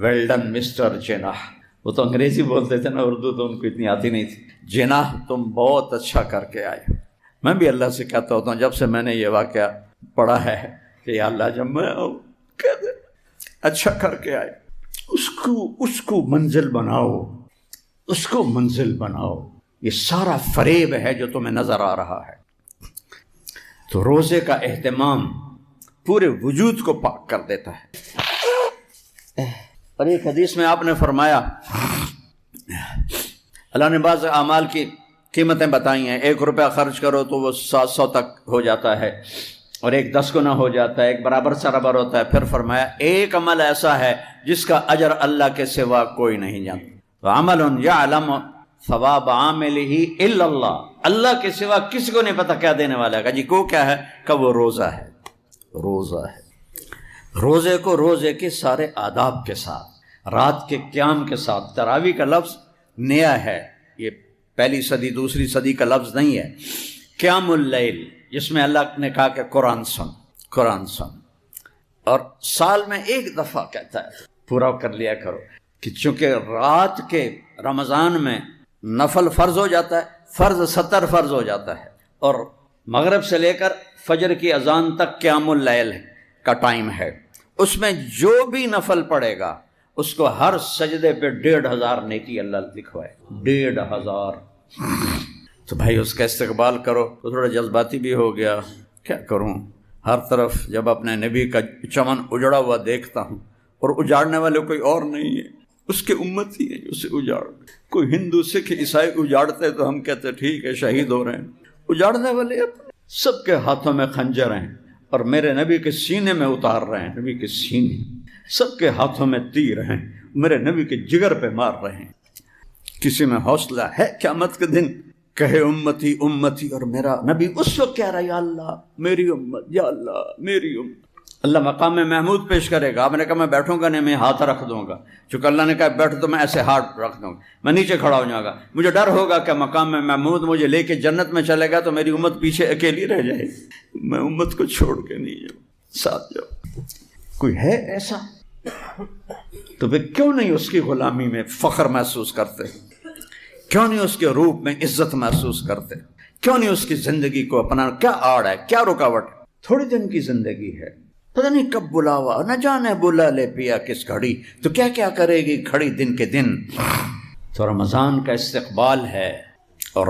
ویل ڈن مسٹر جناح۔ وہ تو انگریزی بولتے تھے نا، اردو تو ان کو اتنی آتی نہیں تھی۔ جناح تم بہت اچھا کر کے آئے ہو۔ میں بھی اللہ سے کہتا ہوتا ہوں جب سے میں نے یہ واقعہ پڑھا ہے کہ یا اللہ جب میں کہہ دے اچھا کر کے آئے، اس کو منزل بناؤ، اس کو منزل بناؤ۔ یہ سارا فریب ہے جو تمہیں نظر آ رہا ہے۔ تو روزے کا اہتمام پورے وجود کو پاک کر دیتا ہے۔ اور ایک حدیث میں آپ نے فرمایا، اللہ نے بعض اعمال کی قیمتیں بتائی ہیں، 1 روپیہ خرچ کرو تو وہ 700 تک ہو جاتا ہے، اور ایک 10 گنا ہو جاتا ہے، ایک برابر سرابر ہوتا ہے۔ پھر فرمایا ایک عمل ایسا ہے جس کا اجر اللہ کے سوا کوئی نہیں جانتا، عمل یعلم ثواب عاملہ الا اللہ، اللہ کے سوا کسی کو نہیں پتا کیا دینے والا ہے۔ جی کو کیا ہے؟ کہ وہ روزہ ہے۔ روزہ ہے، روزے کو روزے کے سارے آداب کے ساتھ، رات کے قیام کے ساتھ۔ تراویح کا لفظ نیا ہے، یہ 1 صدی 2 صدی کا لفظ نہیں ہے۔ قیام اللیل، جس میں اللہ نے کہا کہ قرآن سن، اور سال میں 1 دفعہ کہتا ہے پورا کر لیا کرو کہ چونکہ رات کے رمضان میں نفل فرض ہو جاتا ہے، فرض 70 فرض ہو جاتا ہے، اور مغرب سے لے کر فجر کی اذان تک قیام اللیل کا ٹائم ہے، اس میں جو بھی نفل پڑے گا اس کو ہر سجدے پہ 1500 نیکی اللہ لکھوائے، 1500۔ تو بھائی اس کا استقبال کرو۔ تو تھوڑا جذباتی بھی ہو گیا، کیا کروں، ہر طرف جب اپنے نبی کا چمن اجڑا ہوا دیکھتا ہوں، اور اجاڑنے والے کوئی اور نہیں ہے، اس کے امت ہی ہے جو اسے اجاڑ، کوئی ہندو سکھ عیسائی اجاڑتے تو ہم کہتے ٹھیک ہے شہید ہو رہے ہیں، اجاڑنے والے سب کے ہاتھوں میں خنجر ہیں اور میرے نبی کے سینے میں اتار رہے ہیں، نبی کے سینے، سب کے ہاتھوں میں تیر ہیں، میرے نبی کے جگر پہ مار رہے ہیں۔ کسی میں حوصلہ ہے قیامت کے دن کہے امتی امتی، اور میرا نبی اس وقت کہہ رہا ہے یا اللہ میری امت، یا اللہ میری امت۔ اللہ مقام محمود پیش کرے گا، آپ نے کہا میں بیٹھوں گا نہیں، میں ہاتھ رکھ دوں گا، چونکہ اللہ نے کہا بیٹھ تو میں ایسے ہاتھ رکھ دوں گا، میں نیچے کھڑا ہو جاؤں گا، مجھے ڈر ہوگا کہ مقام محمود مجھے لے کے جنت میں چلے گا تو میری امت پیچھے اکیلی رہ جائے، میں امت کو چھوڑ کے نہیں جاؤں، ساتھ جاؤ۔ کوئی ہے ایسا؟ تو پھر کیوں نہیں اس کی غلامی میں فخر محسوس کرتے، کیوں نہیں اس کے روپ میں عزت محسوس کرتے، کیوں نہیں اس کی زندگی کو اپنا؟ کیا آڑ ہے، کیا رکاوٹ؟ تھوڑی دن کی زندگی ہے، پتہ نہیں کب بلاوا، نہ جانے بلا لے پیا کس گھڑی، تو کیا کیا کرے گی کھڑی دن کے دن۔ تو رمضان کا استقبال ہے، اور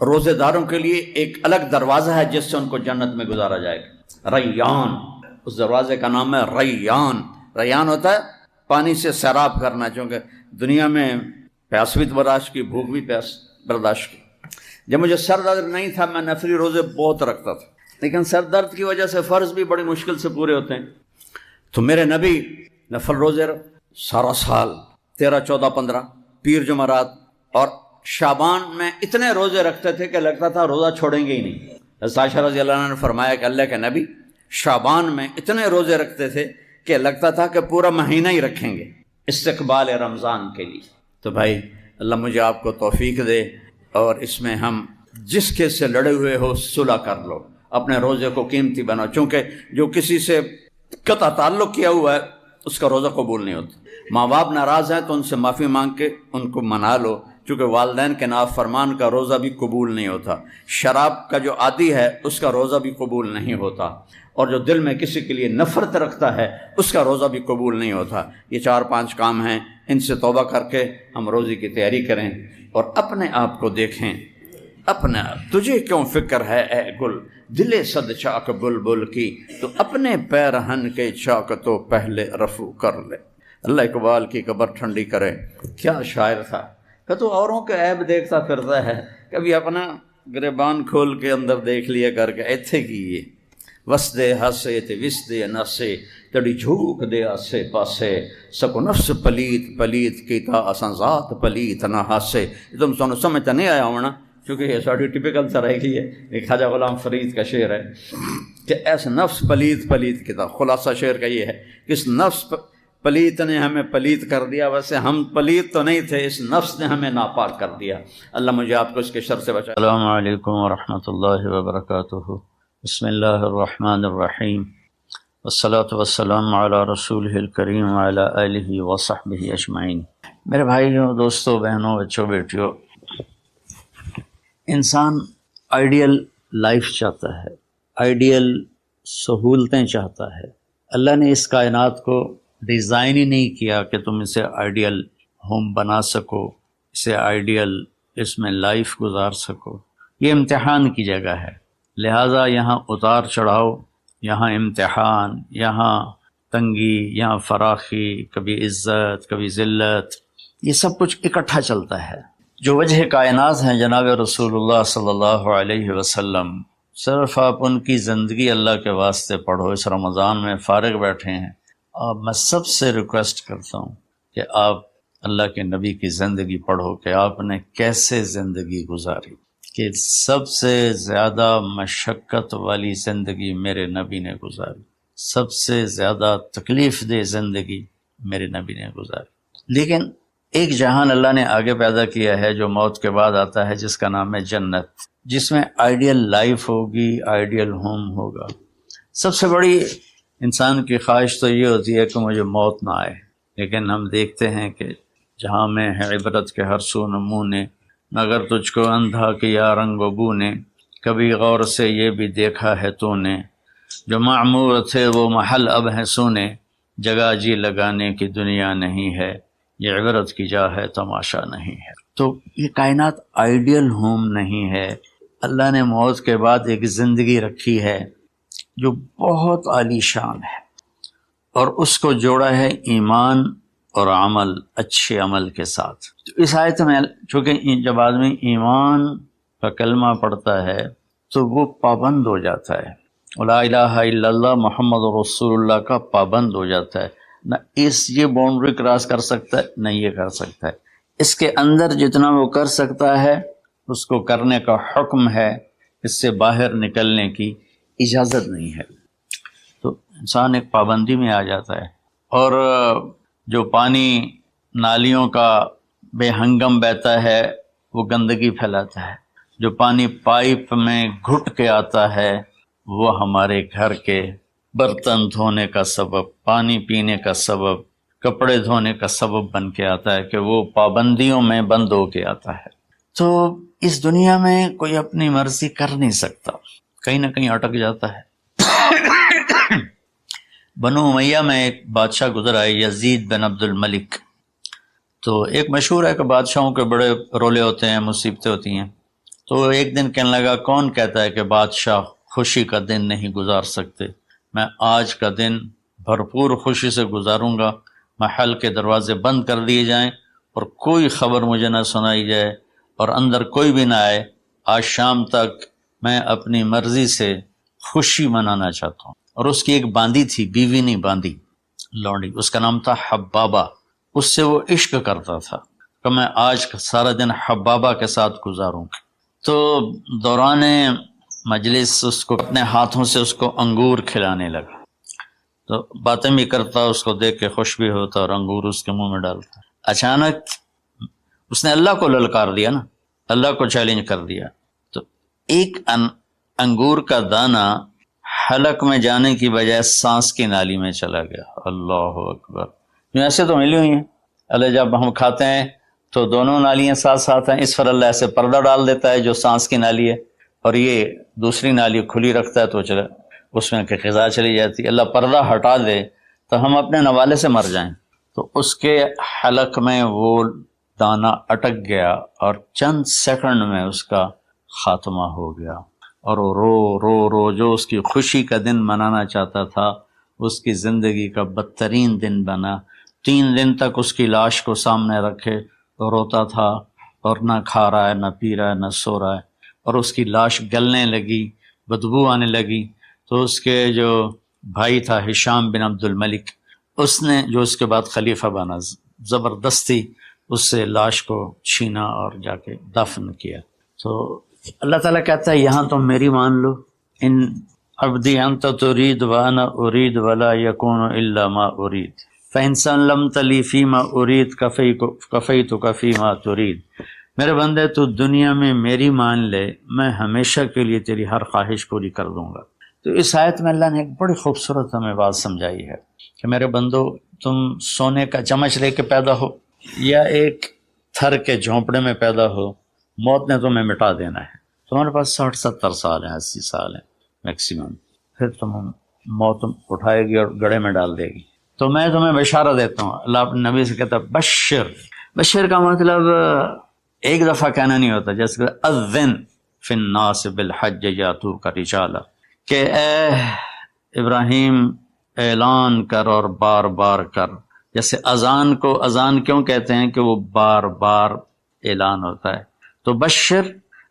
روزے داروں کے لیے ایک الگ دروازہ ہے جس سے ان کو جنت میں گزارا جائے گا، ریان، اس دروازے کا نام ہے ریان۔ ریان ہوتا ہے پانی سے سیراب کرنا، چونکہ دنیا میں پیاس بھی برداشت کی، بھوک بھی پیاس برداشت کی۔ جب مجھے سر درد نہیں تھا میں نفلی روزے بہت رکھتا تھا، لیکن سر درد کی وجہ سے فرض بھی بڑی مشکل سے پورے ہوتے ہیں، تو میرے نبی نفل روزے سارا سال 13، 14، 15 پیر جمعرات اور شعبان میں اتنے روزے رکھتے تھے کہ لگتا تھا روزہ چھوڑیں گے ہی نہیں۔ عائشہ رضی اللہ عنہ نے فرمایا کہ اللہ کے نبی شعبان میں اتنے روزے رکھتے تھے کہ لگتا تھا کہ پورا مہینہ ہی رکھیں گے استقبال رمضان کے لیے۔ تو بھائی اللہ مجھے آپ کو توفیق دے، اور اس میں ہم جس کے سے لڑے ہوئے ہو صلح کر لو، اپنے روزے کو قیمتی بناؤ، چونکہ جو کسی سے قطع تعلق کیا ہوا ہے اس کا روزہ قبول نہیں ہوتا۔ ماں باپ ناراض ہیں تو ان سے معافی مانگ کے ان کو منا لو، چونکہ والدین کے نافرمان کا روزہ بھی قبول نہیں ہوتا۔ شراب کا جو عادی ہے اس کا روزہ بھی قبول نہیں ہوتا، اور جو دل میں کسی کے لیے نفرت رکھتا ہے اس کا روزہ بھی قبول نہیں ہوتا۔ یہ 4-5 کام ہیں، ان سے توبہ کر کے ہم روزے کی تیاری کریں، اور اپنے آپ کو دیکھیں، اپنے آپ تجھے کیوں فکر ہے اے گل، دلے صد چاک بلبل کی، تو اپنے پیرہن کے چاک تو پہلے رفو کر لے۔ اللہ اقبال کی قبر ٹھنڈی کرے، کیا شاعر تھا کہ تو اوروں کے عیب دیکھتا پھرتا ہے، کبھی اپنا گریبان کھول کے اندر دیکھ لیا کر کے ایتھے کی یہ وس دے ہاسے تے وس دے ناسے تڑی جھوک دے آسے پاسے سکو نفس پلیت پلیت کیتا اساں ذات پلیت نہ ہاسے۔ تم سانو سمجھ نہیں آیا ہونا، کیونکہ یہ ساری ٹپیکل طرح کی ہے، ایک خواجہ غلام فرید کا شعر ہے کہ ایسا نفس پلیت پلیت کیتا۔ خلاصہ شعر کا یہ ہے کہ اس نفس پلیت نے ہمیں پلیت کر دیا، ویسے ہم پلیت تو نہیں تھے، اس نفس نے ہمیں ناپاک کر دیا۔ اللہ مجھے آپ کو اس کے شر سے بچائے۔ السلام علیکم ورحمۃ اللہ وبرکاتہ۔ بسم اللہ الرحمن الرحیم، والصلاة والسلام علی رسولہ الکریم وعلی آلہ وصحبہ اجمعین۔ میرے بھائیوں، دوستوں، بہنوں، بچوں، بیٹیوں، انسان آئیڈیل لائف چاہتا ہے، آئیڈیل سہولتیں چاہتا ہے۔ اللہ نے اس کائنات کو ڈیزائن ہی نہیں کیا کہ تم اسے آئیڈیل ہوم بنا سکو، اسے آئیڈیل اس میں لائف گزار سکو۔ یہ امتحان کی جگہ ہے، لہٰذا یہاں اتار چڑھاؤ، یہاں امتحان، یہاں تنگی، یہاں فراخی، کبھی عزت، کبھی ذلت، یہ سب کچھ اکٹھا چلتا ہے۔ جو وجہ کائنات ہیں جناب رسول اللہ صلی اللہ علیہ وسلم، صرف آپ ان کی زندگی اللہ کے واسطے پڑھو۔ اس رمضان میں فارغ بیٹھے ہیں، میں سب سے ریکویسٹ کرتا ہوں کہ آپ اللہ کے نبی کی زندگی پڑھو کہ آپ نے کیسے زندگی گزاری، کہ سب سے زیادہ مشقت والی زندگی میرے نبی نے گزاری، سب سے زیادہ تکلیف دہ زندگی میرے نبی نے گزاری۔ لیکن ایک جہان اللہ نے آگے پیدا کیا ہے جو موت کے بعد آتا ہے، جس کا نام ہے جنت، جس میں آئیڈیل لائف ہوگی، آئیڈیل ہوم ہوگا۔ سب سے بڑی انسان کی خواہش تو یہ ہوتی ہے کہ مجھے موت نہ آئے، لیکن ہم دیکھتے ہیں کہ جہاں میں ہے عبرت کے ہر سو نمونے، مگر تجھ کو اندھا کیا رنگ و بو نے، کبھی غور سے یہ بھی دیکھا ہے تو نے، جو معمور تھے وہ محل اب ہیں سونے، جگہ جی لگانے کی دنیا نہیں ہے، یہ عبرت کی جا ہے تماشا نہیں ہے۔ تو یہ کائنات آئیڈیل ہوم نہیں ہے، اللہ نے موت کے بعد ایک زندگی رکھی ہے جو بہت عالی شان ہے، اور اس کو جوڑا ہے ایمان اور عمل، اچھے عمل کے ساتھ۔ تو اس آیت میں چونکہ جب آدمی ایمان کا کلمہ پڑھتا ہے تو وہ پابند ہو جاتا ہے، لا الہ الا اللہ محمد رسول اللہ کا پابند ہو جاتا ہے، نہ یہ باؤنڈری کراس کر سکتا ہے نہ یہ کر سکتا ہے، اس کے اندر جتنا وہ کر سکتا ہے اس کو کرنے کا حکم ہے، اس سے باہر نکلنے کی اجازت نہیں ہے۔ تو انسان ایک پابندی میں آ جاتا ہے، اور جو پانی نالیوں کا بے ہنگم بہتا ہے وہ گندگی پھیلاتا ہے، جو پانی پائپ میں گھٹ کے آتا ہے وہ ہمارے گھر کے برتن دھونے کا سبب، پانی پینے کا سبب، کپڑے دھونے کا سبب بن کے آتا ہے کہ وہ پابندیوں میں بند ہو کے آتا ہے۔ تو اس دنیا میں کوئی اپنی مرضی کر نہیں سکتا، کہیں نہ کہیں اٹک جاتا ہے۔ بنو امیہ میں ایک بادشاہ گزر آئے، یزید بن عبد الملک۔ تو ایک مشہور ہے کہ بادشاہوں کے بڑے رولے ہوتے ہیں، مصیبتیں ہوتی ہیں۔ تو ایک دن کہنے لگا، کون کہتا ہے کہ بادشاہ خوشی کا دن نہیں گزار سکتے؟ میں آج کا دن بھرپور خوشی سے گزاروں گا، محل کے دروازے بند کر دیے جائیں اور کوئی خبر مجھے نہ سنائی جائے اور اندر کوئی بھی نہ آئے، آج شام تک میں اپنی مرضی سے خوشی منانا چاہتا ہوں۔ اور اس کی ایک باندی تھی، بیوی نہیں باندی، لونڈی، اس کا نام تھا حبابہ، اس سے وہ عشق کرتا تھا کہ میں آج سارا دن حبابہ کے ساتھ گزاروں۔ تو دوران مجلس اس کو اپنے ہاتھوں سے اس کو انگور کھلانے لگا، تو باتیں بھی کرتا، اس کو دیکھ کے خوش بھی ہوتا اور انگور اس کے منہ میں ڈالتا۔ اچانک اس نے اللہ کو للکار دیا نا، اللہ کو چیلنج کر دیا، تو ایک انگور کا دانہ حلق میں جانے کی بجائے سانس کی نالی میں چلا گیا۔ اللہ اکبر! ایسے تو ملی ہوئی ہیں، اللہ جب ہم کھاتے ہیں تو دونوں نالیاں ساتھ ساتھ ہیں، اس پر اللہ ایسے پردہ ڈال دیتا ہے جو سانس کی نالی ہے، اور یہ دوسری نالی کھلی رکھتا ہے تو چلے اس میں کہ غذا چلی جاتی ہے۔ اللہ پردہ ہٹا دے تو ہم اپنے نوالے سے مر جائیں۔ تو اس کے حلق میں وہ دانہ اٹک گیا اور چند سیکنڈ میں اس کا خاتمہ ہو گیا، اور وہ رو رو رو جو اس کی خوشی کا دن منانا چاہتا تھا اس کی زندگی کا بدترین دن بنا۔ 3 دن تک اس کی لاش کو سامنے رکھے تو روتا تھا، اور نہ کھا رہا ہے، نہ پی رہا ہے، نہ سو رہا ہے، اور اس کی لاش گلنے لگی، بدبو آنے لگی۔ تو اس کے جو بھائی تھا ہشام بن عبد الملک، اس نے جو اس کے بعد خلیفہ بنا، زبردستی اس سے لاش کو چھینا اور جا کے دفن کیا۔ تو اللہ تعالیٰ کہتا ہے یہاں تم میری مان لو، ان عبدی انت ترید وانا ارید ولا یکون الا ما ارید فإن سلمت لی فیما ارید کفیتک فیما ترید۔ میرے بندے تو دنیا میں میری مان لے، میں ہمیشہ کے لیے تیری ہر خواہش پوری کر دوں گا۔ تو اس آیت میں اللہ نے ایک بڑی خوبصورت ہمیں بات سمجھائی ہے کہ میرے بندو، تم سونے کا چمچ لے کے پیدا ہو یا ایک تھر کے جھونپڑے میں پیدا ہو، موت نے تمہیں مٹا دینا ہے۔ تمہارے پاس 60-70 سال ہیں، 80 سال ہیں میکسیمم، پھر موت اٹھائے گی اور گڑھے میں ڈال دے گی۔ تو میں تمہیں بشارت دیتا ہوں، اللہ اپنے نبی سے کہتا ہے بشر کا مطلب ایک دفعہ کہنا نہیں ہوتا، جیسے اذن فی الناس بالحج یاتوک رجالا، کہ اے ابراہیم اعلان کر اور بار بار کر۔ جیسے اذان کو اذان کیوں کہتے ہیں کہ وہ بار بار اعلان ہوتا ہے۔ تو بشر،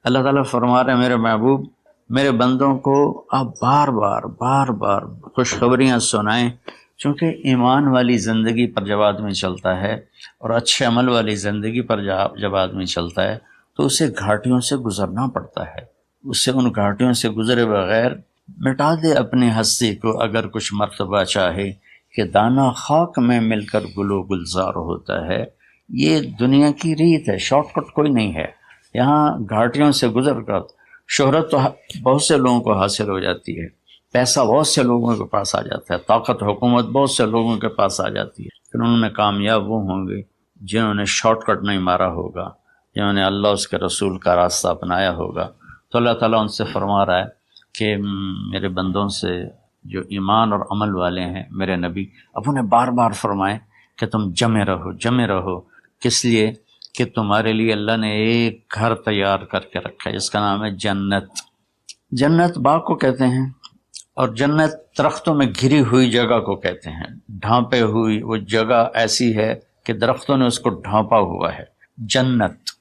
اللہ تعالیٰ فرما رہے ہیں میرے محبوب، میرے بندوں کو آپ بار بار خوشخبریاں سنائیں، چونکہ ایمان والی زندگی پر جب آدمی چلتا ہے اور اچھے عمل والی زندگی پر جب آدمی چلتا ہے تو اسے گھاٹیوں سے گزرنا پڑتا ہے، اسے ان گھاٹیوں سے گزرے بغیر مٹا دے اپنی ہستی کو اگر کچھ مرتبہ چاہے کہ دانہ خاک میں مل کر گل و گلزار ہوتا ہے۔ یہ دنیا کی ریت ہے، شارٹ کٹ کوئی نہیں ہے۔ یہاں گھاٹیوں سے گزر کر شہرت تو بہت سے لوگوں کو حاصل ہو جاتی ہے، پیسہ بہت سے لوگوں کے پاس آ جاتا ہے، طاقت حکومت بہت سے لوگوں کے پاس آ جاتی ہے، لیکن ان میں کامیاب وہ ہوں گے جنہوں نے شارٹ کٹ نہیں مارا ہوگا، جنہوں نے اللہ اس کے رسول کا راستہ اپنایا ہوگا۔ تو اللہ تعالیٰ ان سے فرما رہا ہے کہ میرے بندوں سے جو ایمان اور عمل والے ہیں، میرے نبی اب انہیں بار بار فرمائیں کہ تم جمے رہو، کس لیے کہ تمہارے لیے اللہ نے ایک گھر تیار کر کے رکھا ہے جس کا نام ہے جنت۔ جنت باغ کو کہتے ہیں، اور جنت درختوں میں گھری ہوئی جگہ کو کہتے ہیں، ڈھانپے ہوئی وہ جگہ ایسی ہے کہ درختوں نے اس کو ڈھانپا ہوا ہے۔ جنت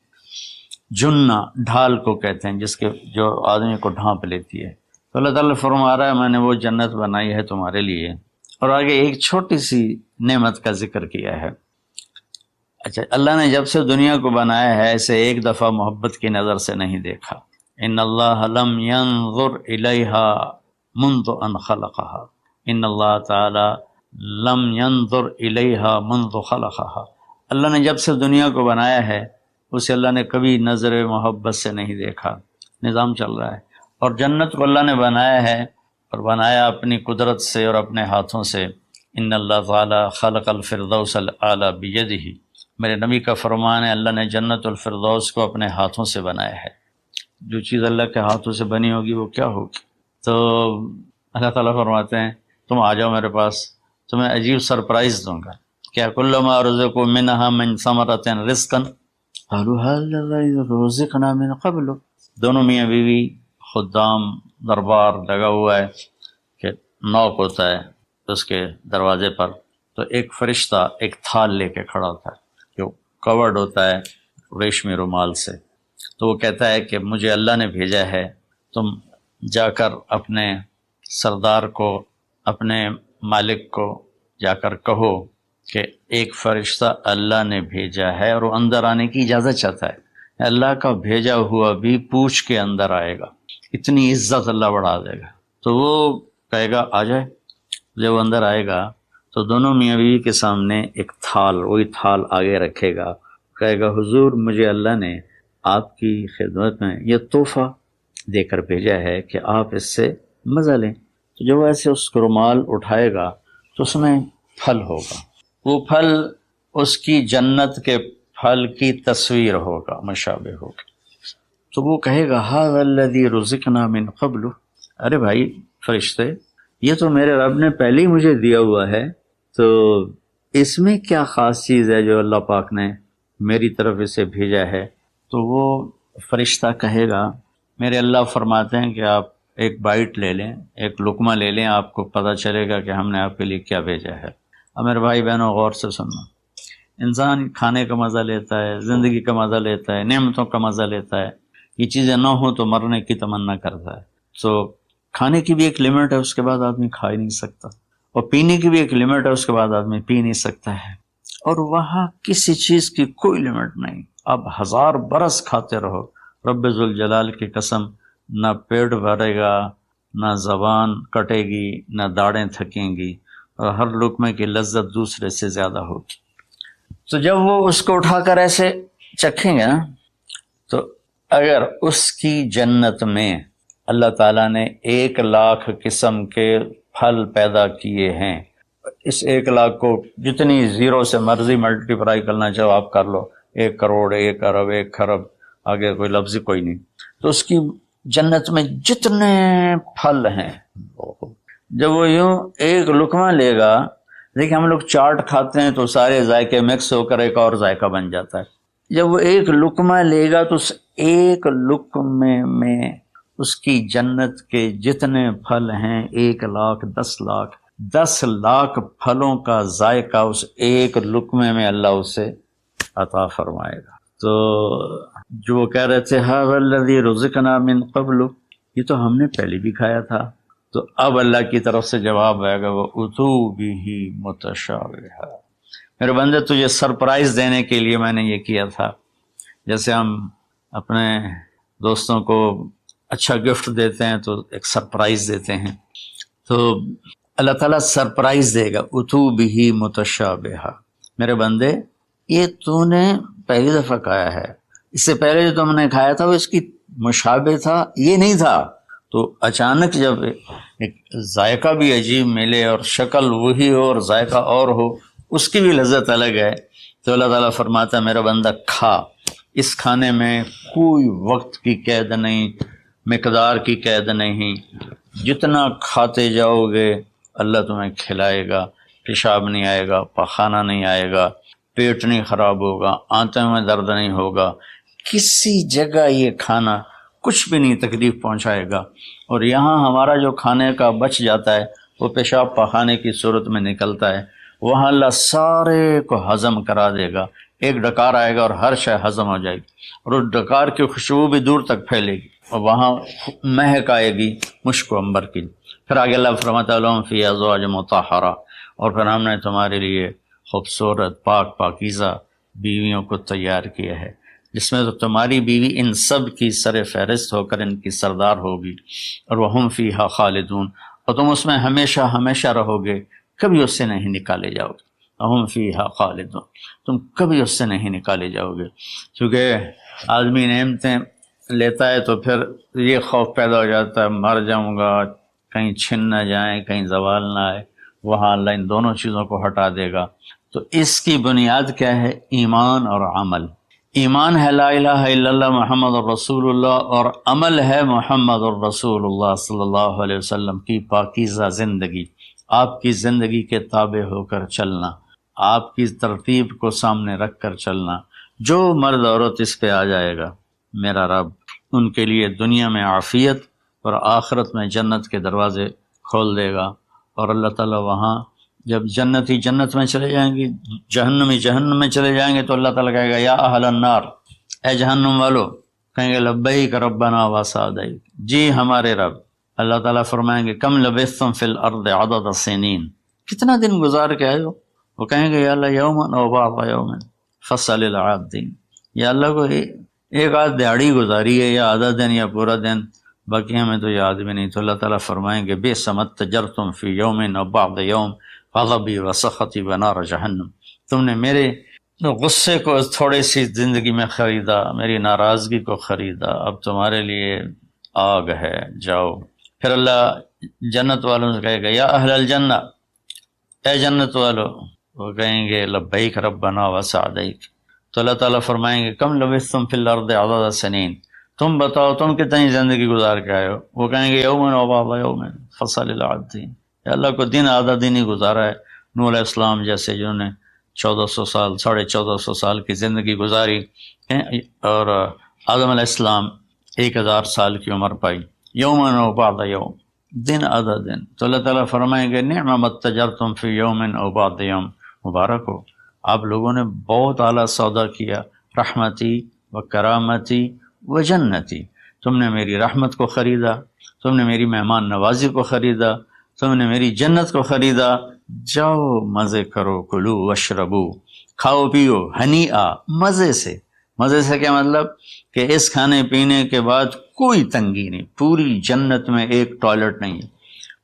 جنہ ڈھال کو کہتے ہیں جس کے جو آدمی کو ڈھانپ لیتی ہے۔ تو اللہ تعالیٰ فرما رہا ہے میں نے وہ جنت بنائی ہے تمہارے لیے، اور آگے ایک چھوٹی سی نعمت کا ذکر کیا ہے۔ اچھا، اللہ نے جب سے دنیا کو بنایا ہے اسے ایک دفعہ محبت کی نظر سے نہیں دیکھا۔ ان اللہ لم ينظر الیہا منذ ان خلقہا، ان اللہ تعالی لم ينظر الیہا منذ خلقہا، اللہ نے جب سے دنیا کو بنایا ہے اسے اللہ نے کبھی نظر محبت سے نہیں دیکھا۔ نظام چل رہا ہے، اور جنت کو اللہ نے بنایا ہے، اور بنایا اپنی قدرت سے اور اپنے ہاتھوں سے۔ ان اللہ تعالی خلق الفردوس الاعلی بیدہ، میرے نبی کا فرمان ہے اللہ نے جنت الفردوس کو اپنے ہاتھوں سے بنایا ہے۔ جو چیز اللہ کے ہاتھوں سے بنی ہوگی وہ کیا ہوگی؟ تو اللہ تعالیٰ فرماتے ہیں تم آ جاؤ میرے پاس، تمہیں عجیب سرپرائز دوں گا۔ کیا کلما رزقوا منہا من ثمرۃ رزقا قالوا هذا رزقنا من قبل، دونوں میاں بیوی خدام دربار لگا ہوا ہے کہ نوک ہوتا ہے اس کے دروازے پر، تو ایک فرشتہ ایک تھال لے کے کھڑا ہوتا ہے جو کورڈ ہوتا ہے ریشمی رومال سے، تو وہ کہتا ہے کہ مجھے اللہ نے بھیجا ہے، تم جا کر اپنے سردار کو، اپنے مالک کو جا کر کہو کہ ایک فرشتہ اللہ نے بھیجا ہے اور وہ اندر آنے کی اجازت چاہتا ہے۔ اللہ کا بھیجا ہوا بھی پوچھ کے اندر آئے گا، اتنی عزت اللہ بڑھا دے گا۔ تو وہ کہے گا آ جائے، جب وہ اندر آئے گا تو دونوں میاں بیوی کے سامنے ایک تھال، وہی تھال آگے رکھے گا، کہے گا حضور مجھے اللہ نے آپ کی خدمت میں یہ تحفہ دے کر بھیجا ہے کہ آپ اس سے مزہ لیں۔ تو جب ایسے اس کو رومال اٹھائے گا تو اس میں پھل ہوگا، وہ پھل اس کی جنت کے پھل کی تصویر ہوگا، مشابہ ہوگا۔ تو وہ کہے گا ھذا الذی رزقنا من قبل، ارے بھائی فرشتے یہ تو میرے رب نے پہلے ہی مجھے دیا ہوا ہے، تو اس میں کیا خاص چیز ہے جو اللہ پاک نے میری طرف اسے بھیجا ہے؟ تو وہ فرشتہ کہے گا میرے اللہ فرماتے ہیں کہ آپ ایک بائٹ لے لیں، ایک لقمہ لے لیں، آپ کو پتہ چلے گا کہ ہم نے آپ کے لیے کیا بھیجا ہے۔ اب میرے بھائی بہنوں غور سے سننا، انسان کھانے کا مزہ لیتا ہے، زندگی کا مزہ لیتا ہے، نعمتوں کا مزہ لیتا ہے، یہ چیزیں نہ ہوں تو مرنے کی تمنا کرتا ہے۔ تو کھانے کی بھی ایک لمٹ ہے، اس کے بعد آدمی کھا ہی نہیں سکتا، اور پینے کی بھی ایک لمٹ ہے، اس کے بعد آدمی پی نہیں سکتا ہے، اور وہاں کسی چیز کی کوئی لمٹ نہیں، اب 1000 برس کھاتے رہو، رب ذوالجلال کی قسم نہ پیٹ بھرے گا، نہ زبان کٹے گی، نہ داڑیں تھکیں گی، اور ہر لقمے کی لذت دوسرے سے زیادہ ہوگی۔ تو جب وہ اس کو اٹھا کر ایسے چکھیں گے نا، تو اگر اس کی جنت میں اللہ تعالیٰ نے 1,00,000 قسم کے پھل پیدا کیے ہیں، اس 1,00,000 کو جتنی زیرو سے مرضی ملٹیپلائی کرنا چاہو آپ کر لو، 1 کروڑ، 1 ارب، 1 خرب، آگے کوئی لفظ کوئی نہیں، تو اس کی جنت میں جتنے پھل ہیں، جب وہ یوں ایک لقمہ لے گا، دیکھیں ہم لوگ چاٹ کھاتے ہیں تو سارے ذائقے مکس ہو کر ایک اور ذائقہ بن جاتا ہے، جب وہ ایک لقمہ لے گا تو اس ایک لقمے میں اس کی جنت کے جتنے پھل ہیں 1,00,000، 10,00,000، 10,00,000 پھلوں کا ذائقہ اس ایک لقمے میں اللہ اسے عطا فرمائے گا۔ تو جو وہ کہہ رہے تھے ھذا الذی رزقنا من قبل، یہ تو ہم نے پہلے بھی کھایا تھا، تو اب اللہ کی طرف سے جواب آئے گا وَأُتُوا بِهِ مُتَشَابِهًا، میرے بندے تجھے سرپرائز دینے کے لیے میں نے یہ کیا تھا، جیسے ہم اپنے دوستوں کو اچھا گفٹ دیتے ہیں تو ایک سرپرائز دیتے ہیں، تو اللہ تعالیٰ سرپرائز دے گا اتو بھی متشابہہ، میرے بندے یہ تو نے پہلی دفعہ کھایا ہے، اس سے پہلے جو تم نے کھایا تھا وہ اس کی مشابہ تھا، یہ نہیں تھا، تو اچانک جب ایک ذائقہ بھی عجیب ملے اور شکل وہی ہو اور ذائقہ اور ہو، اس کی بھی لذت الگ ہے، تو اللہ تعالیٰ فرماتا ہے میرا بندہ کھا، اس کھانے میں کوئی وقت کی قید نہیں، مقدار کی قید نہیں، جتنا کھاتے جاؤ گے اللہ تمہیں کھلائے گا، پیشاب نہیں آئے گا، پخانہ نہیں آئے گا، پیٹ نہیں خراب ہوگا، آنتوں میں درد نہیں ہوگا، کسی جگہ یہ کھانا کچھ بھی نہیں تکلیف پہنچائے گا۔ اور یہاں ہمارا جو کھانے کا بچ جاتا ہے وہ پیشاب پخانے کی صورت میں نکلتا ہے، وہاں اللہ سارے کو ہضم کرا دے گا، ایک ڈکار آئے گا اور ہر شے ہضم ہو جائے گی، اور اس ڈکار کی خوشبو بھی دور تک پھیلے گی، اور وہاں مہک آئے گی مشک و عنبر کی۔ پھر آگے اللہ فرماتا ہے لہم فیہا ازواج مطہرہ، اور پھر ہم نے تمہارے لیے خوبصورت پاک پاکیزہ بیویوں کو تیار کیا ہے، جس میں تو تمہاری بیوی ان سب کی سر فہرست ہو کر ان کی سردار ہوگی، اور وہم فیہا خالدون، اور تم اس میں ہمیشہ ہمیشہ رہو گے، کبھی اس سے نہیں نکالے جاؤ گے۔ وہم فیہا خالدون، تم کبھی اس سے نہیں نکالے جاؤ گے، کیونکہ آدمی نعمتیں لیتا ہے تو پھر یہ خوف پیدا ہو جاتا ہے مر جاؤں گا، کہیں چھن نہ جائیں، کہیں زوال نہ آئے، وہاں اللہ ان دونوں چیزوں کو ہٹا دے گا۔ تو اس کی بنیاد کیا ہے؟ ایمان اور عمل۔ ایمان ہے لا الہ الا اللہ محمد الرسول اللہ، اور عمل ہے محمد الرسول اللہ صلی اللہ علیہ وسلم کی پاکیزہ زندگی، آپ کی زندگی کے تابع ہو کر چلنا، آپ کی ترتیب کو سامنے رکھ کر چلنا۔ جو مرد عورت اس پہ آ جائے گا میرا رب ان کے لیے دنیا میں عافیت اور آخرت میں جنت کے دروازے کھول دے گا، اور اللہ تعالیٰ وہاں جب جنتی جنت میں چلے جائیں گے، جہنمی جہنم میں چلے جائیں گے، تو اللہ تعالیٰ کہے گا یا اہل النار، اے جہنم والو، کہیں گے لبیک ربنا وسعدیک، جی ہمارے رب۔ اللہ تعالیٰ فرمائیں گے کم لبثتم فی الارض عدد سنین، کتنا دن گزار کے آئے ہو؟ وہ کہیں گے یا اللہ یوما او بعض یوم فصل العادین، یا اللہ کو ایک آدھ دیہڑی گزاری ہے، یا آدھا دن یا پورا دن، باقی ہمیں تو یاد بھی نہیں۔ تو اللہ تعالیٰ فرمائیں گے بئس ما اتجرتم فی یوم او بعض یوم غضبی وسخطی ونار جہنم، تم نے میرے غصے کو تھوڑی سی زندگی میں خریدا، میری ناراضگی کو خریدا، اب تمہارے لیے آگ ہے، جاؤ۔ پھر اللہ جنت والوں سے کہے گا یا اہل الجنہ، اے جنت والو، وہ کہیں گے لبیک ربنا وسعدیک، تو اللہ تعالیٰ فرمائیں گے کم لبثتم فی الارض عدد سنین، تم بتاؤ تم کتنی زندگی گزار کے آئے ہو؟ وہ کہیں گے یومن و بعض یوم فصل العادین، یا اللہ کو دن آدھا دن ہی گزارا ہے۔ نوح علیہ السلام جیسے جنہوں نے 1400 سال 1450 سال کی زندگی گزاری، اور آدم علیہ السلام 1000 سال کی عمر پائی، یومن و بعض یوم، دن آدھا دن۔ تو اللہ تعالیٰ فرمائیں گے نعم ما اتجرتم فی یوم او بعض یوم، مبارک ہو، آپ لوگوں نے بہت اعلیٰ سودا کیا، رحمتی و کرامتی و جنتی، تم نے میری رحمت کو خریدا، تم نے میری مہمان نوازی کو خریدا، تم نے میری جنت کو خریدا، جاؤ مزے کرو، کلو واشربو، کھاؤ پیو، ہنیئا، مزے سے۔ مزے سے کیا مطلب؟ کہ اس کھانے پینے کے بعد کوئی تنگی نہیں، پوری جنت میں ایک ٹوائلٹ نہیں ہے،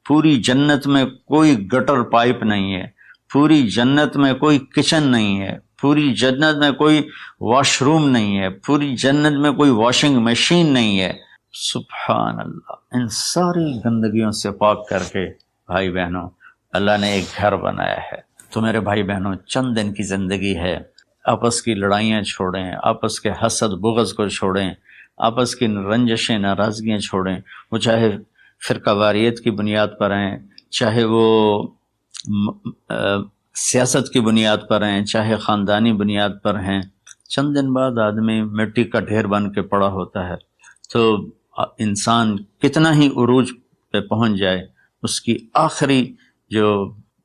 پوری جنت میں کوئی گٹر پائپ نہیں ہے، پوری جنت میں کوئی کچن نہیں ہے، پوری جنت میں کوئی واش روم نہیں ہے، پوری جنت میں کوئی واشنگ مشین نہیں ہے۔ سبحان اللہ، ان ساری گندگیوں سے پاک کر کے بھائی بہنوں اللہ نے ایک گھر بنایا ہے۔ تو میرے بھائی بہنوں چند دن کی زندگی ہے، آپس کی لڑائیاں چھوڑیں، آپس کے حسد بغض کو چھوڑیں، آپس کی رنجشیں ناراضگیاں چھوڑیں، وہ چاہے فرقہ واریت کی بنیاد پر ہیں، چاہے وہ سیاست کی بنیاد پر ہیں، چاہے خاندانی بنیاد پر ہیں۔ چند دن بعد آدمی مٹی کا ڈھیر بن کے پڑا ہوتا ہے، تو انسان کتنا ہی عروج پہ پہنچ جائے، اس کی آخری جو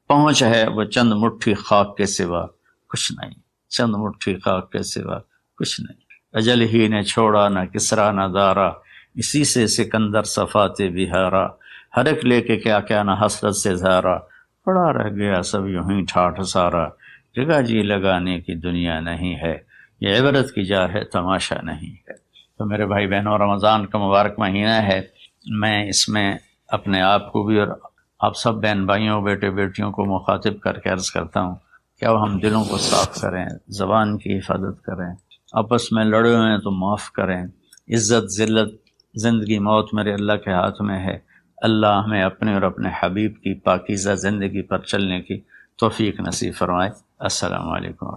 پہنچ ہے وہ چند مٹھی خاک کے سوا کچھ نہیں، چند مٹھی خاک کے سوا کچھ نہیں۔ اجل ہی نے چھوڑا نہ کسرا نہ دارا، اسی سے سکندر صفات بہارا، ہر ایک لے کے کیا کیا نہ حسرت سے زارا، پڑا رہ گیا سب یوں ہی ٹھاٹھ سارا، جگہ جی لگانے کی دنیا نہیں ہے، یہ عبرت کی جا ہے تماشا نہیں ہے۔ تو میرے بھائی بہنوں رمضان کا مبارک مہینہ ہے، میں اس میں اپنے آپ کو بھی اور آپ سب بہن بھائیوں بیٹے بیٹیوں کو مخاطب کر کے عرض کرتا ہوں کہ اب ہم دلوں کو صاف کریں، زبان کی حفاظت کریں، آپس میں لڑے ہوئے ہیں تو معاف کریں، عزت ذلت زندگی موت میرے اللہ کے ہاتھ میں ہے۔ اللہ ہمیں اپنے اور اپنے حبیب کی پاکیزہ زندگی پر چلنے کی توفیق نصیب فرمائے۔ السلام علیکم۔